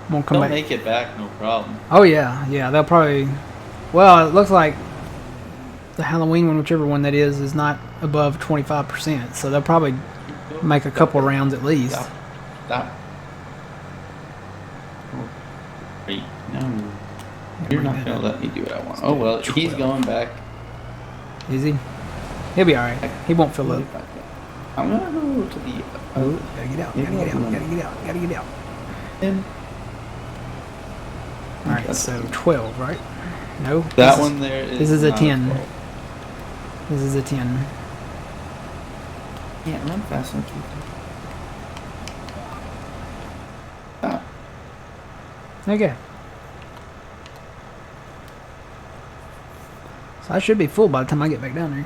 Won't come They'll back. make it back, no problem. Oh yeah, yeah. They'll probably. Well, it looks like the Halloween one, whichever one that is not above 25%. So they'll probably make a couple rounds at least. Stop. Stop. Oh, wait, no. You're not going to let me do what I want. Oh, well, he's going back. Is he? He'll be all right. He won't fill up. I'm going to go to the... Oh, gotta get out. Gotta get out. Gotta get out. Gotta get out. And All right, so 12, right? No. that one there is... This is a not 10. 12. This is a 10. Can't run fast enough. Stop. Okay. So I should be full by the time I get back down there.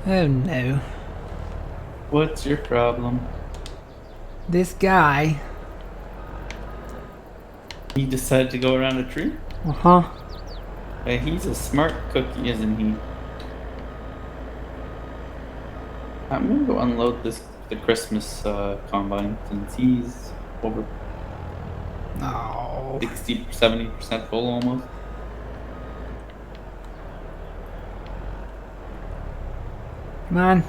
Oh no. What's your problem? This guy. He decided to go around a tree? Uh-huh. Hey, he's a smart cookie, isn't he? I'm gonna go unload the Christmas combine since he's over Oh. 60, 70% full almost. Come on.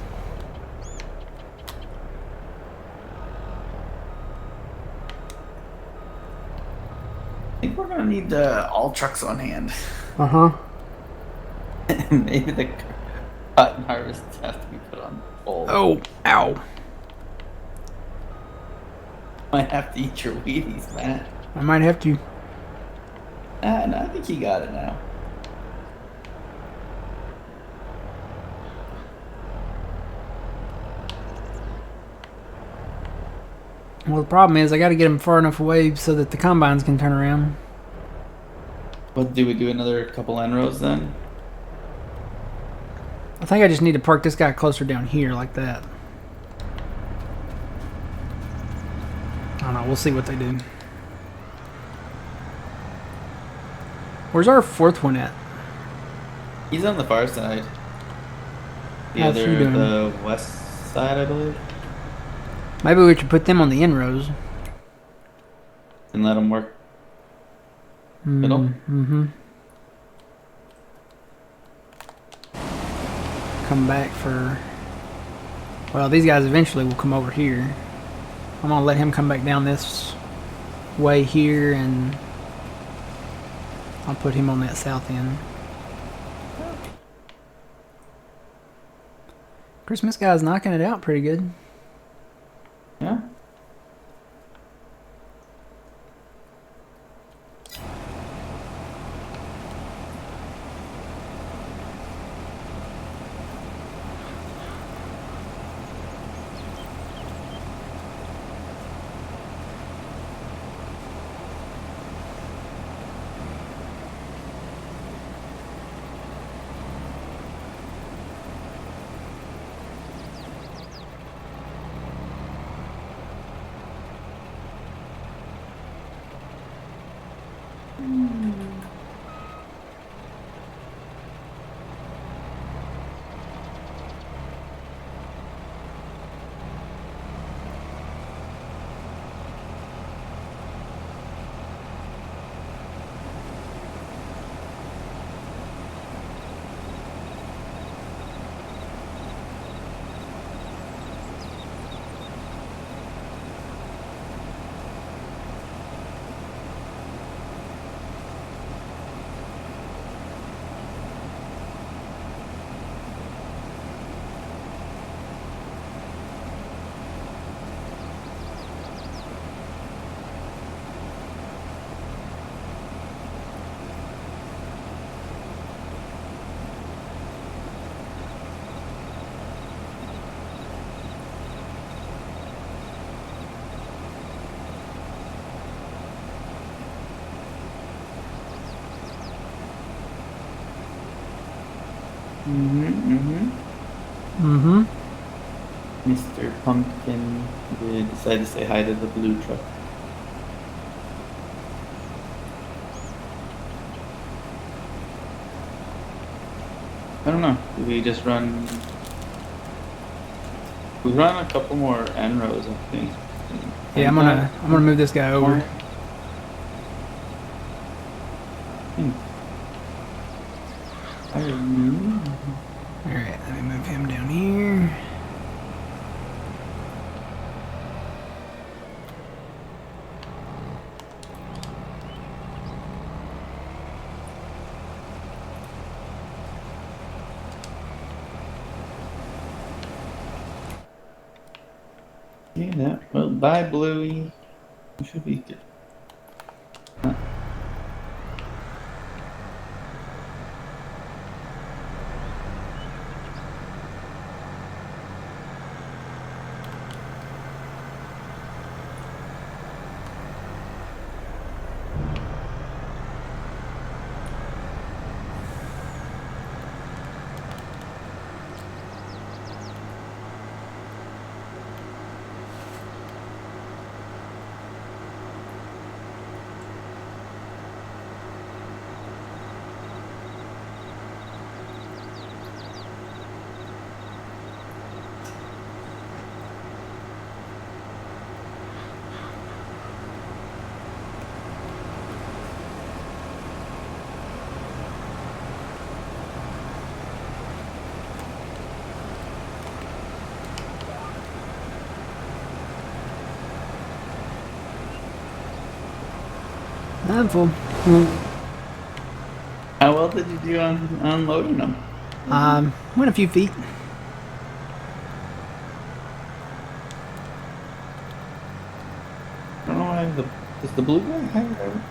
I think we're gonna need all trucks on hand. Uh-huh. Maybe the cotton harvest has to be put on hold. Oh, ow. Might have to eat your Wheaties, Matt. I might have to. No, I think you got it now. Well, the problem is I got to get him far enough away so that the combines can turn around. What, do we do another couple end rows then? I think I just need to park this guy closer down here like that. I don't know. We'll see what they do. Where's our fourth one at? He's on the far side. The How's he other, doing? the west side, I believe. Maybe we should put them on the inrows. And let him work middle. Mm-hmm. Come back for... Well, these guys eventually will come over here. I'm gonna let him come back down this way here, and I'll put him on that south end. Christmas guy's knocking it out pretty good. Yeah. Mm-hmm. Mr. Pumpkin decided to say hi to the blue truck. I don't know. Do we just run? We run a couple more end rows, I think. Yeah, I'm gonna move this guy over. Alright, let me move him down here. Yeah, that. Well, bye, Bluey. We should be good. I'm full. How well did you do on unloading them? Went a few feet. I don't know why is the blue guy higher?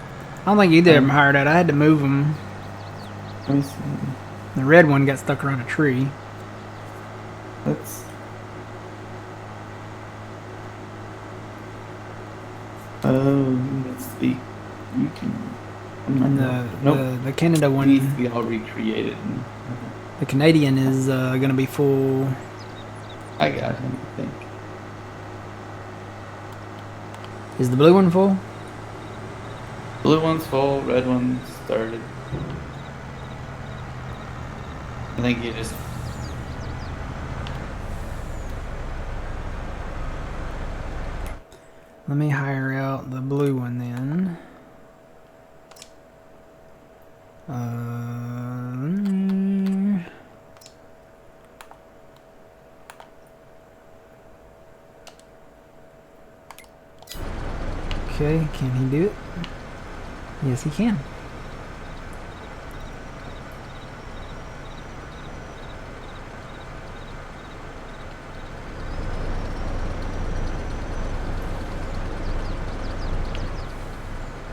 I don't think either of them hired out. I had to move them. Let me see. The red one got stuck around a tree. Let's. Oh, let's see. You can. And the Canada one, needs to be all recreated. the Canadian is gonna be full. I got him, I think. Is the blue one full? Blue one's full, red one started. I think you just. Let me hire out the blue one then. Okay, can he do it? Yes, he can.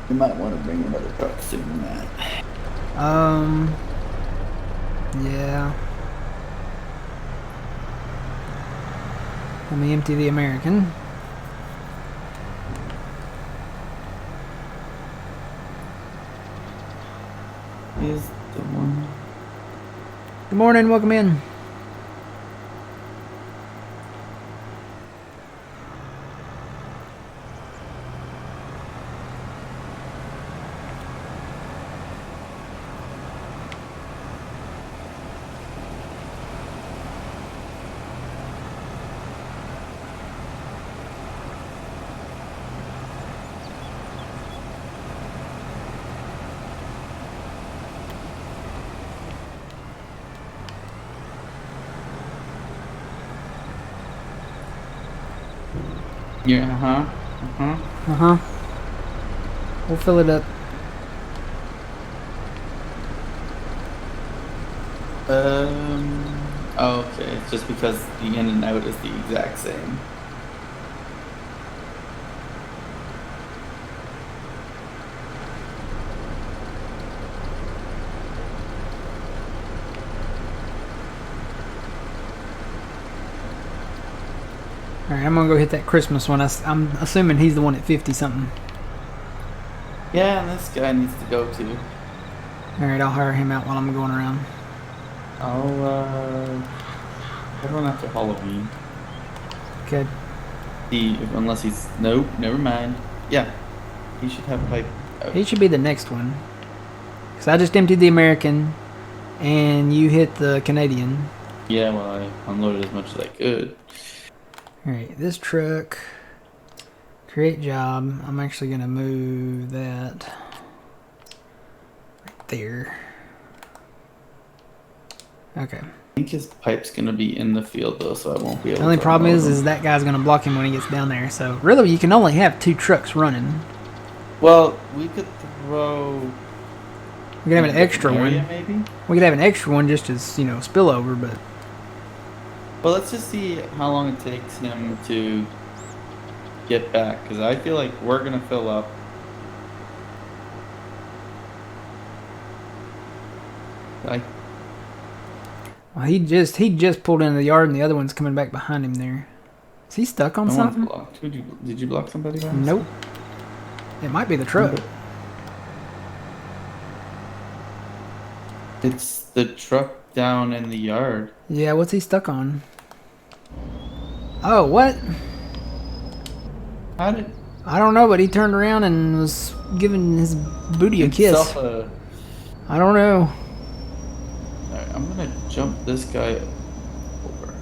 You might want to bring another truck soon, Matt. Yeah. Let me empty the American. Is the one. Good morning, welcome in. Yeah, We'll fill it up. Oh, okay. It's just because the in and out is the exact same. Alright, I'm gonna go hit that Christmas one. I'm assuming he's the one at 50 something. Yeah, and this guy needs to go too. Alright, I'll hire him out while I'm going around. I'll everyone after Halloween. Okay. Unless he's nope, never mind. Yeah, he should have pipe out. He should be the next one. Because I just emptied the American, and you hit the Canadian. Yeah, well, I unloaded as much as I could. Alright, this truck. Create job. I'm actually going to move that right there. Okay. I think his pipe's gonna be in the field though, so I won't be able. The only to problem unload him. is that guy's going to block him when he gets down there. So really, you can only have 2 trucks running. Well, we could throw. We could have an extra area, one. maybe. We could have an extra one just as, you know, spillover, but... Well, let's just see how long it takes him to get back, because I feel like we're gonna fill up. Well, he just pulled into the yard, and the other one's coming back behind him there. Is he stuck on No one's something? blocked. Did you block somebody? By Nope. It might be the truck. It's the truck down in the yard. Yeah, what's he stuck on? Oh, what? How did I don't know, but he turned around and was giving his booty a kiss. himself I don't know. Alright, I'm gonna jump this guy over.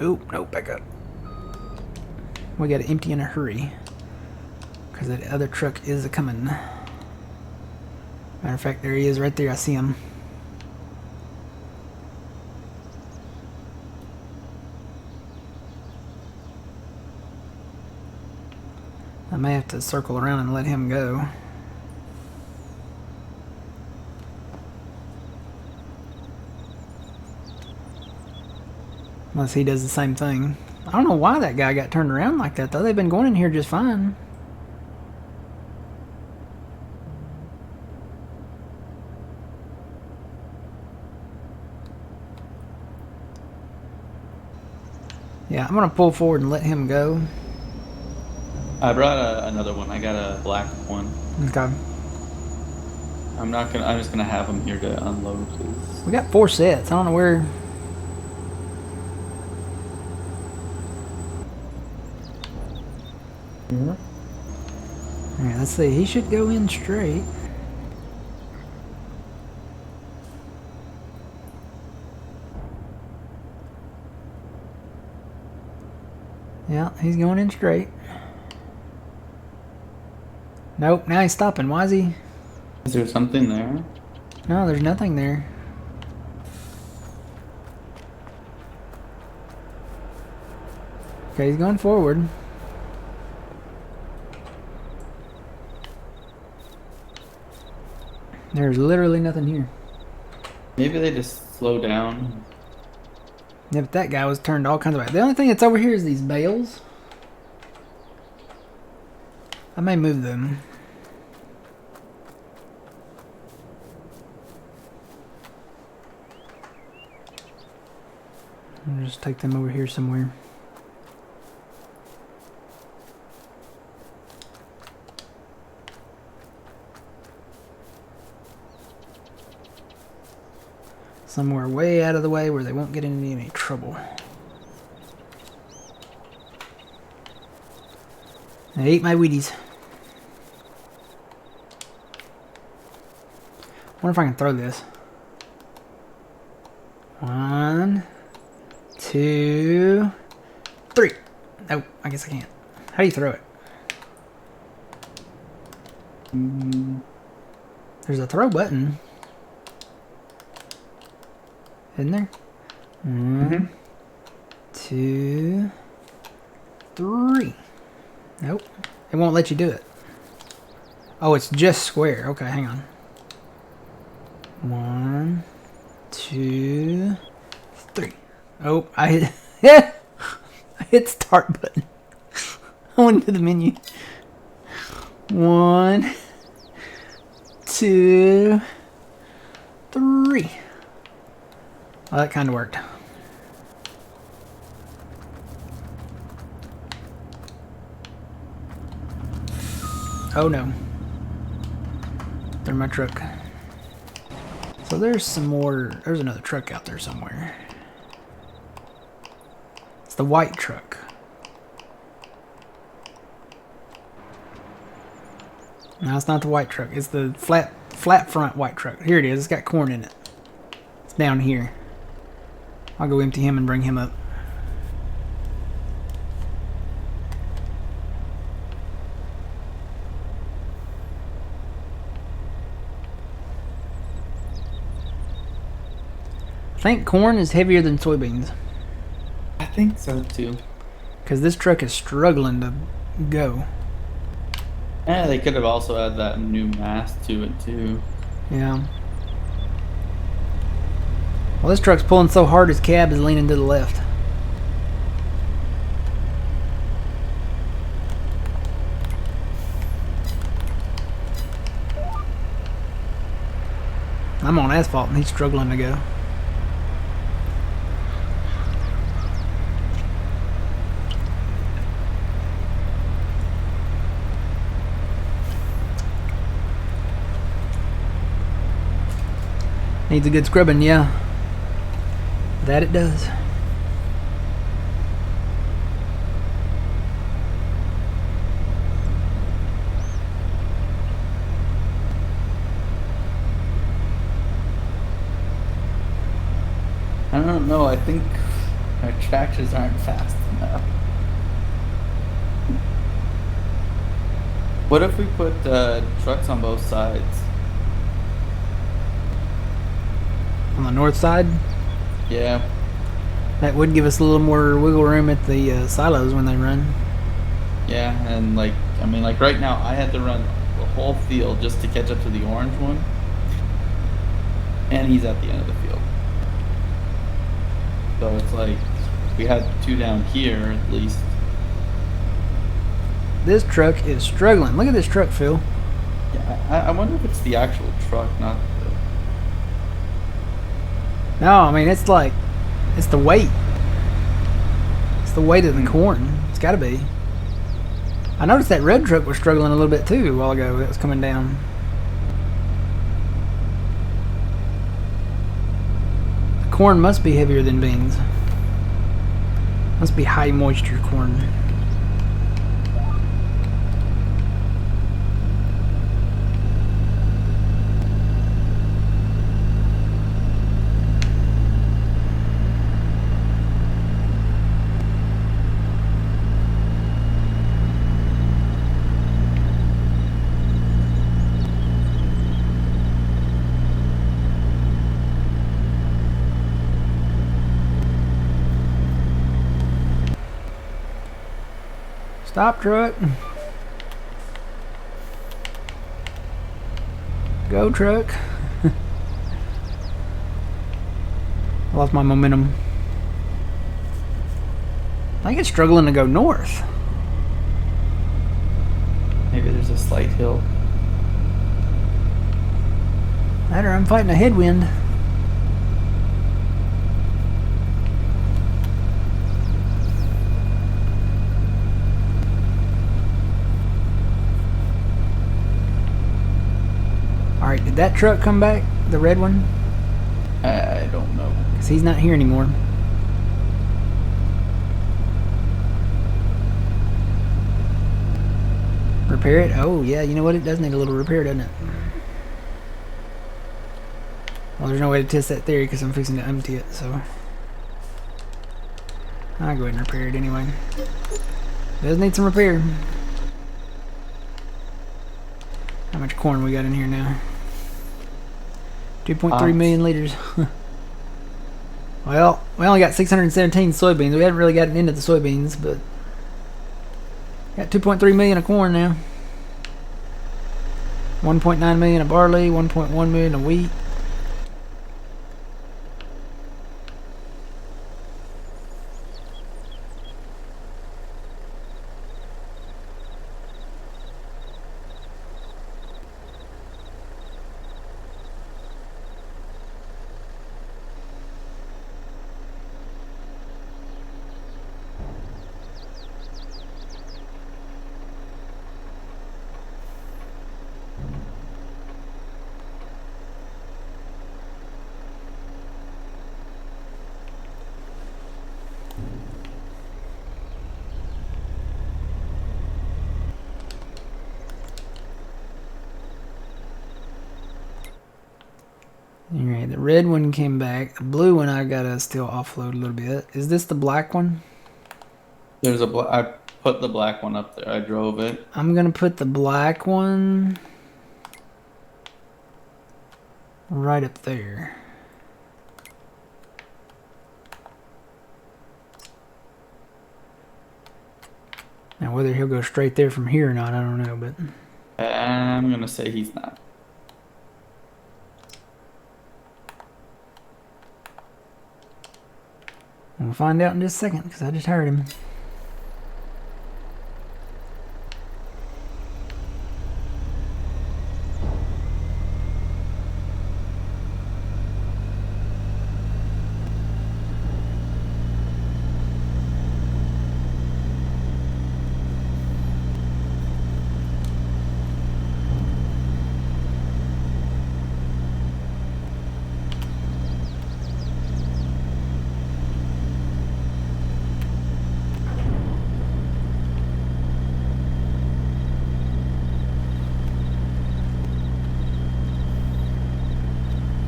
Oop, nope, back up. We gotta empty in a hurry. Because that other truck is a-coming. Matter of fact, there he is right there. I see him. I may have to circle around and let him go. Unless he does the same thing. I don't know why that guy got turned around like that, though. They've been going in here just fine. Yeah, I'm going to pull forward and let him go. I brought another one. I got a black one. Okay. I'm just gonna have him here to unload. 'Cause We got 4 sets. I don't know where... Yeah. Alright, let's see. He should go in straight. Yeah, he's going in straight. Nope, now he's stopping. Why is he? Is there something there? No, there's nothing there. Okay, he's going forward. There's literally nothing here. Maybe they just slow down. Yeah, but that guy was turned all kinds of way. The only thing that's over here is these bales. I may move them. I'll just take them over here somewhere. Somewhere way out of the way where they won't get into any trouble. I ate my Wheaties. Wonder if I can throw this. 1, 2, 3. Nope, I guess I can't. How do you throw it? There's a throw button. Isn't there? 1, 2, 3. Nope. It won't let you do it. Oh, it's just square. Okay, hang on. 1, 2, 3. Oh, I hit. Yeah, I hit start button. I went to the menu. 1, 2, 3. Well, that kind of worked. Oh no. They're my truck. So there's some more. There's another truck out there somewhere. It's the white truck. No, it's not the white truck. It's the flat front white truck. Here it is. It's got corn in it. It's down here. I'll go empty him and bring him up. I think corn is heavier than soybeans. I think so too. Because this truck is struggling to go. Yeah, they could have also had that new mast to it too. Yeah. Well, this truck's pulling so hard his cab is leaning to the left. I'm on asphalt and he's struggling to go. Needs a good scrubbing, yeah. That it does. I don't know. I think our tractors aren't fast enough. What if we put trucks on both sides? On the north side, Yeah. that would give us a little more wiggle room at the silos when they run. Yeah, and like, I mean, like right now, I had to run the whole field just to catch up to the orange one. And he's at the end of the field. So it's like, we had 2 down here at least. This truck is struggling. Look at this truck, Phil. Yeah, I wonder if it's the actual truck, not the... No, I mean, it's like, it's the weight. It's the weight of the corn. It's got to be. I noticed that red truck was struggling a little bit too a while ago. It was coming down. The corn must be heavier than beans. Must be high moisture corn. Stop, truck. Go, truck. I lost my momentum. I think it's struggling to go north. Maybe there's a slight hill. That or I'm fighting a headwind. Alright, did that truck come back? The red one? I don't know. Because he's not here anymore. Repair it? Oh, yeah, you know what? It does need a little repair, doesn't it? Well, there's no way to test that theory because I'm fixing to empty it, so... I'll go ahead and repair it anyway. It does need some repair. How much corn we got in here now? 2.3 million liters. Well, we only got 617 soybeans. We haven't really gotten into the soybeans, but... Got 2.3 million of corn now. 1.9 million of barley, 1.1 million of wheat. Alright, the red one came back. The blue one I gotta still offload a little bit. Is this the black one? There's a I put the black one up there. I drove it. I'm gonna put the black one right up there. Now whether he'll go straight there from here or not, I don't know, but... I'm gonna say he's not. We'll find out in just a second, because I just heard him.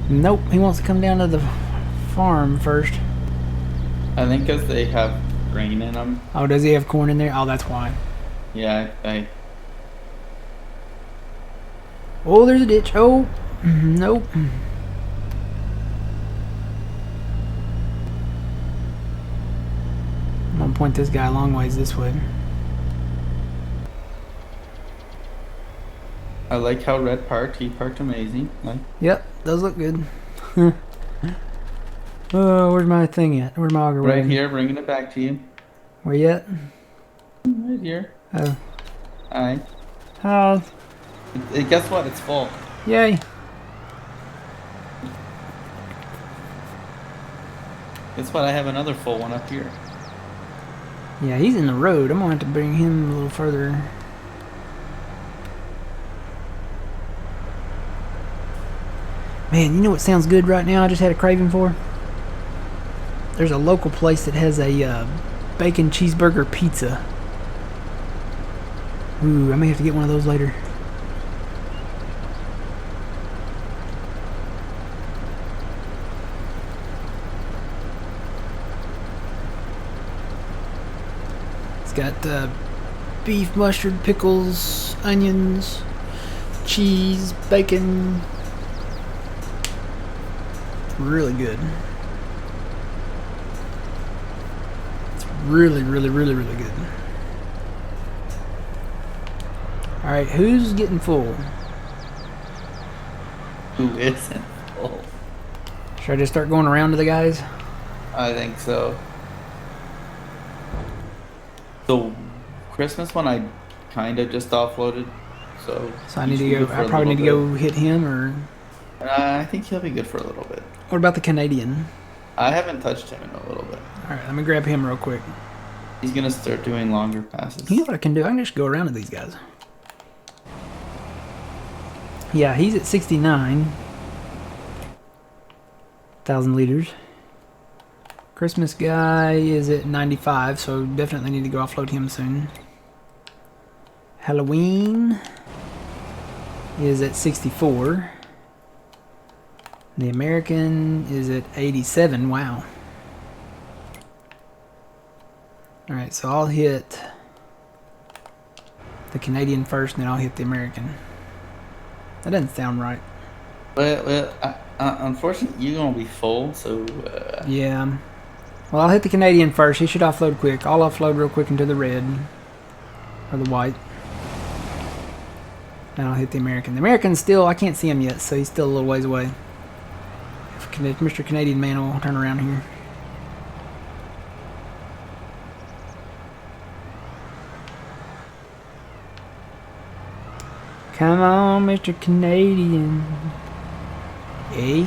Nope, he wants to come down to the farm first. I think because they have grain in them. Oh, does he have corn in there? Oh, that's why. Yeah, Oh, there's a ditch. Oh, nope. I'm gonna point this guy a long ways this way. I like how Red parked. He parked amazing. Like, Yep, does look good. Oh, where's my thing at? Where's my auger right wagon? here, bringing it back to you. Where you at? Right here. Oh. Alright. Oh, Guess what? It's full. yay. Guess what? I have another full one up here. Yeah, he's in the road. I'm gonna have to bring him a little further. Man, you know what sounds good right now? I just had a craving for. There's a local place that has a bacon cheeseburger pizza. Ooh, I may have to get one of those later. It's got beef, mustard, pickles, onions, cheese, bacon. Really good. It's really, really, really, really good. Alright, who's getting full? Who isn't full? Should I just start going around to the guys? I think so. The Christmas one I kind of just offloaded, so So I he need should to be go. good for I a probably need to little go hit him, or bit. I think he'll be good for a little bit. what about the Canadian? I haven't touched him in a little bit. Alright, let me grab him real quick. He's gonna start doing longer passes. You know what I can do? I can just go around to these guys. Yeah, he's at 69,000 liters. Christmas guy is at 95, so definitely need to go offload him soon. Halloween is at 64. The American is at 87. Wow. Alright, so I'll hit the Canadian first, and then I'll hit the American. That doesn't sound right. Well, unfortunately, you're gonna be full, so. Yeah. Well, I'll hit the Canadian first. He should offload quick. I'll offload real quick into the red. Or the white. And I'll hit the American. The American's still, I can't see him yet, so he's still a little ways away. If Mr. Canadian Man will turn around here. Come on, Mr. Canadian. Hey,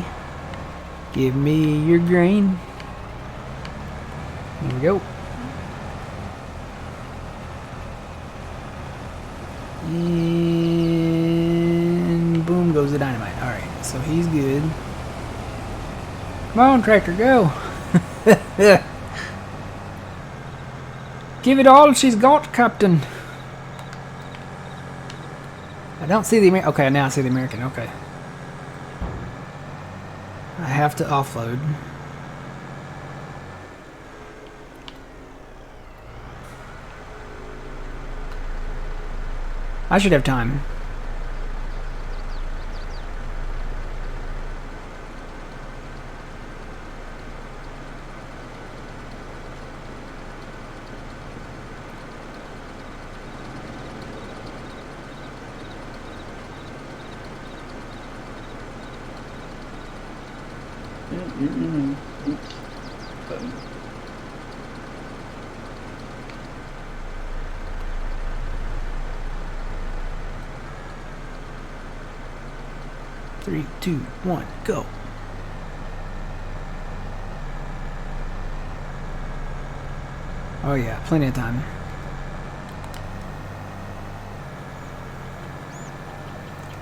give me your green. There we go. And boom goes the dynamite. Alright, so he's good. Come on, tractor, go. Give it all she's got, Captain. I don't see the American. Okay, now I see the American. Okay. I have to offload. I should have time. Three, two, one, go. Oh yeah, plenty of time.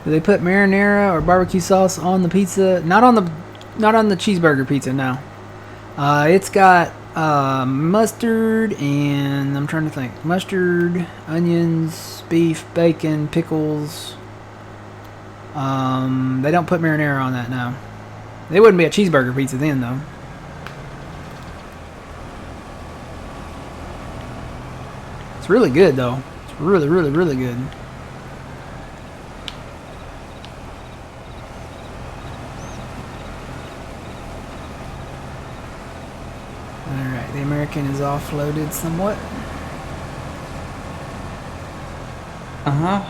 Do they put marinara or barbecue sauce on the pizza? Not on the cheeseburger pizza, no. It's got mustard and I'm trying to think. Mustard, onions, beef, bacon, pickles. They don't put marinara on that, no. It wouldn't be a cheeseburger pizza then, though. It's really good, though. It's really, really, really good. Alright, the American is offloaded somewhat. Uh-huh.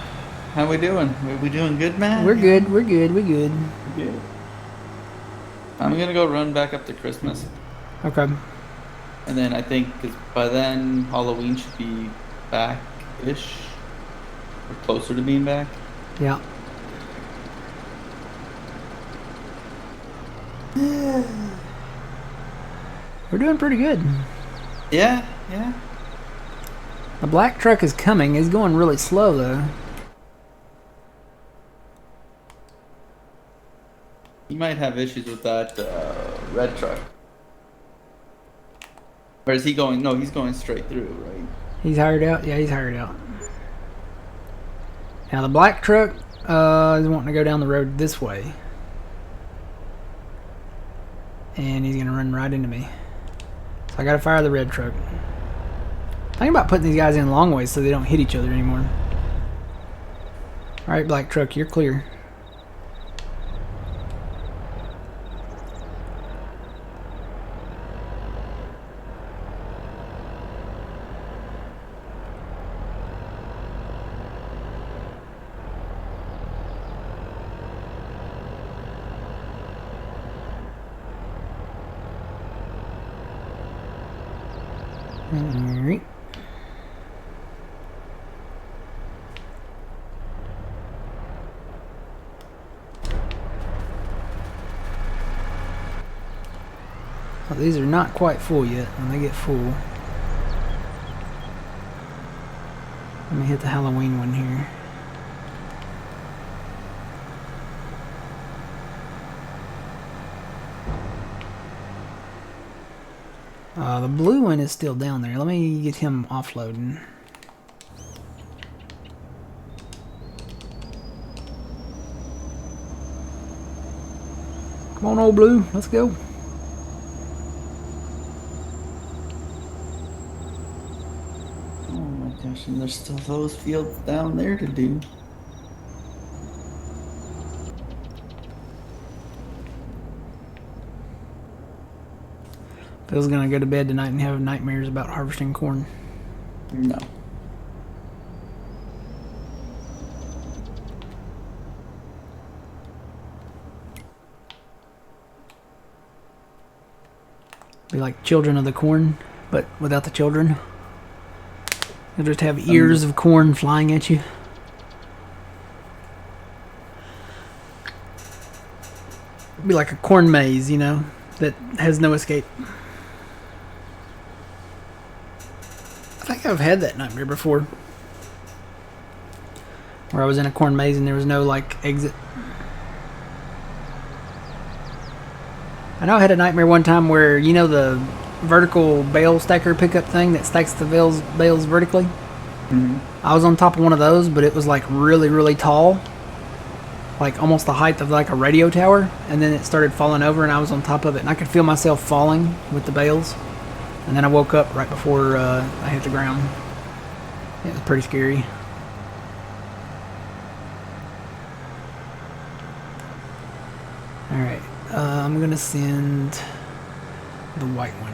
How we doing? We doing good, man? We're good, we're good, we're good. Good. I'm gonna go run back up to Christmas. Okay. And then I think, because by then Halloween should be back-ish. Or closer to being back. Yeah. We're doing pretty good. Yeah, yeah. The black truck is coming. It's going really slow, though. You might have issues with that red truck. Or is he going? No, he's going straight through, right? He's hired out? Yeah, he's hired out. Now, the black truck is wanting to go down the road this way. And he's going to run right into me. So I got to fire the red truck. Think about putting these guys in long ways so they don't hit each other anymore. Alright, black truck, you're clear. Alright. Well, these are not quite full yet. When they get full, let me hit the Halloween one here. The blue one is still down there. Let me get him offloading. Come on, old blue. Let's go. Oh my gosh, and there's still those fields down there to do. Phil's gonna go to bed tonight and have nightmares about harvesting corn. No. Be like Children of the Corn, but without the children. You'll just have ears of corn flying at you. Be like a corn maze, you know, that has no escape. I think I've had that nightmare before, where I was in a corn maze and there was no like exit. I know I had a nightmare one time where, you know, the vertical bale stacker pickup thing that stacks the bales vertically. Mm-hmm. I was on top of one of those, but it was like really, really tall, like almost the height of like a radio tower, and then it started falling over and I was on top of it and I could feel myself falling with the bales, and then I woke up right before I hit the ground. It was pretty scary. Alright, I'm gonna send the white one.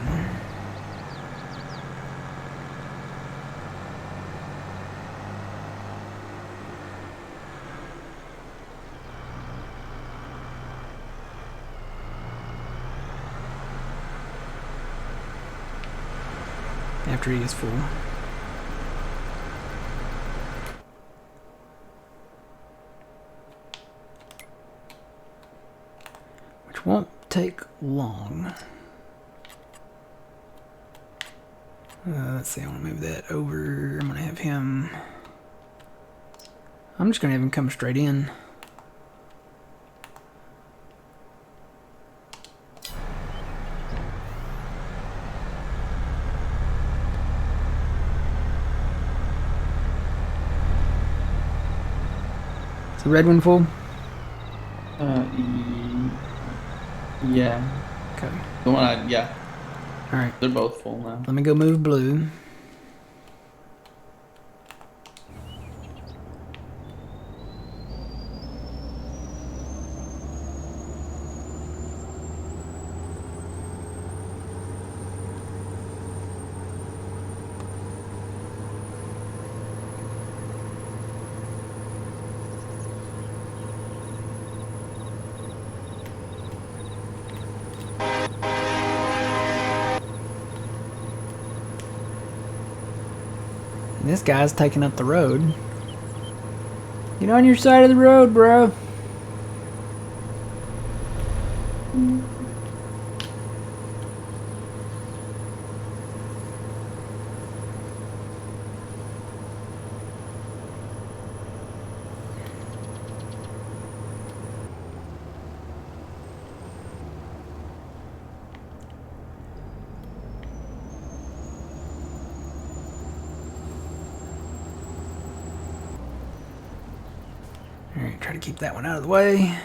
After he is full. Which won't take long. Let's see, I want to move that over. I'm going to have him... I'm just going to have him come straight in. Is the red one full? Yeah. Okay. The one I, yeah. Alright. They're both full now. Let me go move blue. And this guy's taking up the road. Get on your side of the road, bro. Alright, try to keep that one out of the way.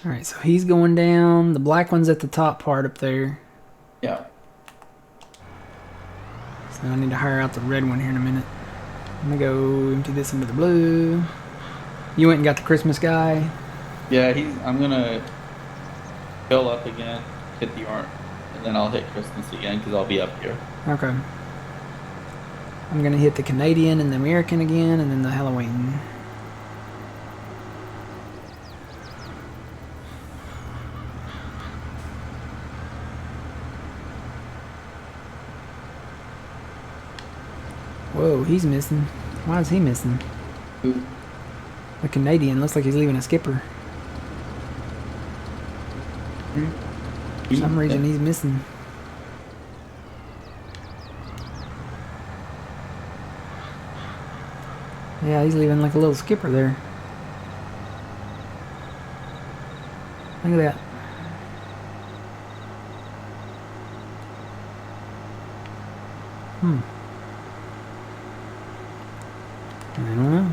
Alright, so he's going down. The black one's at the top part up there. Yeah. So I need to hire out the red one here in a minute. I'm gonna go empty this into the blue. You went and got the Christmas guy. Yeah, I'm gonna fill up again, hit the orange, and then I'll hit Christmas again because I'll be up here. Okay. I'm gonna hit the Canadian and the American again, and then the Halloween. Whoa, he's missing. Why is he missing? Who? The Canadian looks like he's leaving a skipper. For some reason he's missing. Yeah, he's leaving like a little skipper there. Look at that. I don't know.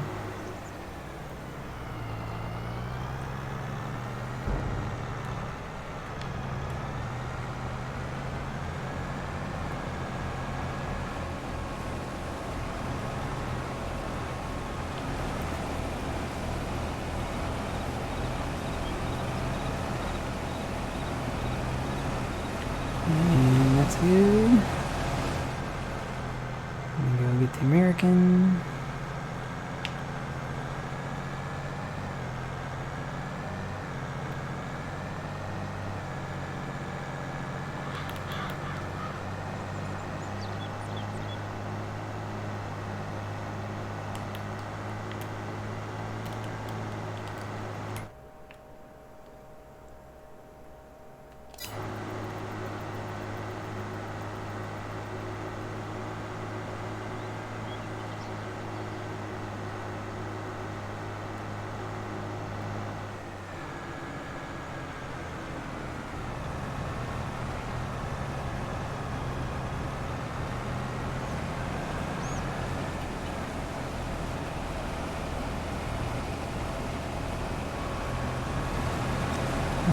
And that's good. Let me go get the American.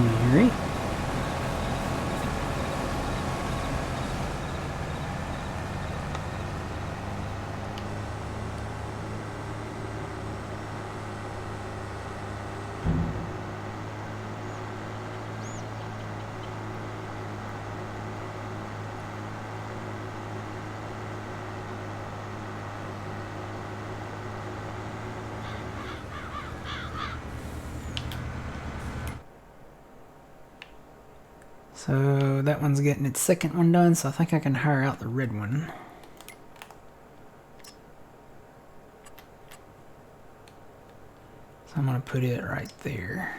Alright. So that one's getting its second one done, so I think I can hire out the red one. So I'm gonna put it right there.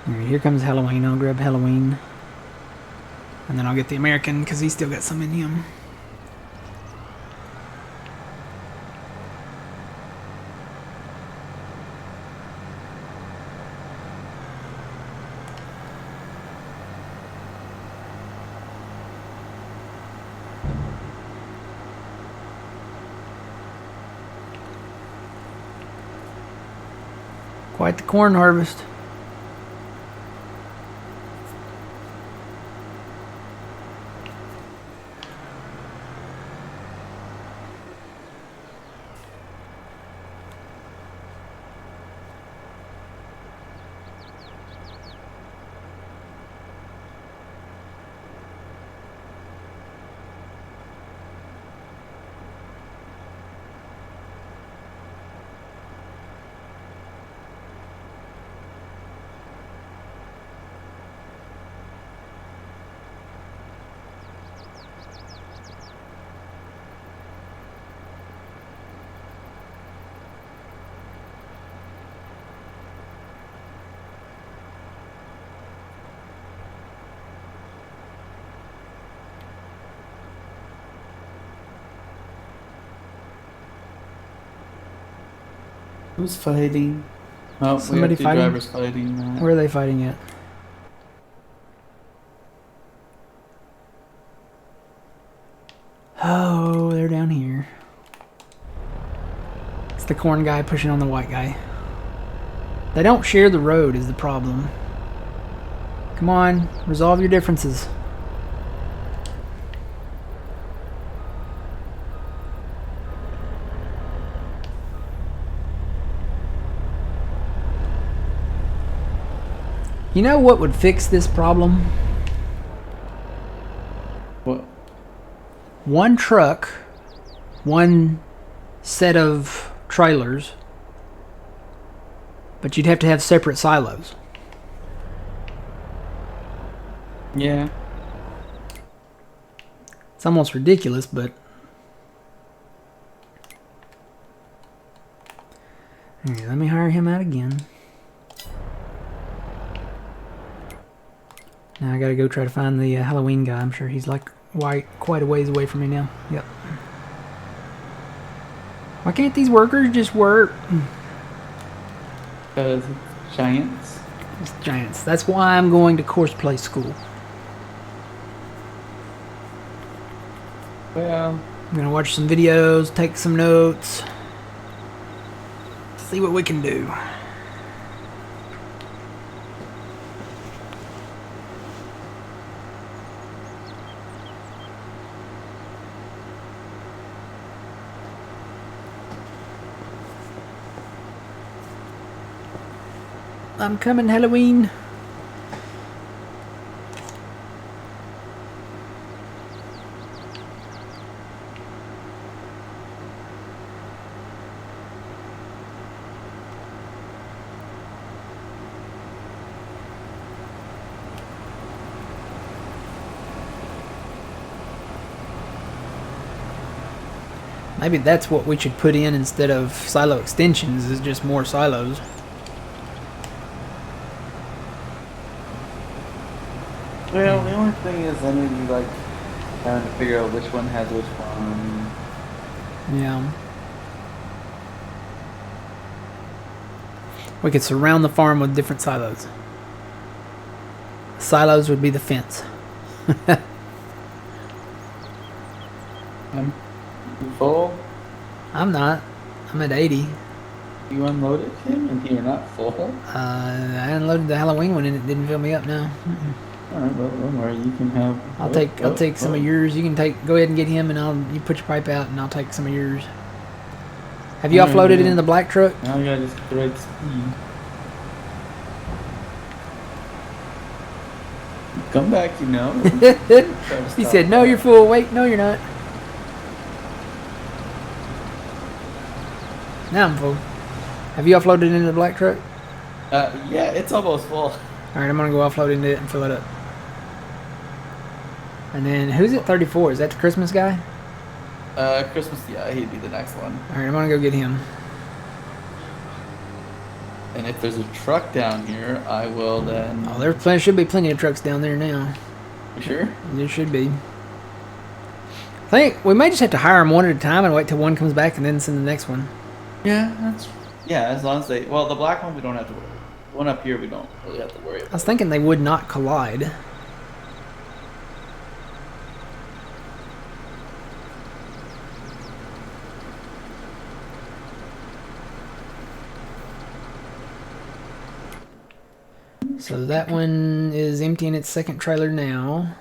Alright, here comes Halloween. I'll grab Halloween. And then I'll get the American because he's still got some in him. Quite the corn harvest. Who's fighting? Oh, Somebody we have two fighting? drivers fighting. Where are they fighting at? Oh, they're down here. It's the corn guy pushing on the white guy. They don't share the road is the problem. Come on, resolve your differences. You know what would fix this problem? What? One truck, one set of trailers, but you'd have to have separate silos. Yeah. It's almost ridiculous, but... Here, let me hire him out again. Now I gotta go try to find the Halloween guy. I'm sure he's like quite a ways away from me now. Yep. Why can't these workers just work? Because it's giants. It's giants. That's why I'm going to course-play school. Well, I'm gonna watch some videos, take some notes, see what we can do. I'm coming, Halloween. Maybe that's what we should put in instead of silo extensions, is just more silos. well, the only thing is then we'd be like trying to figure out which one has which one. Yeah. We could surround the farm with different silos. Silos would be the fence. You full? I'm not. I'm at 80. You unloaded him and you're not full? I unloaded the Halloween one and it didn't fill me up now. Alright, well, don't worry, you can have... I'll take some of yours. You can go ahead and get him, and you put your pipe out, and I'll take some of yours. Have you offloaded it in the black truck? Now you gotta just get the right speed. Come back, you know. He said, "No, you're full." Wait, no, you're not. Now I'm full. Have you offloaded into the black truck? Yeah, it's almost full. All right, I'm gonna go offload into it and fill it up. And then who's at 34? Is that the Christmas guy? Christmas, yeah, he'd be the next one. All right, I'm gonna go get him. And if there's a truck down here, I will then... Oh, there should be plenty of trucks down there now. You sure? There should be. I think we may just have to hire them one at a time and wait till one comes back and then send the next one. Yeah, that's... Yeah, as long as they... Well, the black one we don't have to worry. The one up here we don't really have to worry about. I was thinking they would not collide. So that one is emptying its second trailer now.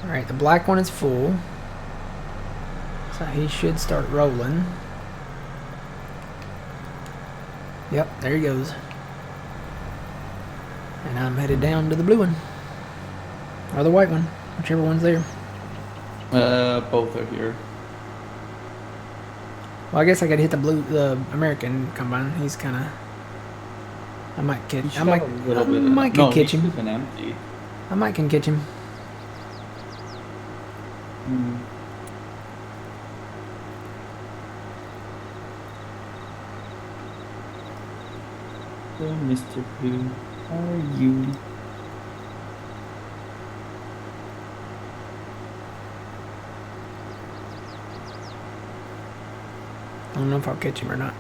Alright, the black one is full. So he should start rolling. Yep, there he goes. And I'm headed down to the blue one. Or the white one, whichever one's there. Both are here. Well, I guess I gotta hit the American combine. He's kind of. I might catch. I might. Can catch him. Been empty. I might can catch him. Hmm. So, Mr. Pooh, how are you? I don't know if I'll catch him or not.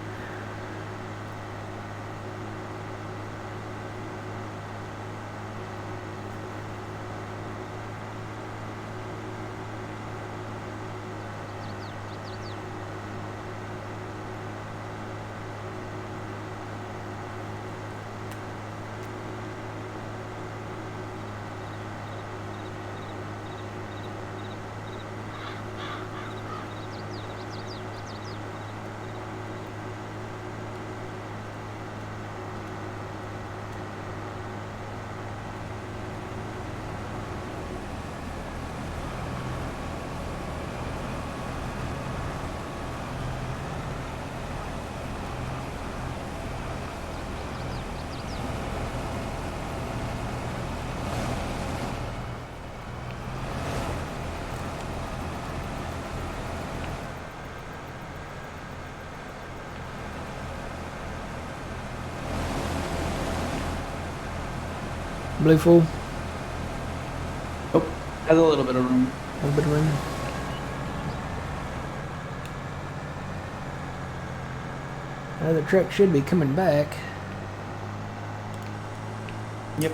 Blue full. Oh, has a little bit of room. A little bit of room. The truck should be coming back. Yep.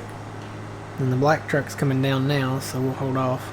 And the black truck's coming down now, so we'll hold off.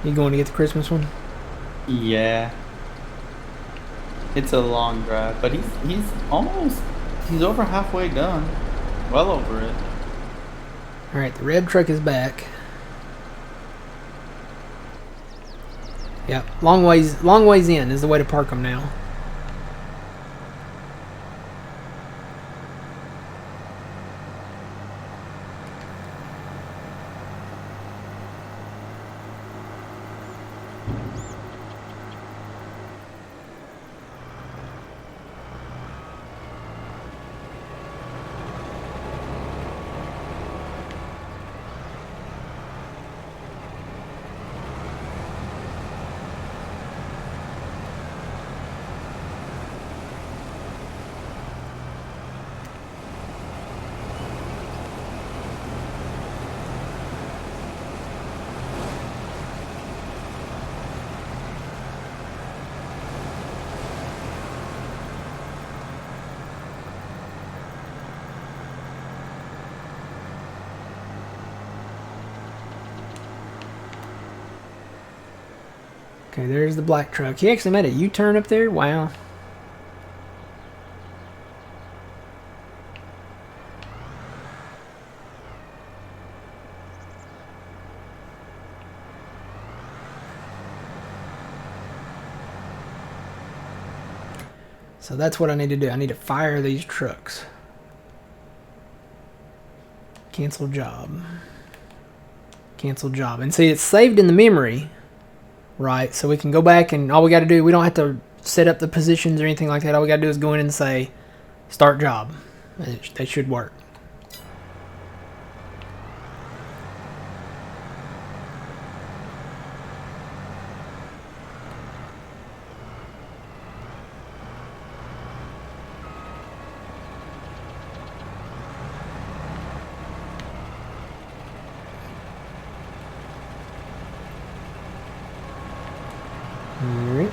You going to get the Christmas one? Yeah. It's a long drive, but he's over halfway done. Well over it. Alright, the red truck is back. Yep, long ways in is the way to park them now. Okay, there's the black truck. He actually made a U-turn up there? Wow. So that's what I need to do. I need to fire these trucks. Cancel job. Cancel job. And see, it's saved in the memory. Right, so we can go back and all we got to do, we don't have to set up the positions or anything like that. All we got to do is go in and say, start job. That should work. Alright.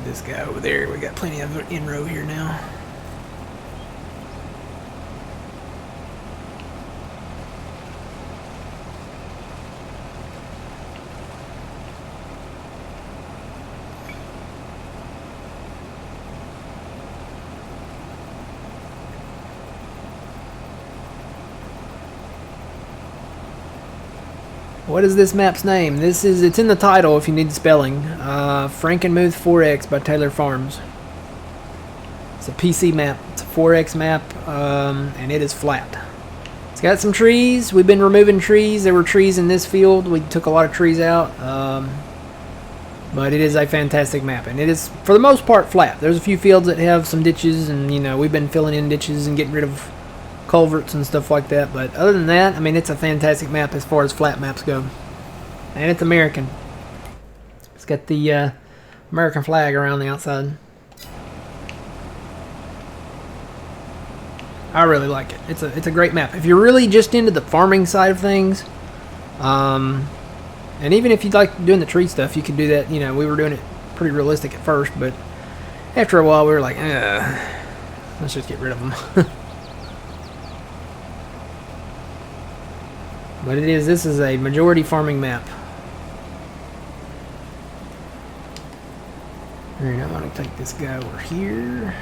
this guy over there. We got plenty of in row here now. What is this map's name? It's in the title if you need the spelling. Frankenmuth 4X by Taylor Farms. It's a PC map. It's a 4X map, and it is flat. It's got some trees. We've been removing trees. There were trees in this field. We took a lot of trees out. But it is a fantastic map, and it is, for the most part, flat. There's a few fields that have some ditches, and, you know, we've been filling in ditches and getting rid of culverts and stuff like that, but other than that, I mean, it's a fantastic map as far as flat maps go, and it's American. It's got the American flag around the outside. I really like it. It's a great map if you're really just into the farming side of things, and even if you like doing the tree stuff, you can do that. You know, we were doing it pretty realistic at first, but after a while we were like, let's just get rid of them. But this is a majority farming map. Alright, I'm going to take this guy over here.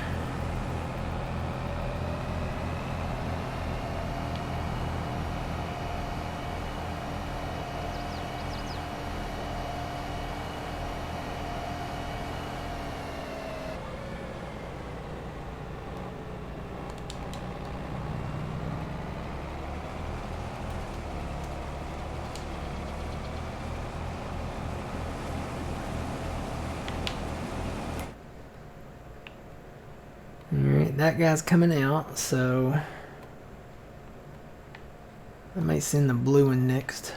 Alright, that guy's coming out, so I might send the blue one next.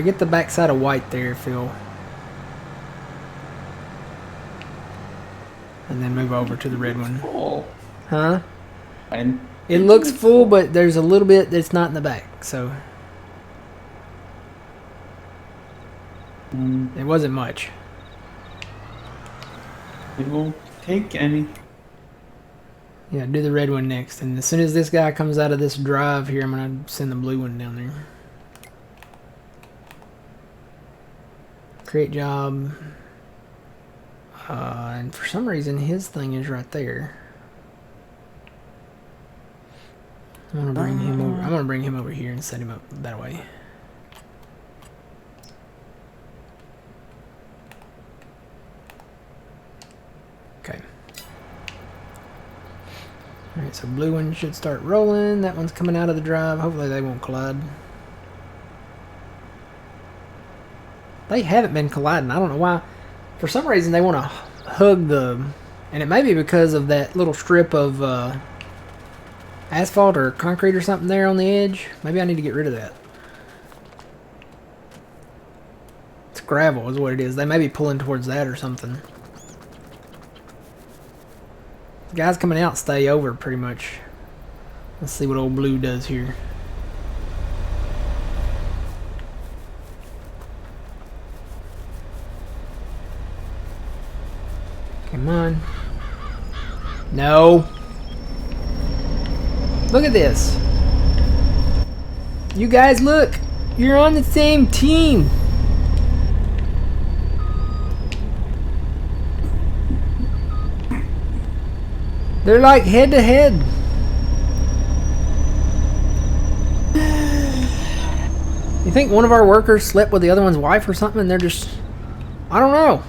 Get the backside of white there, Phil. And then move over to the red one. Full. Huh? And It looks full, but there's a little bit that's not in the back, so it wasn't much. It won't take any. Yeah, do the red one next, and as soon as this guy comes out of this drive here, I'm gonna send the blue one down there. Create job, and for some reason his thing is right there. I'm gonna bring him over. I'm gonna bring him over here and set him up that way. Okay. All right, so blue one should start rolling. That one's coming out of the drive. Hopefully they won't collide. They haven't been colliding. I don't know why. For some reason they want to hug the, and it may be because of that little strip of asphalt or concrete or something there on the edge. Maybe I need to get rid of that. It's gravel is what it is. They may be pulling towards that or something. The guys coming out stay over pretty much. Let's see what old blue does here. Come on. No. Look at this. You guys, look. You're on the same team. They're like head to head. You think one of our workers slept with the other one's wife or something and they're just, I don't know.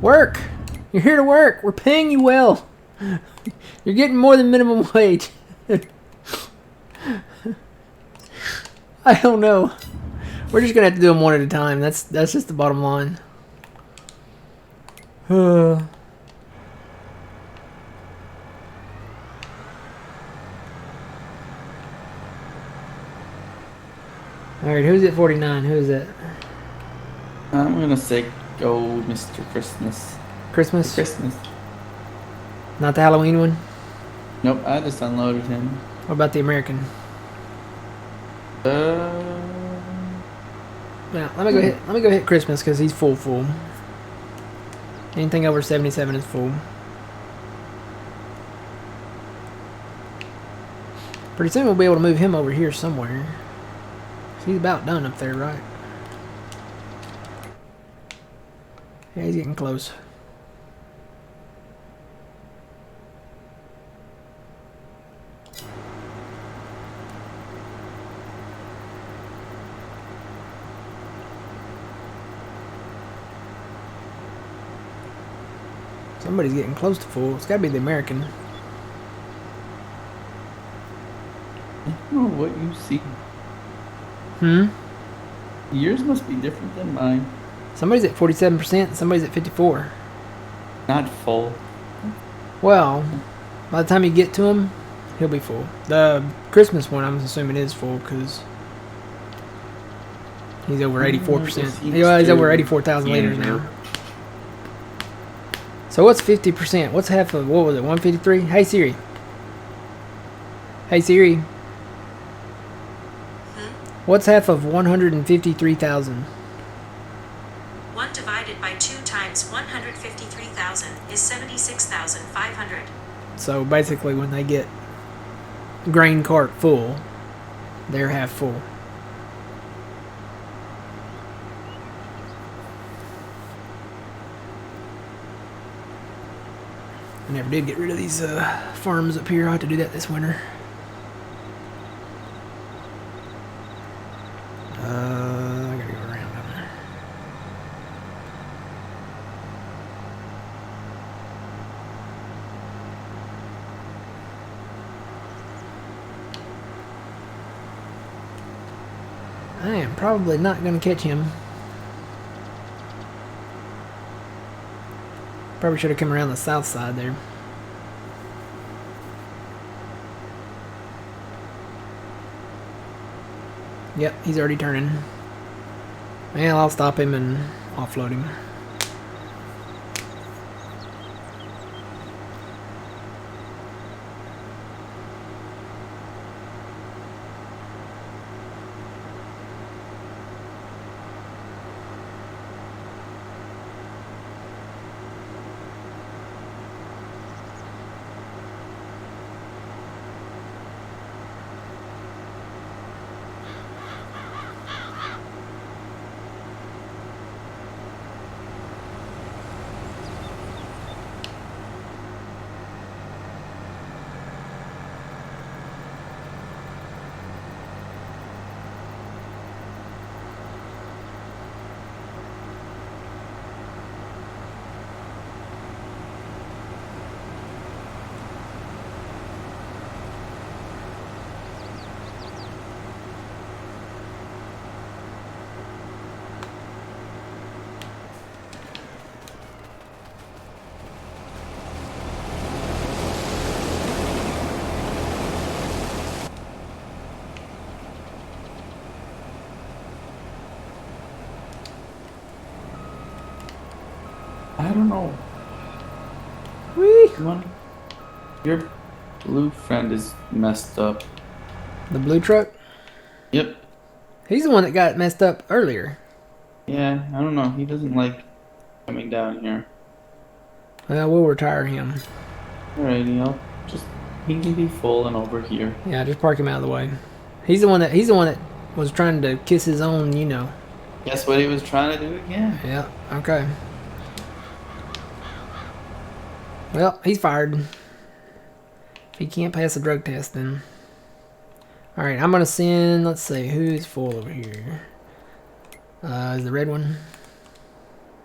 Work. You're here to work. We're paying you well. You're getting more than minimum wage. I don't know. We're just gonna have to do them one at a time. That's just the bottom line. Alright, who's at 49? Who is that? I'm gonna say go Mr. Christmas. Christmas? Christmas. Not the Halloween one? Nope, I just unloaded him. What about the American? Uh, Yeah, let me go hit. Let me go hit Christmas because he's full. Anything over 77 is full. Pretty soon we'll be able to move him over here somewhere. He's about done up there, right? Yeah, he's getting close. Somebody's getting close to full. It's got to be the American. I don't know what you see. Hmm? Yours must be different than mine. Somebody's at 47%, somebody's at 54. Not full. Well, by the time you get to him, he'll be full. The Christmas one, I'm assuming, is full because he's over 84%. Yeah, he's over 84,000 liters now. So what's 50%? What's half of, what was it, 153? Hey Siri. Hey Siri. What's half of 153,000? 1 divided by 2 times 153,000 is 76,500. So basically when they get grain cart full, they're half full. I never did get rid of these farms up here. I'll have to do that this winter. I gotta go around down there. I am probably not gonna catch him. Probably should have come around the south side there. Yep, he's already turning. Well, I'll stop him and offload him. I don't know. Whee! Your blue friend is messed up. The blue truck? Yep. He's the one that got messed up earlier. Yeah, I don't know. He doesn't like coming down here. Well, we'll retire him. Alrighty, I'll just he can be full and over here. Yeah, just park him out of the way. He's the one that was trying to kiss his own, you know. Guess what he was trying to do again? Yeah, okay. Well, he's fired. If he can't pass the drug test, then... Alright, I'm gonna send... Let's see, who's full over here? Is the red one?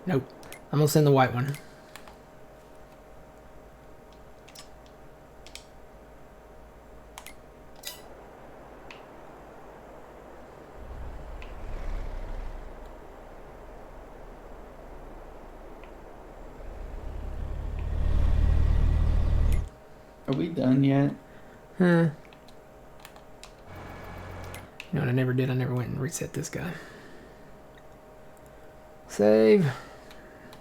Nope. I'm gonna send the white one. Are we done yet? Huh. You know what I never did? I never went and reset this guy. Save.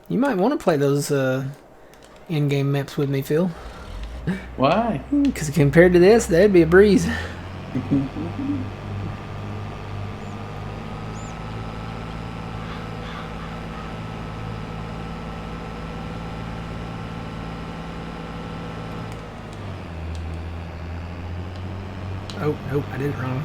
You might want to play those in-game maps with me, Phil. Why? Because compared to this, that'd be a breeze. Oh, nope, I did it wrong.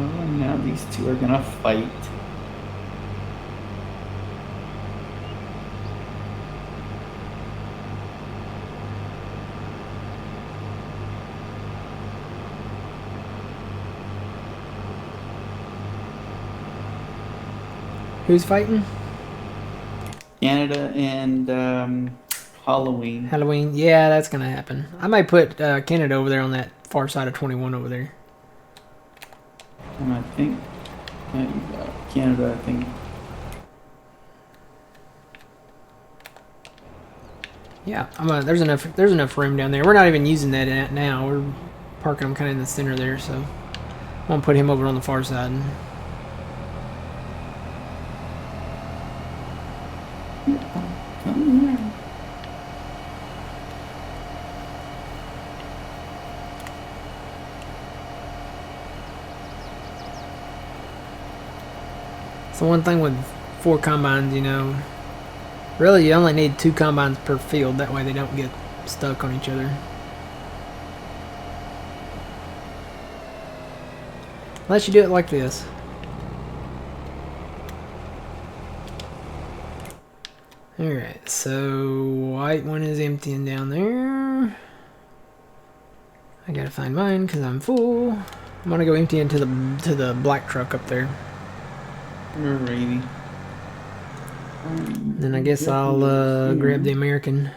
Oh, now these two are gonna fight. Who's fighting? Canada and Halloween. Halloween. Yeah, that's gonna happen. I might put Canada over there on that far side of 21 over there. And I think Canada, I think. Yeah, there's enough room down there. We're not even using that now. We're parking them kind of in the center there, so I'm gonna put him over on the far side. So one thing with 4 combines, you know, really you only need 2 combines per field. That way they don't get stuck on each other. Unless you do it like this. Alright, so white one is emptying down there. I gotta find mine because I'm full. I'm gonna go empty into the black truck up there. Alrighty. Then I guess I'll grab the American.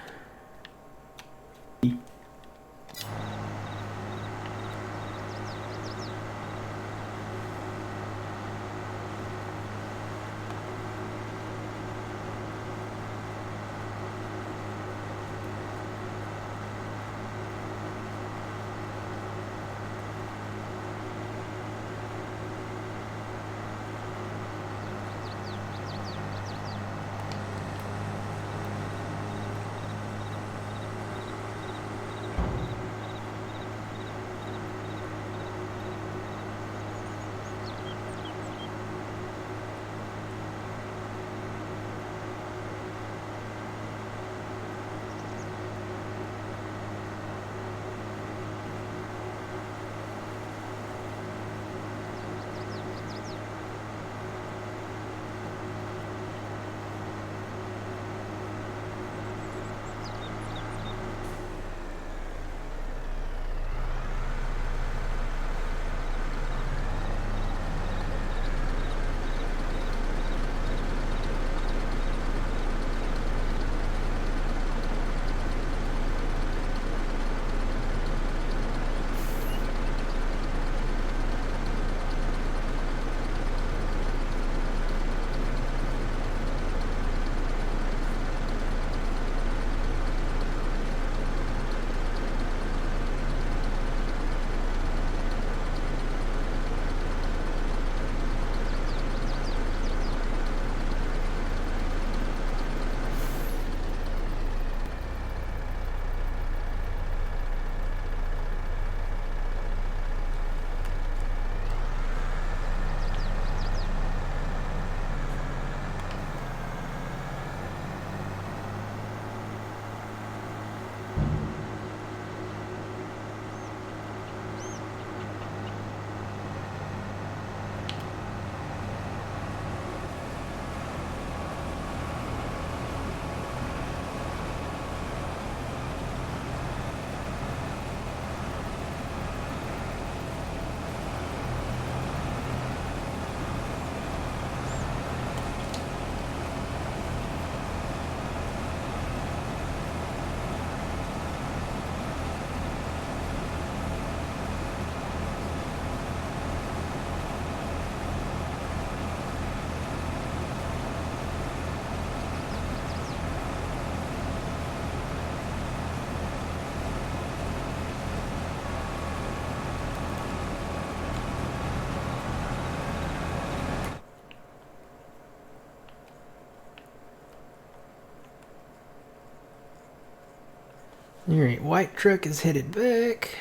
Alright, white truck is headed back.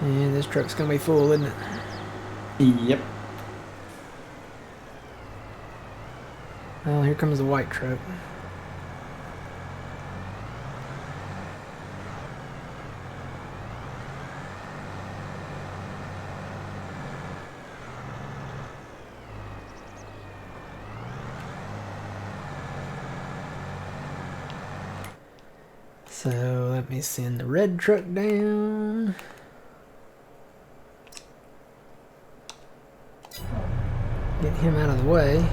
Yeah, this truck's gonna be full, isn't it? Yep. Well, here comes the white truck. So let me send the red truck down. Get him out of the way.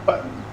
Button.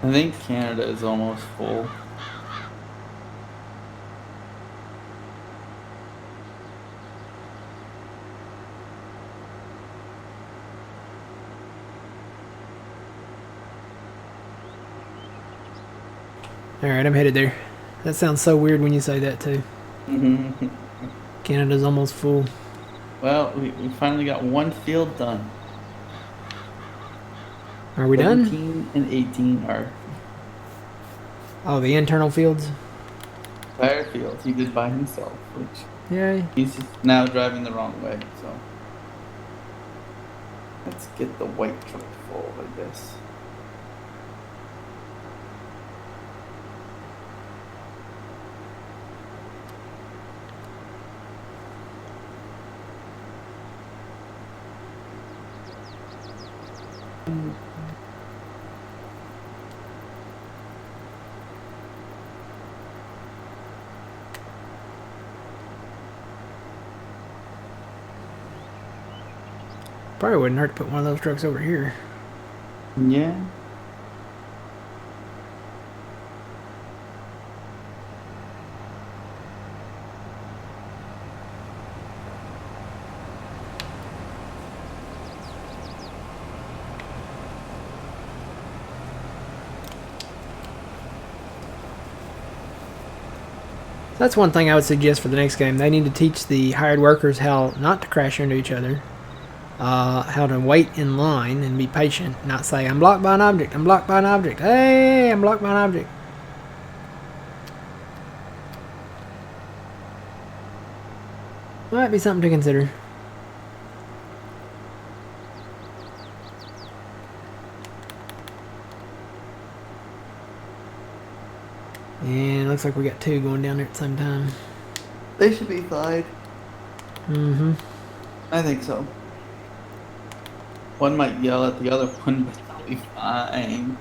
I think Canada is almost full. Alright, I'm headed there. That sounds so weird when you say that too. Canada's almost full. Well, we finally got one field done. Are we done? 17 and 18 are Oh, the internal fields? fire fields he did by himself, which Yay. he's just now driving the wrong way, so. Let's get the white truck full, I guess. Probably wouldn't hurt to put one of those trucks over here. Yeah. That's one thing I would suggest for the next game. They need to teach the hired workers how not to crash into each other, how to wait in line and be patient, not say, I'm blocked by an object, I'm blocked by an object, hey, I'm blocked by an object. Might be something to consider. And looks like we got two going down there at the same time. They should be fine. Mm-hmm. I think so. One might yell at the other one, but they'll be fine.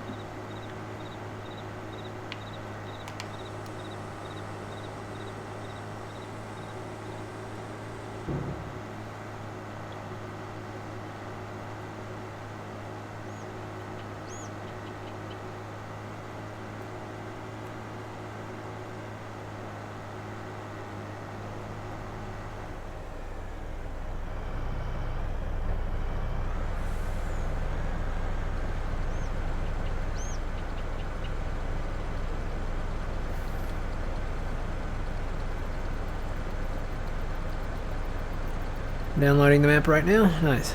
Downloading the map right now. Nice.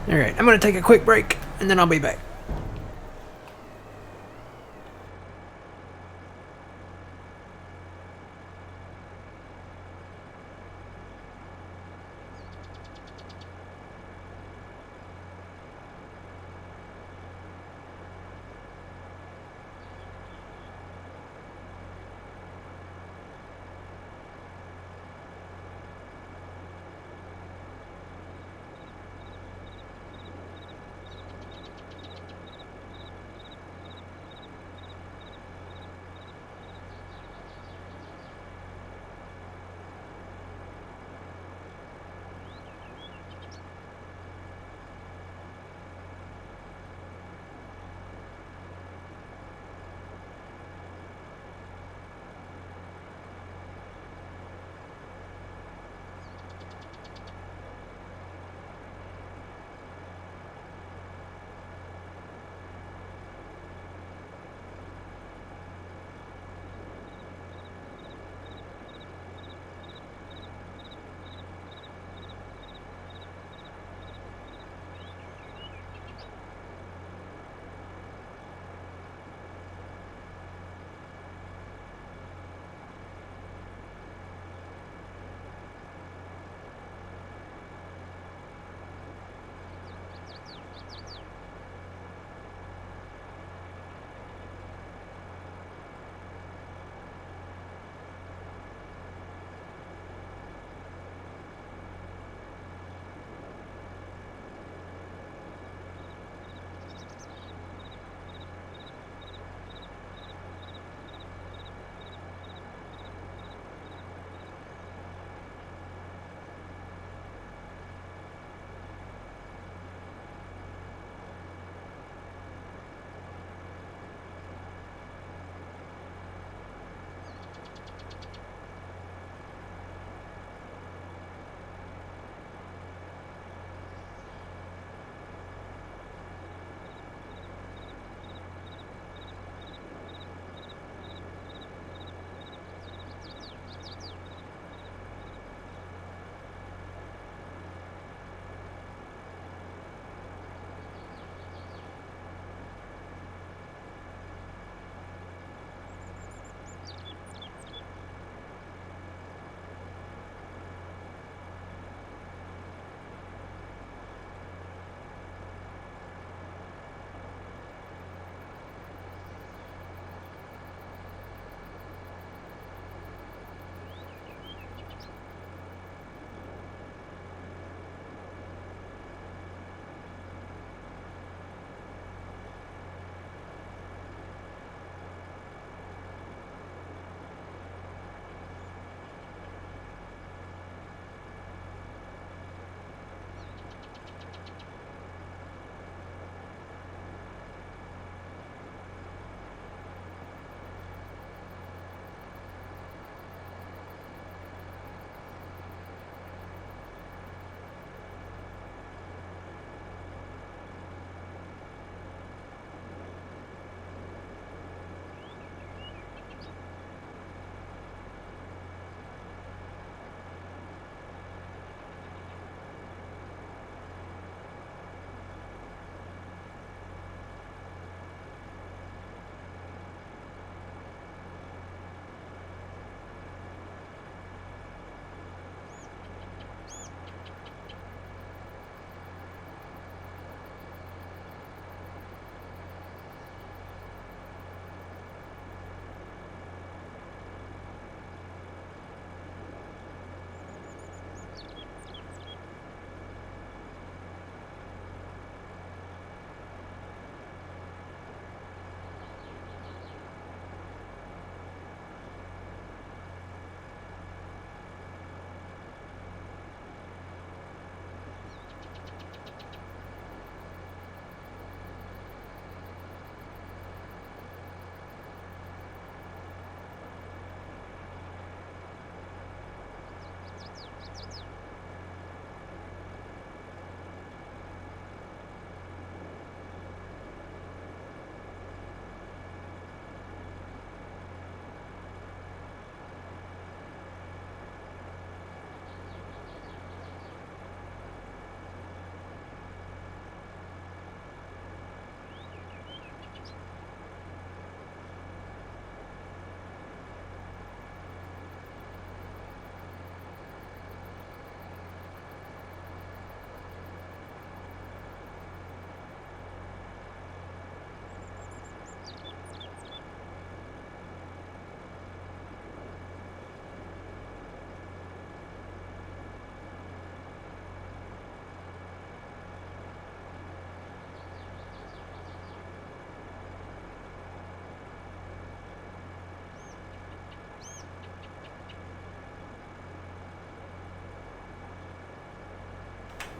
Alright, I'm going to take a quick break, and then I'll be back.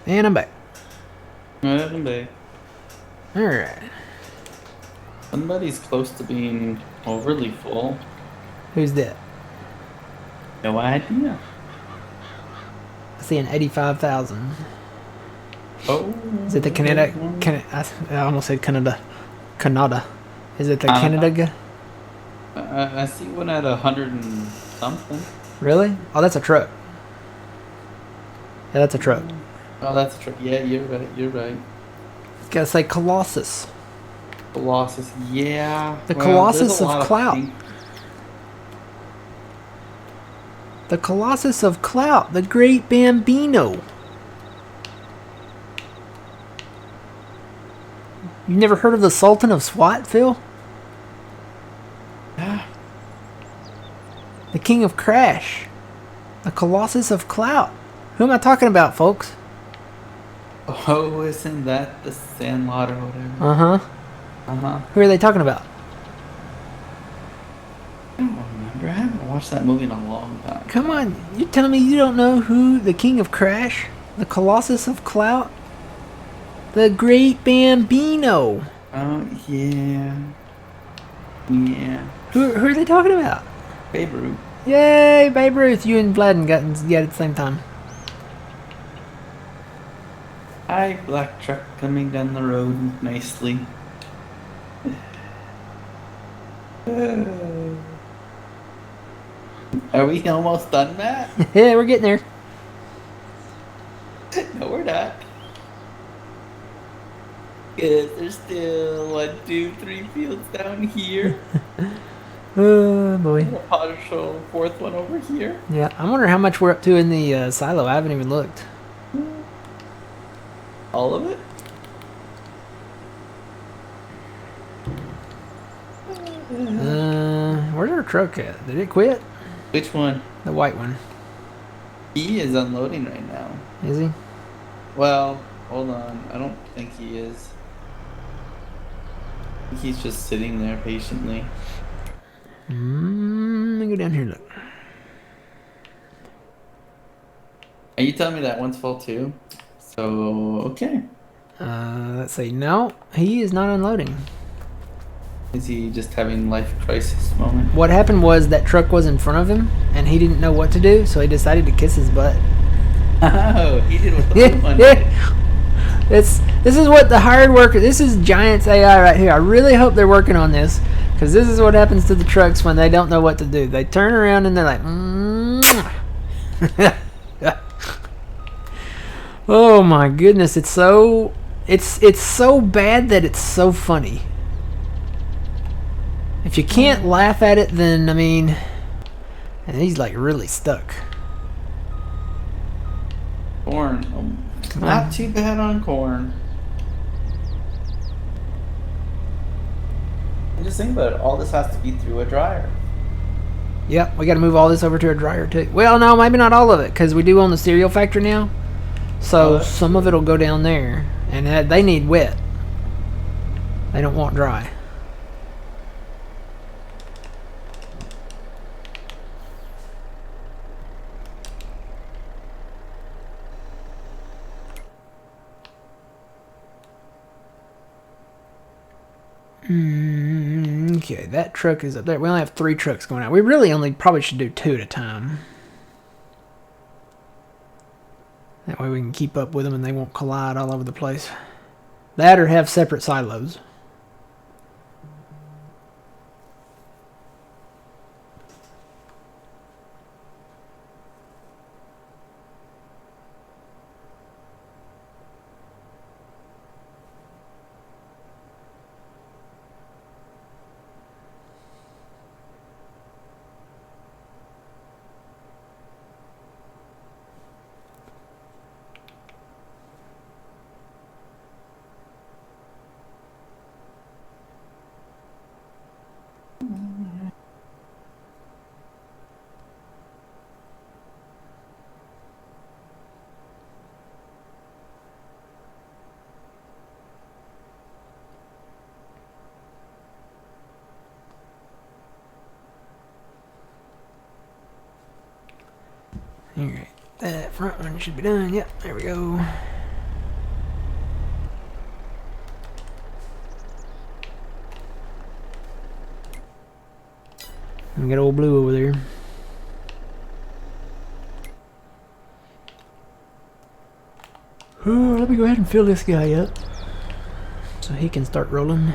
And I'm back. I'm back. Alright. Somebody's close to being overly full. Who's that? No idea. I see an 85,000. Oh. Is it the Canada? I almost said Canada. Canada. Is it the Canada? I see one at 100 and something. Really? Oh, that's a truck. Yeah, that's a truck. Oh, that's true. Yeah, you're right. You're right. Gotta say Colossus. Colossus. Yeah. The well, Colossus there's a of lot Clout. pink. The Colossus of Clout. The Great Bambino. You never heard of the Sultan of SWAT, Phil? Yeah. The King of Crash. The Colossus of Clout. Who am I talking about, folks? Oh, isn't that the Sandlot or whatever? Uh-huh. Uh-huh. Who are they talking about? I don't remember. I haven't watched that movie in a long time. Come on. You telling me you don't know who the King of Crash? The Colossus of Clout? The Great Bambino. Oh, yeah. Yeah. Who are they talking about? Babe Ruth. Yay, Babe Ruth. You and Vladden got at the same time. Hi, black truck coming down the road nicely. Are we almost done, Matt? Yeah, we're getting there. No, we're not. Because there's still 1, 2, 3 fields down here. Oh, boy. And a partial 4th one over here. Yeah, I wonder how much we're up to in the silo. I haven't even looked. All of it? Where's our truck at? Did it quit? Which one? The white one. He is unloading right now. Is he? Well, hold on. I don't think he is. I think he's just sitting there patiently. Let me go down here and look. Are you telling me that one's full too? So, okay. Let's see. No, he is not unloading. Is he just having life crisis moment? What happened was that truck was in front of him, and he didn't know what to do, so he decided to kiss his butt. Oh, he did what the other one did. This is what the hired worker. This is Giants AI right here. I really hope they're working on this, because this is what happens to the trucks when they don't know what to do. They turn around and they're like, oh my goodness! It's so bad that it's so funny. If you can't laugh at it, then I mean, and he's like really stuck. Corn. Not too bad on corn. And just think about it. All this has to be through a dryer. Yep, we got to move all this over to a dryer too. Well, no, maybe not all of it, because we do own the cereal factory now. So some of it will go down there, and they need wet. They don't want dry. Okay, that truck is up there. We only have 3 trucks going out. We really only probably should do 2 at a time. That way we can keep up with them and they won't collide all over the place. That or have separate silos. Alright, that front one should be done. Yep, there we go. And we got old Blue over there. Oh, let me go ahead and fill this guy up so he can start rolling.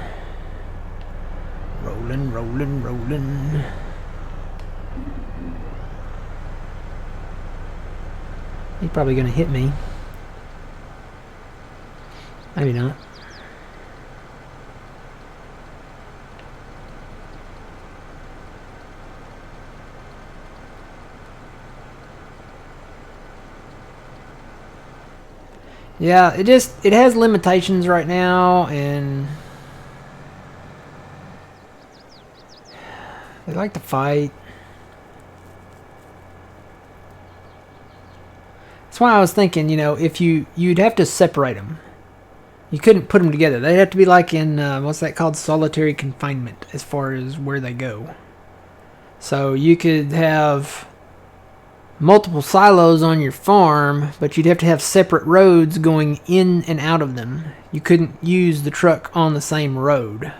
Rolling, rolling, rolling. He's probably gonna hit me. Maybe not. Yeah, it has limitations right now, and they like to fight. That's why I was thinking, you know, if you'd have to separate them. You couldn't put them together. They'd have to be like in what's that called, solitary confinement, as far as where they go. So you could have multiple silos on your farm, but you'd have to have separate roads going in and out of them. You couldn't use the truck on the same road.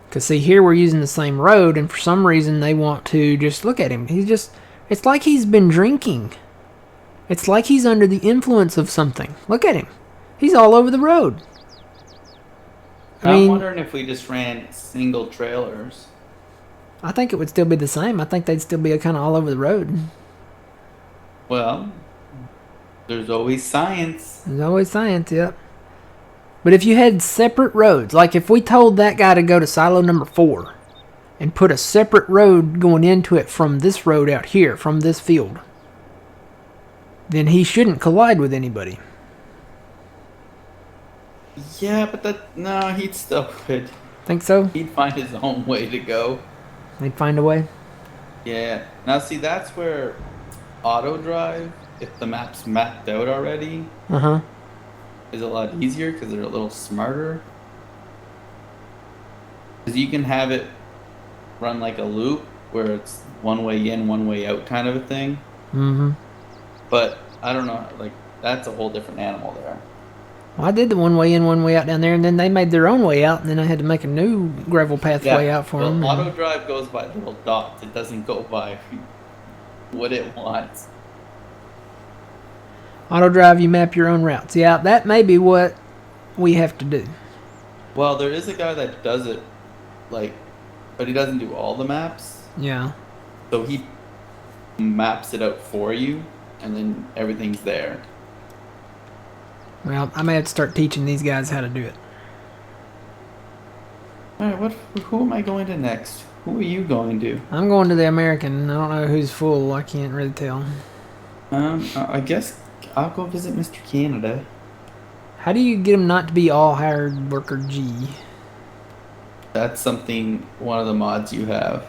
Because see, here we're using the same road, and for some reason they want to just look at him. It's like he's been drinking. It's like he's under the influence of something. Look at him. He's all over the road. I'm wondering if we just ran single trailers. I think it would still be the same. I think they'd still be kind of all over the road. Well, there's always science. There's always science, yep. But if you had separate roads, like if we told that guy to go to silo number 4 and put a separate road going into it from this road out here, from this field, then he shouldn't collide with anybody. Yeah, but no, he'd still could. Think so? He'd find his own way to go. They'd find a way? Yeah. Now, see, that's where auto drive, if the map's mapped out already, is a lot easier because they're a little smarter. Because you can have it run like a loop where it's one way in, one way out kind of a thing. But I don't know, like, that's a whole different animal there. Well, I did the one way in, one way out down there, and then they made their own way out, and then I had to make a new gravel pathway out for them. Auto drive goes by little dots. It doesn't go by what it wants. Auto drive, you map your own routes. Yeah, that may be what we have to do. Well, there is a guy that does it, like, but he doesn't do all the maps. Yeah. So he maps it out for you, and then everything's there. Well, I may have to start teaching these guys how to do it. Alright, who am I going to next? Who are you going to? I'm going to the American. I don't know who's full. I can't really tell. I guess I'll go visit Mr. Canada. How do you get him not to be all hired worker G? That's something, one of the mods you have.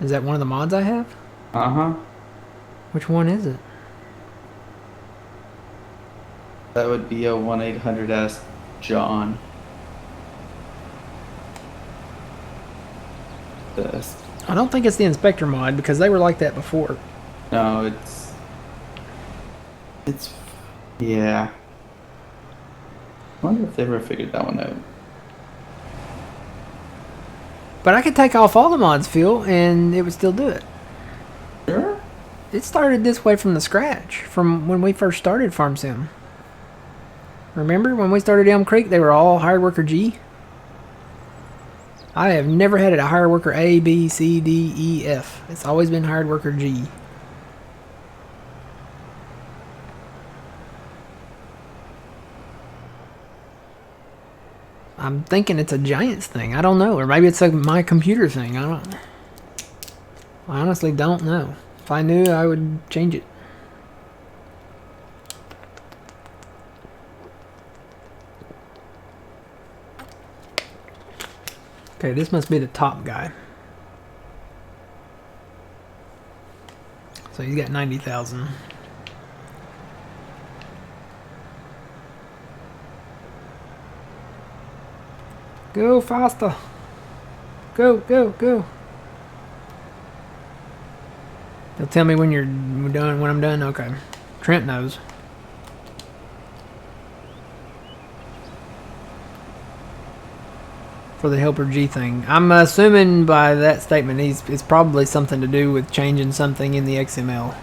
Is that one of the mods I have? Uh-huh. Which one is it? That would be a 1-800 Ask John. I don't think it's the inspector mod because they were like that before. No, it's yeah. I wonder if they ever figured that one out. But I could take off all the mods, Phil, and it would still do it. Sure. It started this way from the scratch, from when we first started Farm Sim. Remember when we started Elm Creek, they were all hired worker G? I have never had it a hired worker A, B, C, D, E, F. It's always been hired worker G. I'm thinking it's a Giants thing. I don't know. Or maybe it's my computer thing. I honestly don't know. If I knew, I would change it. Okay, this must be the top guy. So he's got 90,000. Go faster. Go, go, go. They'll tell me when you're done, when I'm done. Okay. Trent knows. for the helper G thing. I'm assuming by that statement it's probably something to do with changing something in the XML.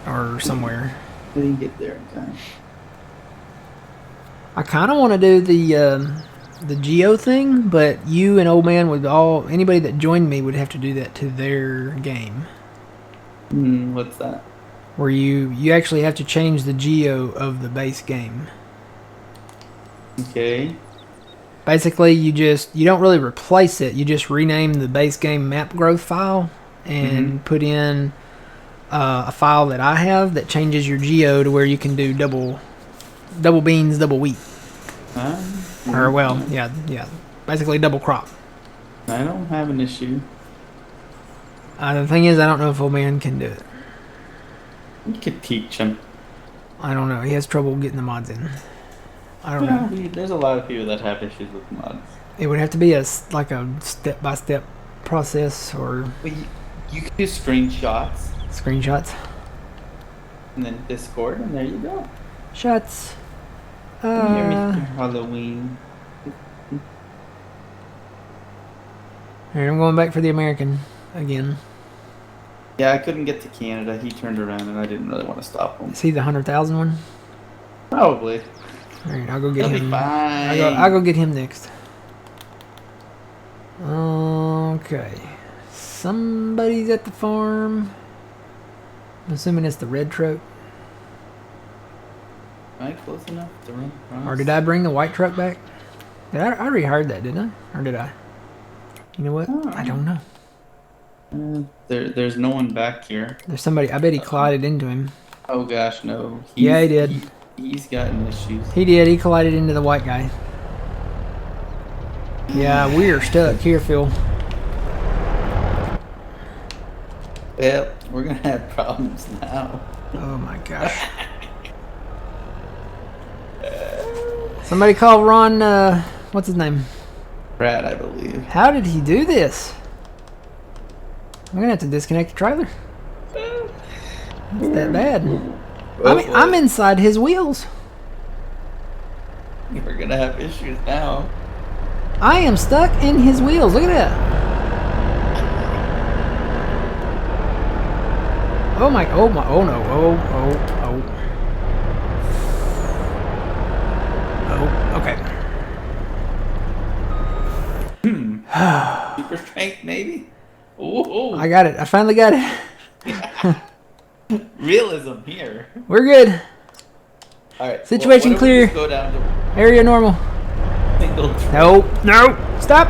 Or somewhere. I didn't get there in time. I kind of want to do the Geo thing, but you and Old Man would anybody that joined me would have to do that to their game. What's that? Where you actually have to change the Geo of the base game. Okay. Basically, you don't really replace it. You just rename the base game map growth file and put in a file that I have that changes your Geo to where you can do double beans, double wheat. Or well, yeah, basically double crop. I don't have an issue. The thing is, I don't know if Old Man can do it. You could teach him. I don't know. He has trouble getting the mods in. I don't know. There's a lot of people that have issues with mods. It would have to be a step-by-step process or But you can do screenshots screenshots. and then Discord, and there you go. Shots. Here, Mr. Halloween. Alright, I'm going back for the American again. Yeah, I couldn't get to Canada. He turned around, and I didn't really want to stop him. Is he the 100,000 one? Probably. Alright, I'll go get He'll be him. fine. I'll go get him next. Okay. Somebody's at the farm. I'm assuming it's the red truck. Am I close enough to run across? Or did I bring the white truck back? I already heard that, didn't I? Or did I? You know what? I don't know. There's no one back here. There's somebody. I bet he collided into him. Oh gosh, no. Yeah, he did. He's gotten issues. He did. He collided into the white guy. Yeah, we're stuck here, Phil. Yep, we're gonna have problems now. Oh my gosh. Somebody call Ron, what's his name? Brad, I believe. How did he do this? I'm gonna have to disconnect the trailer. It's that bad. I'm inside his wheels. We're gonna have issues now. I am stuck in his wheels. Look at that. Oh my, oh no, Oh, okay. Super strength, maybe? Ooh. I got it. I finally got it. Realism here. We're good. Alright. Situation what if we clear. just go down to Area normal. single track? No, no, stop.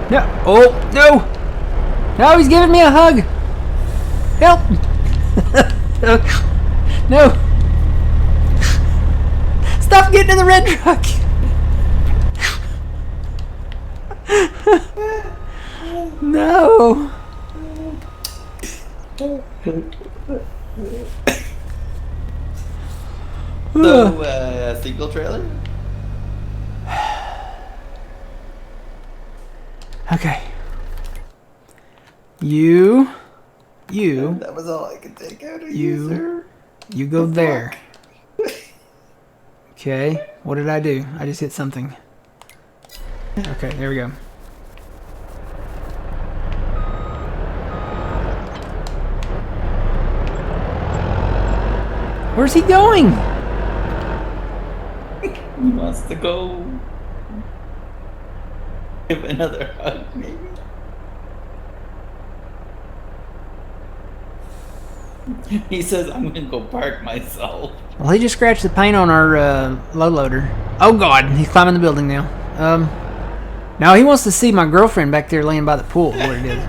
No, oh, no. No, he's giving me a hug. Help. No. Stop getting in the red truck. No. So, single trailer? Okay. You. That was all I could take out of You. you, sir. You go there. Okay. What did I do? I just hit something. Okay, there we go. Where's he going? He wants to go. Give another hug, maybe. He says, I'm gonna go park myself. Well, he just scratched the paint on our low loader. Oh God, he's climbing the building now. Now he wants to see my girlfriend back there laying by the pool. What it is?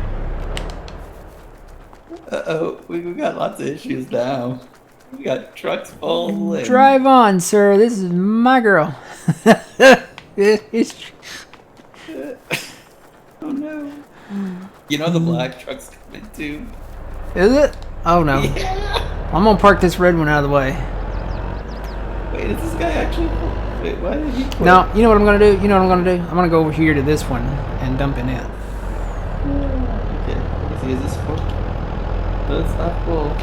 Uh-oh, we got lots of issues now. We got trucks full. And... Drive on, sir. This is my girl. Oh no. You know the black truck's coming too. Is it? Oh no. Yeah. I'm gonna park this red one out of the way. Wait, is this guy actually... Wait, why did he quit? No, you know what I'm gonna do? You know what I'm gonna do? I'm gonna go over here to this one and dump in it. Okay, let's see, is this full? No, it's not full.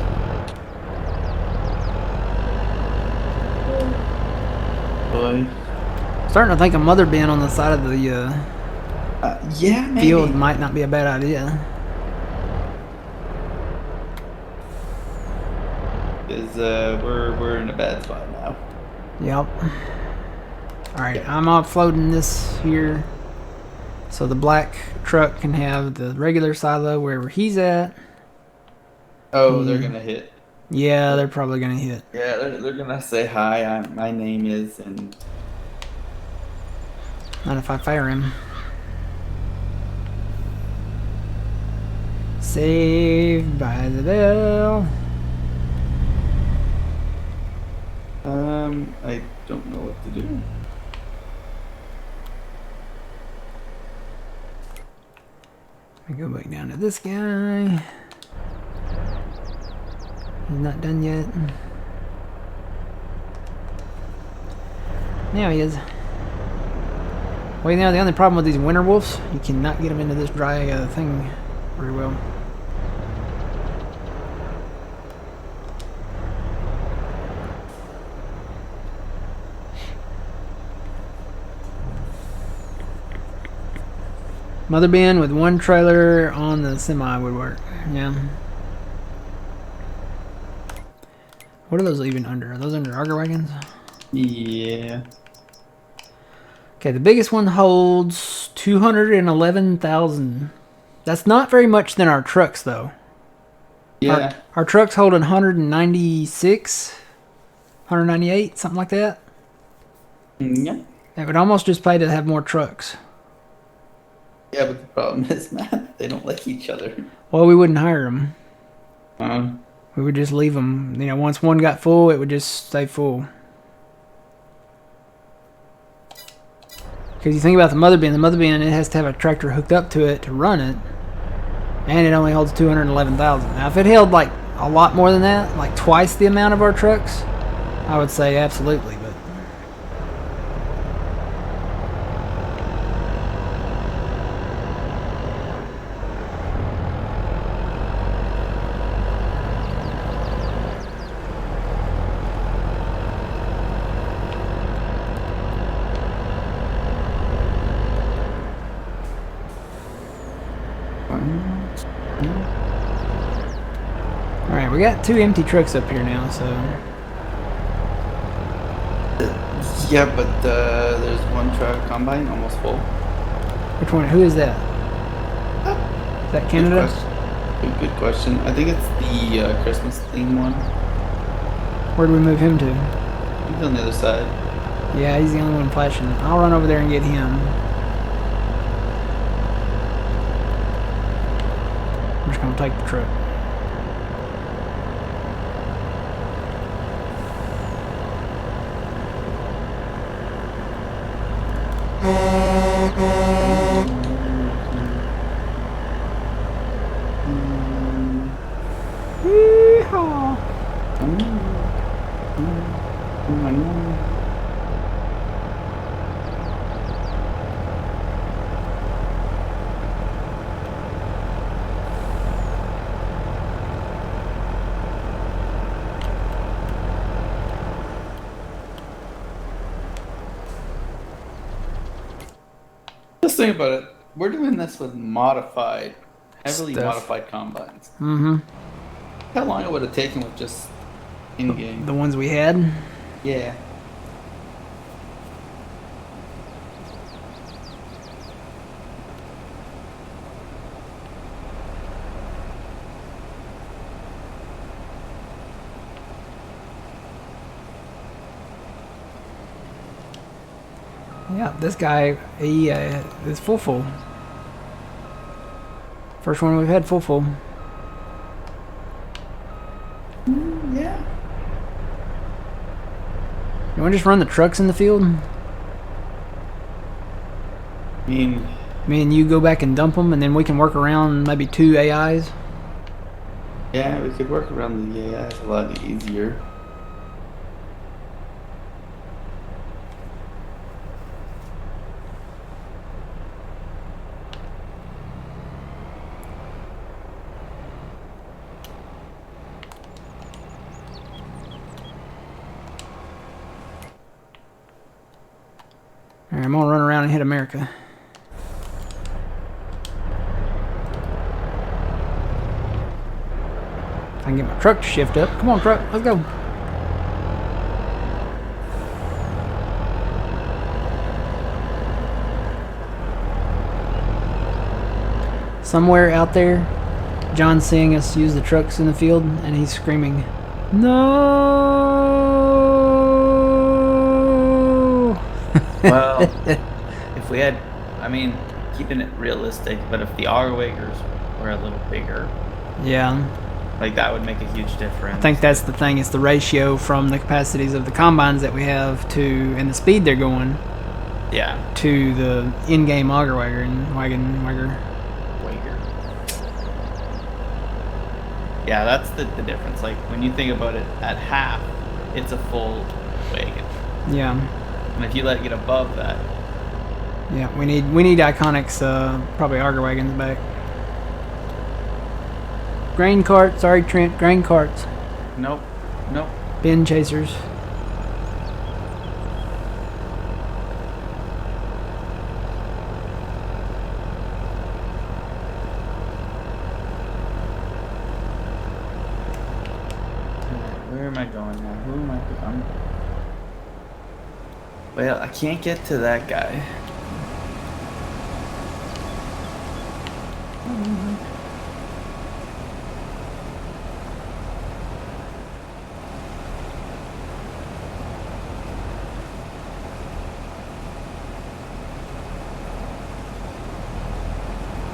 Boy. Starting to think a mother bin on the side of the Yeah, maybe. field might not be a bad idea. Because we're in a bad spot now. Yep. Alright, Yep. I'm offloading this here. So the black truck can have the regular silo wherever he's at. Oh, they're gonna hit. Yeah, they're probably gonna hit. Yeah, they're gonna say hi. My name is, and Not if I fire him. Saved by the bell. I don't know what to do. I go back down to this guy. He's not done yet. Now he is. Well, you know, the only problem with these winter wolves, you cannot get them into this dry thing very well. Mother bin with one trailer on the semi would work. Yeah. What are those even under? Are those under auger wagons? Yeah. Okay, the biggest one holds 211,000. That's not very much than our trucks, though. Yeah. Our trucks hold 196, 198, something like that. Yeah. It would almost just pay to have more trucks. Yeah, but the problem is, man, they don't like each other. Well, we wouldn't hire them. Um, We would just leave them. You know, once one got full, it would just stay full. Because you think about the mother bin, it has to have a tractor hooked up to it to run it. And it only holds 211,000. Now, if it held like a lot more than that, like twice the amount of our trucks, I would say absolutely. But alright, we got 2 empty trucks up here now, so yeah, but there's one truck combine almost full. which one? Who is that? Is that Canada? Good question. I think it's the Christmas theme one. Where do we move him to? He's on the other side. Yeah, he's the only one flashing. I'll run over there and get him. I'm just gonna take the truck. Yeehaw! Just think about it. We're doing this with heavily Stuff. modified combines. Mm-hmm. How long it would have taken with just in-game? The ones we had. Yeah. Yeah, this guy, he is full. First one we've had full. Yeah. You want to just run the trucks in the field? I mean, Me and you go back and dump them, and then we can work around maybe 2 AIs. yeah, we could work around the AI a lot easier. Alright, I'm gonna run around and hit America. If I can get my truck to shift up. Come on, truck, let's go. Somewhere out there, John's seeing us use the trucks in the field, and he's screaming, "No!" Well, if we had, I mean, keeping it realistic, but if the Arwagers were a little bigger, Yeah, like that would make a huge difference. I think that's the thing. It's the ratio from the capacities of the combines that we have to, and the speed they're going, Yeah. to the in-game auger wagon and wager. Wager. Yeah, that's the difference. Like when you think about it, at half, it's a full wagon, Yeah, and if you let it get above that, yeah. We need Iconics, probably auger wagons back. Grain carts, sorry Trent, grain carts. nope. Bin chasers. Where am I going now? Who am I? Well, I can't get to that guy.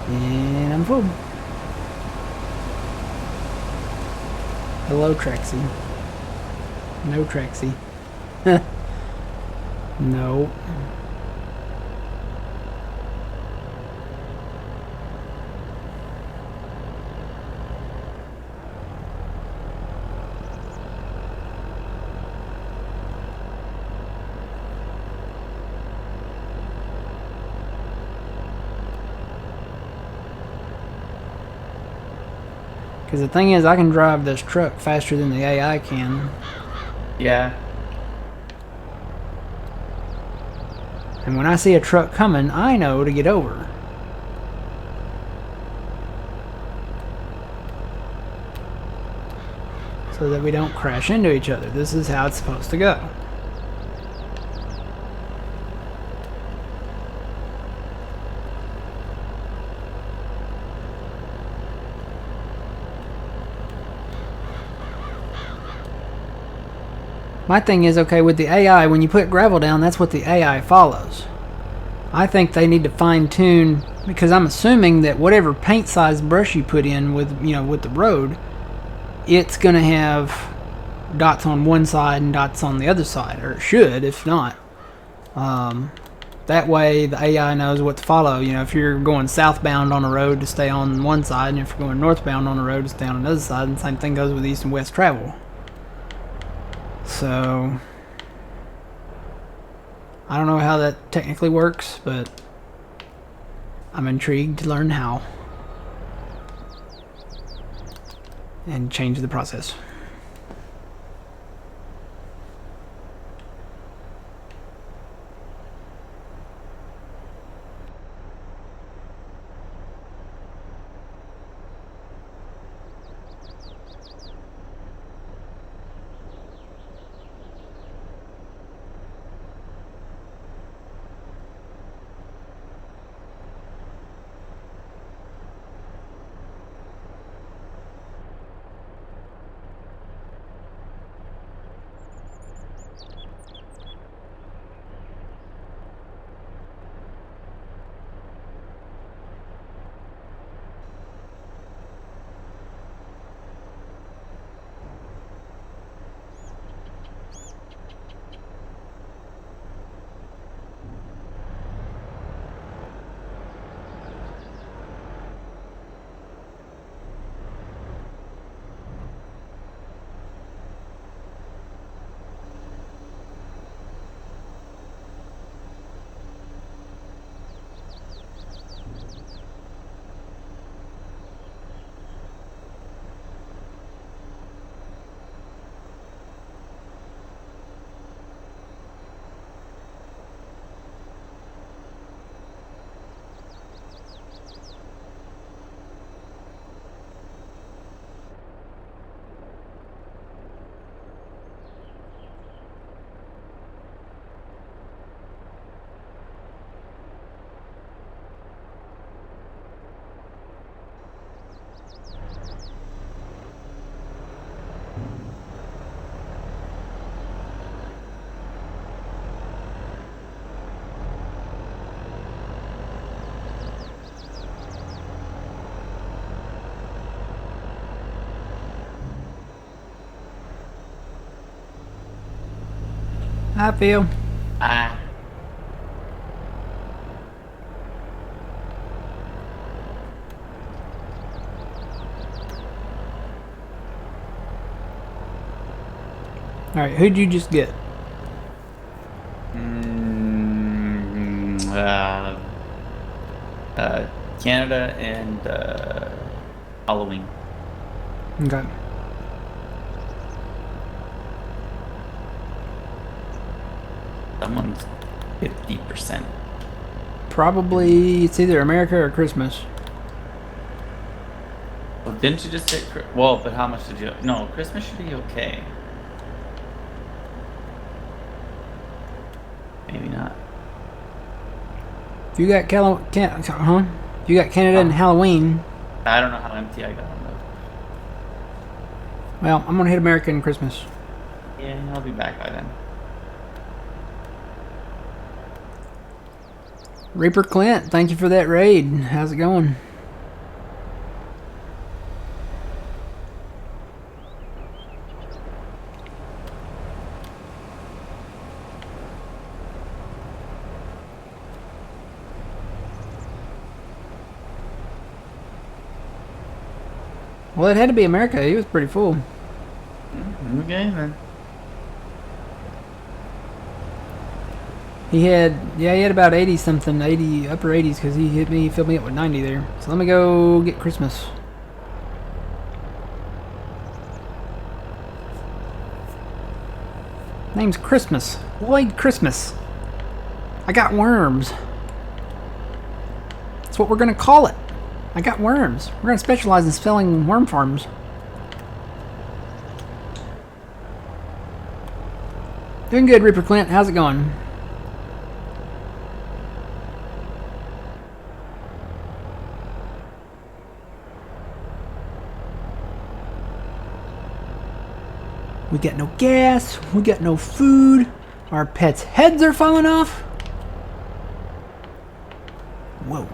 And I'm full. Hello, Trexie. No, Trexie. No. Because the thing is, I can drive this truck faster than the AI can. Yeah. And when I see a truck coming, I know to get over. So that we don't crash into each other. This is how it's supposed to go. My thing is, okay, with the AI, when you put gravel down, that's what the AI follows. I think they need to fine-tune, because I'm assuming that whatever paint size brush you put in with, with the road, it's going to have dots on one side and dots on the other side, or it should, if not. That way the AI knows what to follow. If you're going southbound on a road, to stay on one side, and if you're going northbound on a road, to stay on another side, and the same thing goes with east and west travel. So I don't know how that technically works, but I'm intrigued to learn how and change the process. I feel. Ah. All right, who'd you just get? Mm, Canada and Halloween. Okay. Someone's 50%. Probably it's either America or Christmas. Well, didn't you just say? Well, but how much did you? No, Christmas should be okay. Maybe not. If you got If you got Canada and Halloween, I don't know how empty I got them though. well, I'm gonna hit America and Christmas. Yeah, I'll be back by then. Reaper Clint, thank you for that raid. How's it going? Well, it had to be America. He was pretty full. Okay then. He had about 80 something, 80 upper 80s because he filled me up with 90 there. So let me go get Christmas. Name's Christmas. Lloyd Christmas. I got worms. That's what we're gonna call it. I got worms. We're gonna specialize in selling worm farms. Doing good, Reaper Clint. How's it going? We got no gas. We got no food. Our pets' heads are falling off. Whoa.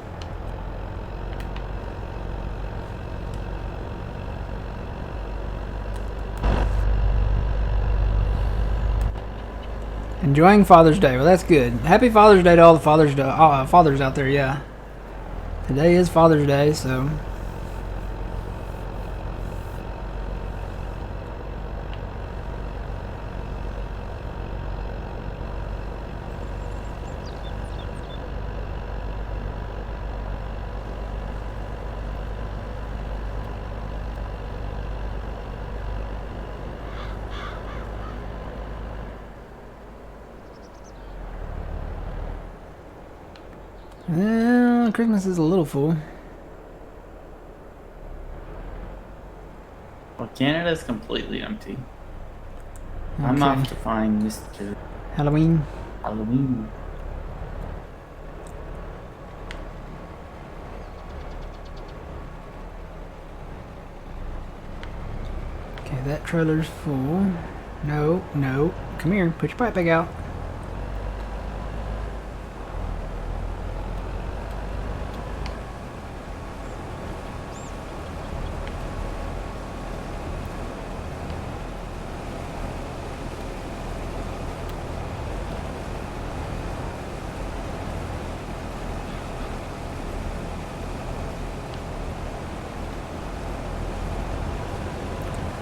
Enjoying Father's Day. Well, that's good. Happy Father's Day to all the fathers out there. Yeah. Today is Father's Day, so. Well, Christmas is a little full. Well, Canada's completely empty. Okay. I'm off to find Mr. Halloween. Halloween. Okay, that trailer's full. No, no. Come here. Put your pipe bag out.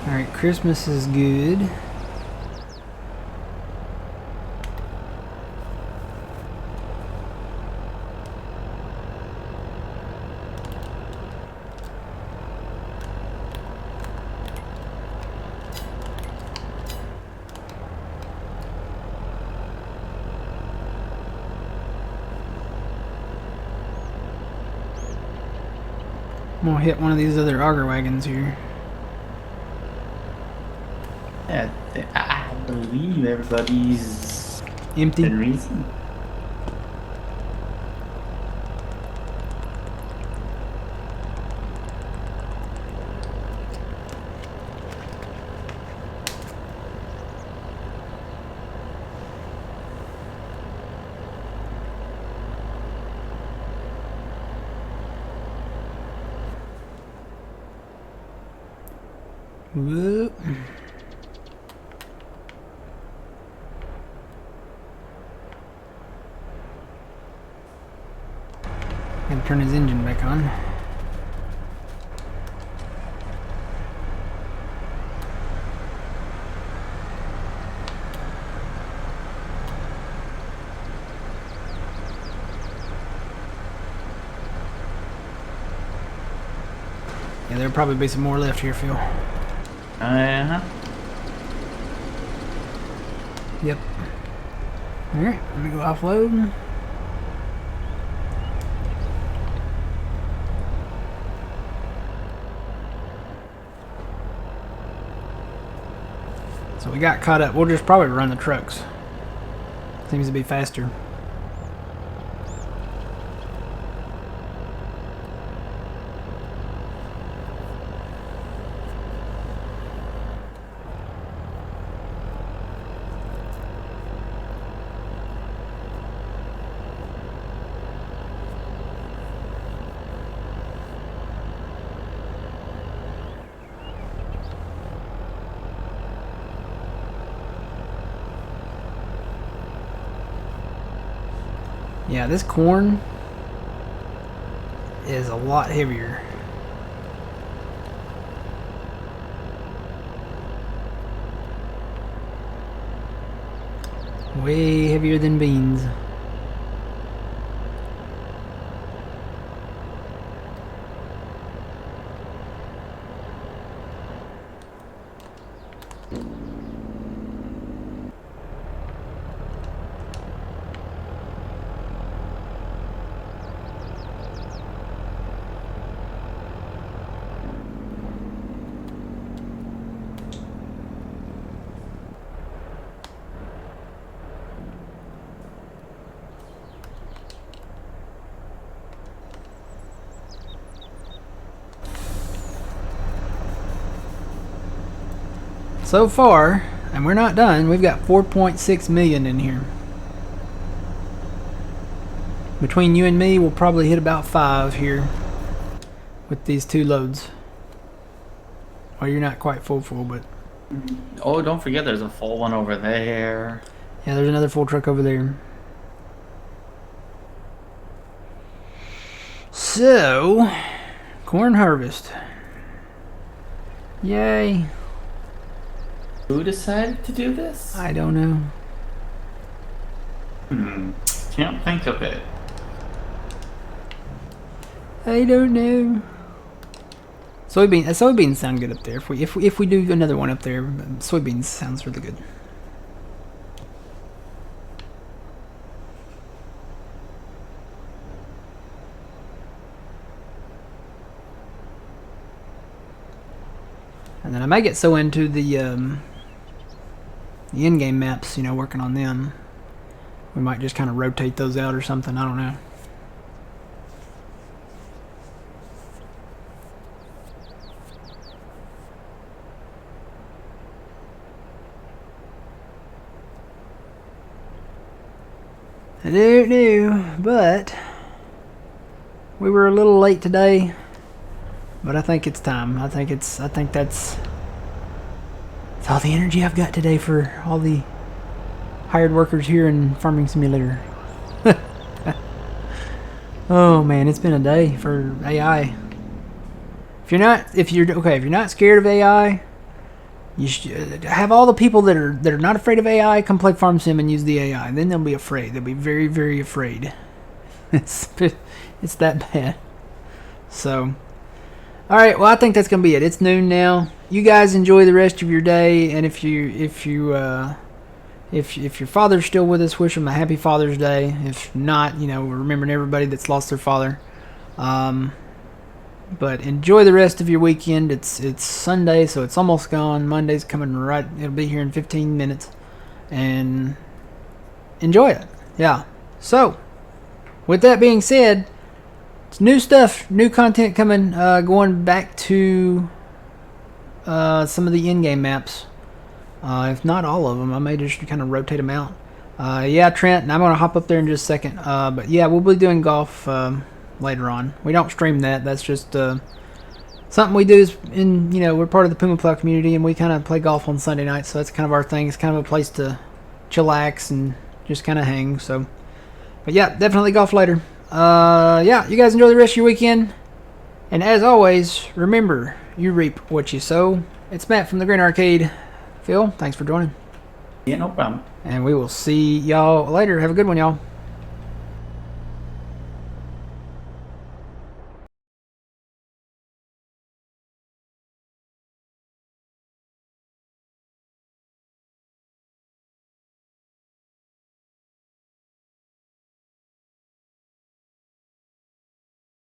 Alright, Christmas is good. I'm gonna hit one of these other auger wagons here. Yeah, I believe everybody's Empty. been reason. Whoop. Gotta turn his engine back on. Yeah, there'll probably be some more left here, Phil. Uh-huh. Yep. Alright, let me go offload. So we got caught up. We'll just probably run the trucks. Seems to be faster. Yeah, this corn is a lot heavier. Way heavier than beans. So far, and we're not done, we've got 4.6 million in here. Between you and me, we'll probably hit about 5 here with these 2 loads. Well, you're not quite full, but Oh, don't forget there's a full one over there. yeah, there's another full truck over there. So, corn harvest. Yay. Who decided to do this? I don't know. Can't think of it. I don't know. Soybeans sound good up there. If we do another one up there, soybeans sounds really good. And then I may get so into the in-game maps, you know, working on them. We might just kind of rotate those out or something. I don't know. I don't know, but we were a little late today. But I think it's time. I think that's all the energy I've got today for all the hired workers here in Farming Simulator. Oh man, it's been a day for AI. If you're not scared of AI, you should have all the people that are not afraid of AI come play Farm Sim and use the AI. Then they'll be afraid. They'll be very, very afraid. It's that bad. So, all right. Well, I think that's gonna be it. It's noon now. You guys enjoy the rest of your day, and if your father's still with us, wish him a happy Father's Day. If not, you know, we're remembering everybody that's lost their father. But enjoy the rest of your weekend. It's Sunday, so it's almost gone. Monday's coming right. It'll be here in 15 minutes, and enjoy it. Yeah. So, with that being said, it's new stuff, new content coming. Going back to some of the in-game maps. If not all of them, I may just kind of rotate them out. Yeah, Trent, and I'm going to hop up there in just a second. But yeah, we'll be doing golf later on. We don't stream that. That's just something we do. We're part of the Puma Plow community, and we kind of play golf on Sunday nights. So that's kind of our thing. It's kind of a place to chillax and just kind of hang. So, but yeah, definitely golf later. Yeah, you guys enjoy the rest of your weekend. And as always, remember, you reap what you sow. It's Matt from the Green Arcade. Phil, thanks for joining. Yeah, no problem. And we will see y'all later. Have a good one, y'all.